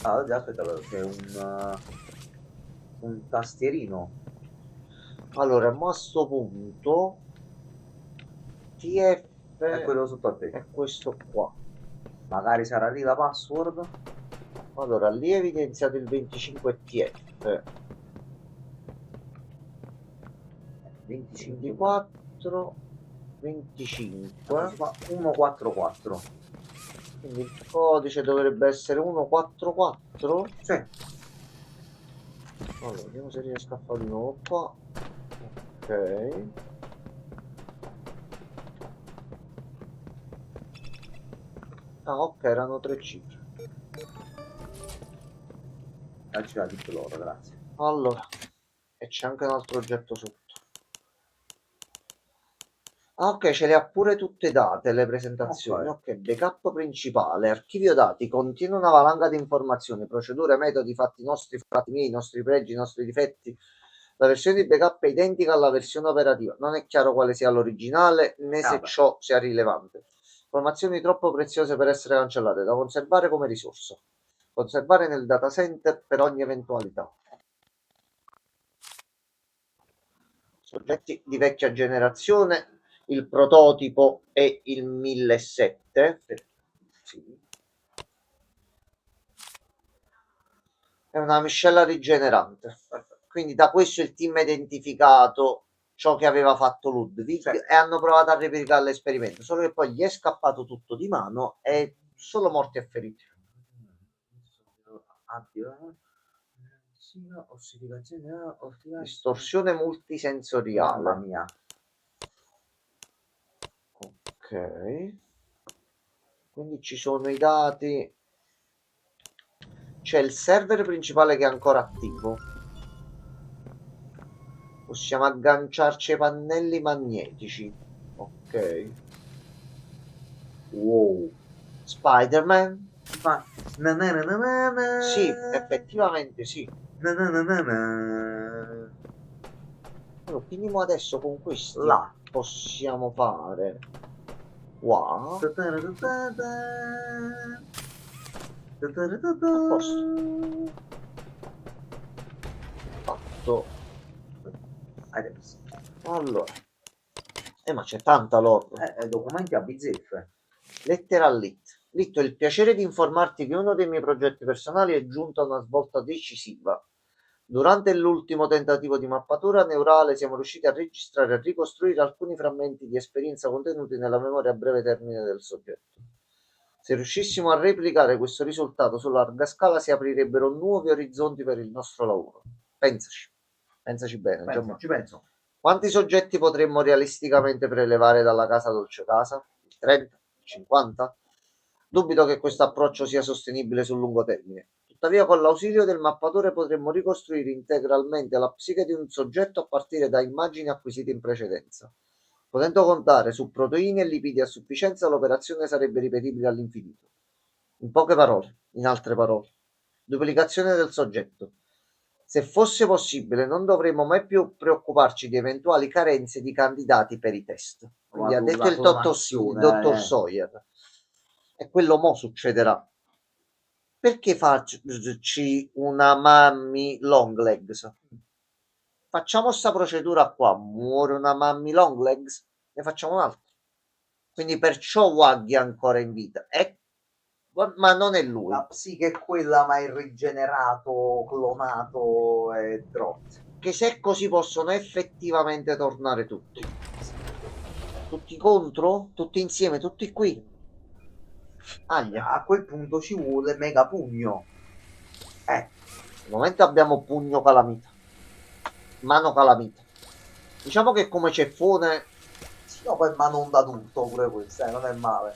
Allora, aspetta, c'è un tastierino. Allora, a questo punto TF è quello sotto a te. È questo qua. Magari sarà lì la password. Allora, lì è evidenziato il 25 TF. 24 25 144. Quindi il codice dovrebbe essere 144. Sì. Allora, vediamo se riesco a fare di nuovo qua. Ok. Ah, ok, erano 3 cifre. Ci va di loro, grazie. Allora, e c'è anche un altro oggetto sotto. Ah, ok, ce le ha pure tutte date le presentazioni. Ok, backup principale, archivio dati, contiene una valanga di informazioni, procedure, metodi, fatti nostri, fatti miei, nostri pregi, nostri difetti. La versione di backup è identica alla versione operativa. Non è chiaro quale sia l'originale né se ciò sia rilevante. Informazioni troppo preziose per essere cancellate, da conservare come risorsa. Conservare nel data center per ogni eventualità. Soggetti di vecchia generazione, il prototipo è il 1007. Sì. È una miscela rigenerante. Quindi da questo il team ha identificato ciò che aveva fatto Ludwig e hanno provato a replicare l'esperimento, solo che poi gli è scappato tutto di mano e solo morti e feriti. Distorsione multisensoriale. Mamma mia. Ok. Quindi ci sono i dati. C'è il server principale che è ancora attivo. Possiamo agganciarci ai pannelli magnetici. Ok. Wow. Spider-Man? Ma... Sì, effettivamente sì. Allora, finiamo adesso con questi. Là. Possiamo fare. Wow. A posto. Fatto. Adesso. Allora, Ma c'è tanta lore. Documenti a bizzeffe. Lettera a Lit. Lit, ho il piacere di informarti che uno dei miei progetti personali è giunto a una svolta decisiva. Durante l'ultimo tentativo di mappatura neurale siamo riusciti a registrare e ricostruire alcuni frammenti di esperienza contenuti nella memoria a breve termine del soggetto. Se riuscissimo a replicare questo risultato su larga scala si aprirebbero nuovi orizzonti per il nostro lavoro. Pensaci bene. Gianmarco. Ci penso. Quanti soggetti potremmo realisticamente prelevare dalla casa Dolce Casa? 30? 50? Dubito che questo approccio sia sostenibile sul lungo termine. Tuttavia, con l'ausilio del mappatore potremmo ricostruire integralmente la psiche di un soggetto a partire da immagini acquisite in precedenza. Potendo contare su proteine e lipidi a sufficienza, l'operazione sarebbe ripetibile all'infinito. In altre parole, duplicazione del soggetto. Se fosse possibile, non dovremmo mai più preoccuparci di eventuali carenze di candidati per i test. Quindi ha detto il dottor Sawyer. E quello mo succederà. Perché farci una Mummy Longlegs? Facciamo sta procedura qua. Muore una Mummy Longlegs, ne facciamo un'altra. Quindi perciò Waggy è ancora in vita. Ma non è lui. La psiche è quella, ma è rigenerato, clonato e drop. Che se così possono effettivamente tornare tutti. Tutti contro? Tutti insieme? Tutti qui? A quel punto ci vuole mega pugno. Al momento abbiamo pugno calamita. Mano calamita. Diciamo che come ceffone... Sì, no, poi mano d'adulto pure questo, non è male.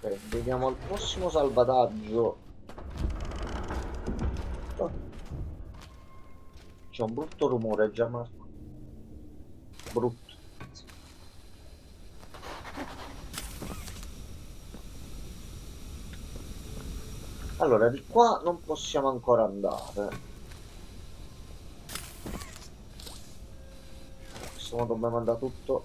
Ok, vediamo al prossimo salvataggio. C'è un brutto rumore, Gianmarco. Brutto. Allora, di qua non possiamo ancora andare. In questo modo dobbiamo andare tutto.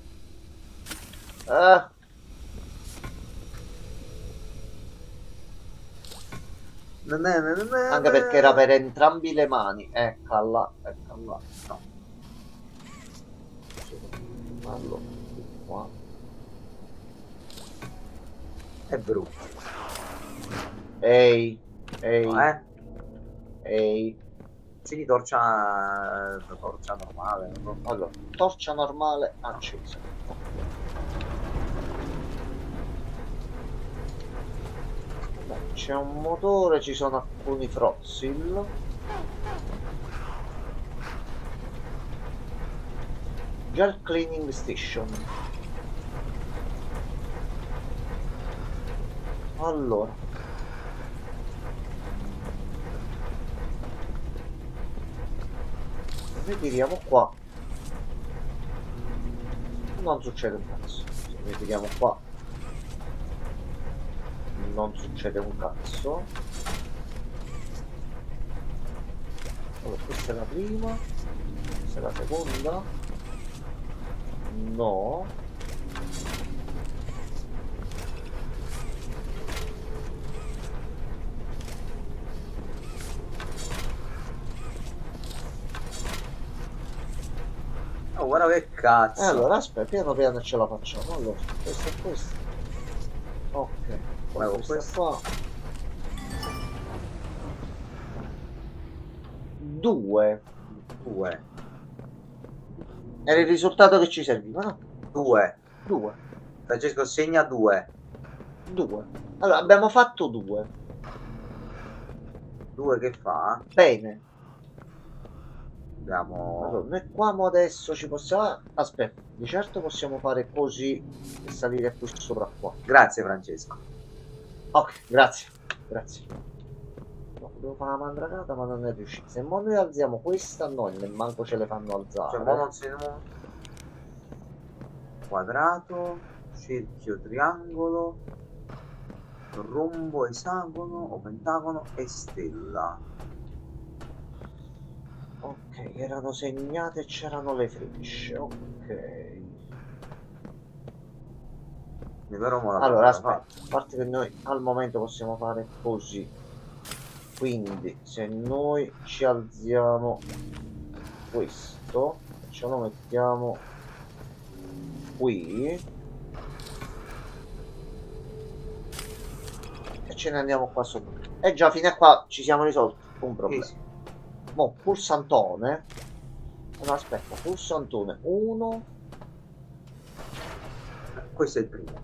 Anche perché era per entrambi le mani. Eccola. No. Allora, qua. È brutto. Ehi. Sì, torcia normale. Allora, torcia normale accesa. C'è un motore, ci sono alcuni Frozil. Gel cleaning station. Allora, ritiriamo qua. Non succede un cazzo. Ritiriamo qua. Non succede un cazzo. Allora, questa è la prima. Questa è la seconda. No. Oh, guarda che cazzo. Allora, aspetta, piano piano ce la facciamo. Allora, questa è questa. Ok. Questa qua. 2. Era il risultato che ci serviva, no? 2. Francesco segna 2. Allora, abbiamo fatto 2. 2 che fa? Bene. Andiamo. Allora, noi qua adesso ci possiamo... Aspetta, di certo possiamo fare così e salire qui sopra qua. Grazie Francesco. Ok, grazie. No, devo fare la mandragata ma non è riuscito. Se mo noi alziamo questa, no, manco ce le fanno alzare. Cioè, mo non si... Quadrato, cerchio, triangolo, rombo, esagono, o pentagono e stella. Ok, erano segnate e c'erano le frecce. Ok. Allora, aspetta, a parte che noi al momento possiamo fare così. Quindi, se noi ci alziamo questo, ce lo mettiamo qui e ce ne andiamo qua sopra. E già fino a qua ci siamo risolti un problema. Sì. Mo pulsantone. No, aspetta, pulsantone 1. Questo è il primo.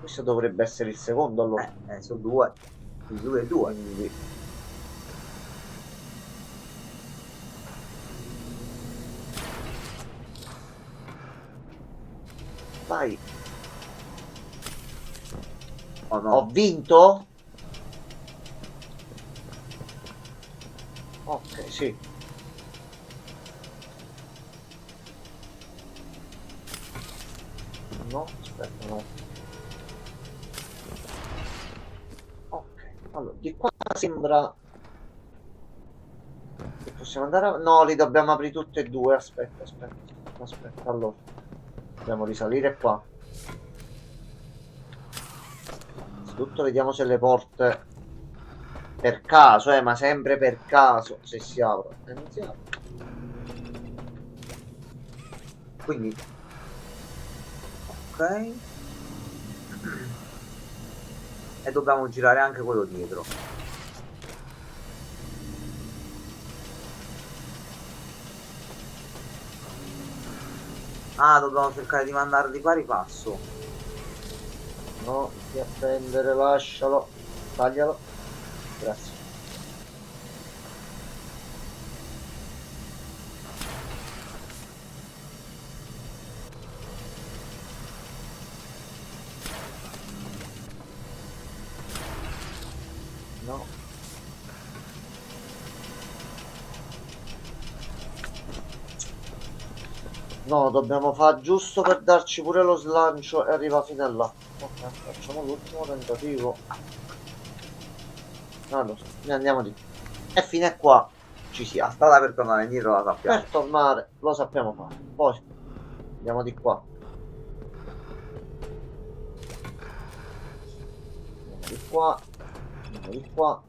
Questo dovrebbe essere il secondo allora. Sono due. Il 2 e 2. Quindi vai. Oh no. Ho vinto? Ok, sì. No, aspetta, no. Ok, allora, di qua sembra che possiamo andare no, li dobbiamo aprire tutti e due. Aspetta, allora. Dobbiamo risalire qua. Innanzitutto vediamo se le porte per caso, ma sempre per caso, se si aprono. Non si aprono. Quindi ok. E dobbiamo girare anche quello dietro. Ah, dobbiamo cercare di mandare di pari passo. No, ti appendere, lascialo, taglialo. Grazie. No. No, dobbiamo fare giusto per darci pure lo slancio e arriva fino a là. Ok, facciamo l'ultimo tentativo. Allora, ne andiamo di e fino a qua ci siamo. La strada per tornare indietro la sappiamo. Per tornare lo sappiamo fare. Poi andiamo di qua. Andiamo di qua. Andiamo di qua.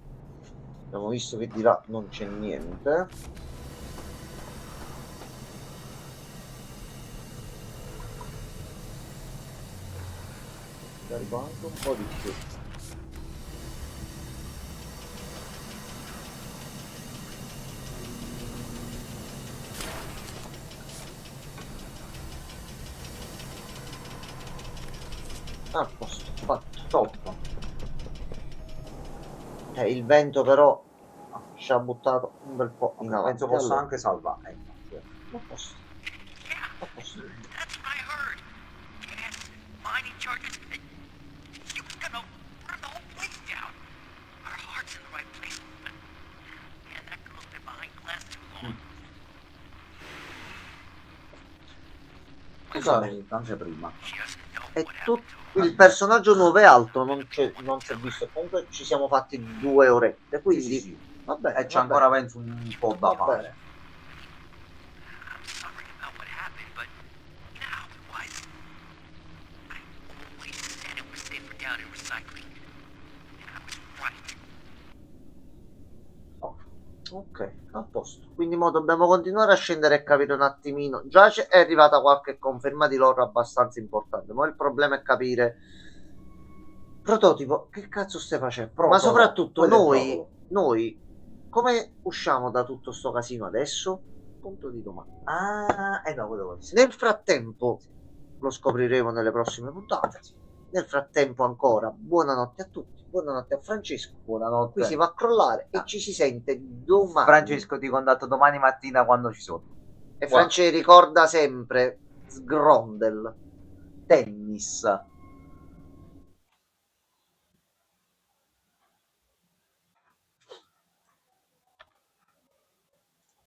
Abbiamo visto che di là non c'è niente. Arriva anche un po' di più. Ah, posto, fatto, top. Il vento però ci ha buttato un bel po' in avanti. Penso posso allora anche salvare. a posto. A posto. That's what I heard. Gas, mining charges. You know, burn the whole place down. Our heart's in the right place, but man, that girl's been behind glass too long. Scusate, anche prima. E il personaggio nuovo è alto, non si è visto. Comunque ci siamo fatti 2 orette, quindi Sì. vabbè. E c'è ancora penso un po' da fare. I'm sorry about what happened, but you know how it was. I always said it was safer down in recycling. And I was right. Ok, a posto. Quindi mo dobbiamo continuare a scendere e capire un attimino. Già è arrivata qualche conferma di loro abbastanza importante. Ma il problema è capire prototipo, che cazzo stai facendo? Ma soprattutto noi come usciamo da tutto sto casino adesso? Punto di domanda. Ah, no, quello Nel frattempo lo scopriremo nelle prossime puntate. Nel frattempo ancora buonanotte a tutti. Buonanotte a Francesco. Buonanotte. Qui si va a crollare e ci si sente domani. Francesco ti contatto domani mattina quando ci sono. E Francesco ricorda sempre Sgrondel. Tennis.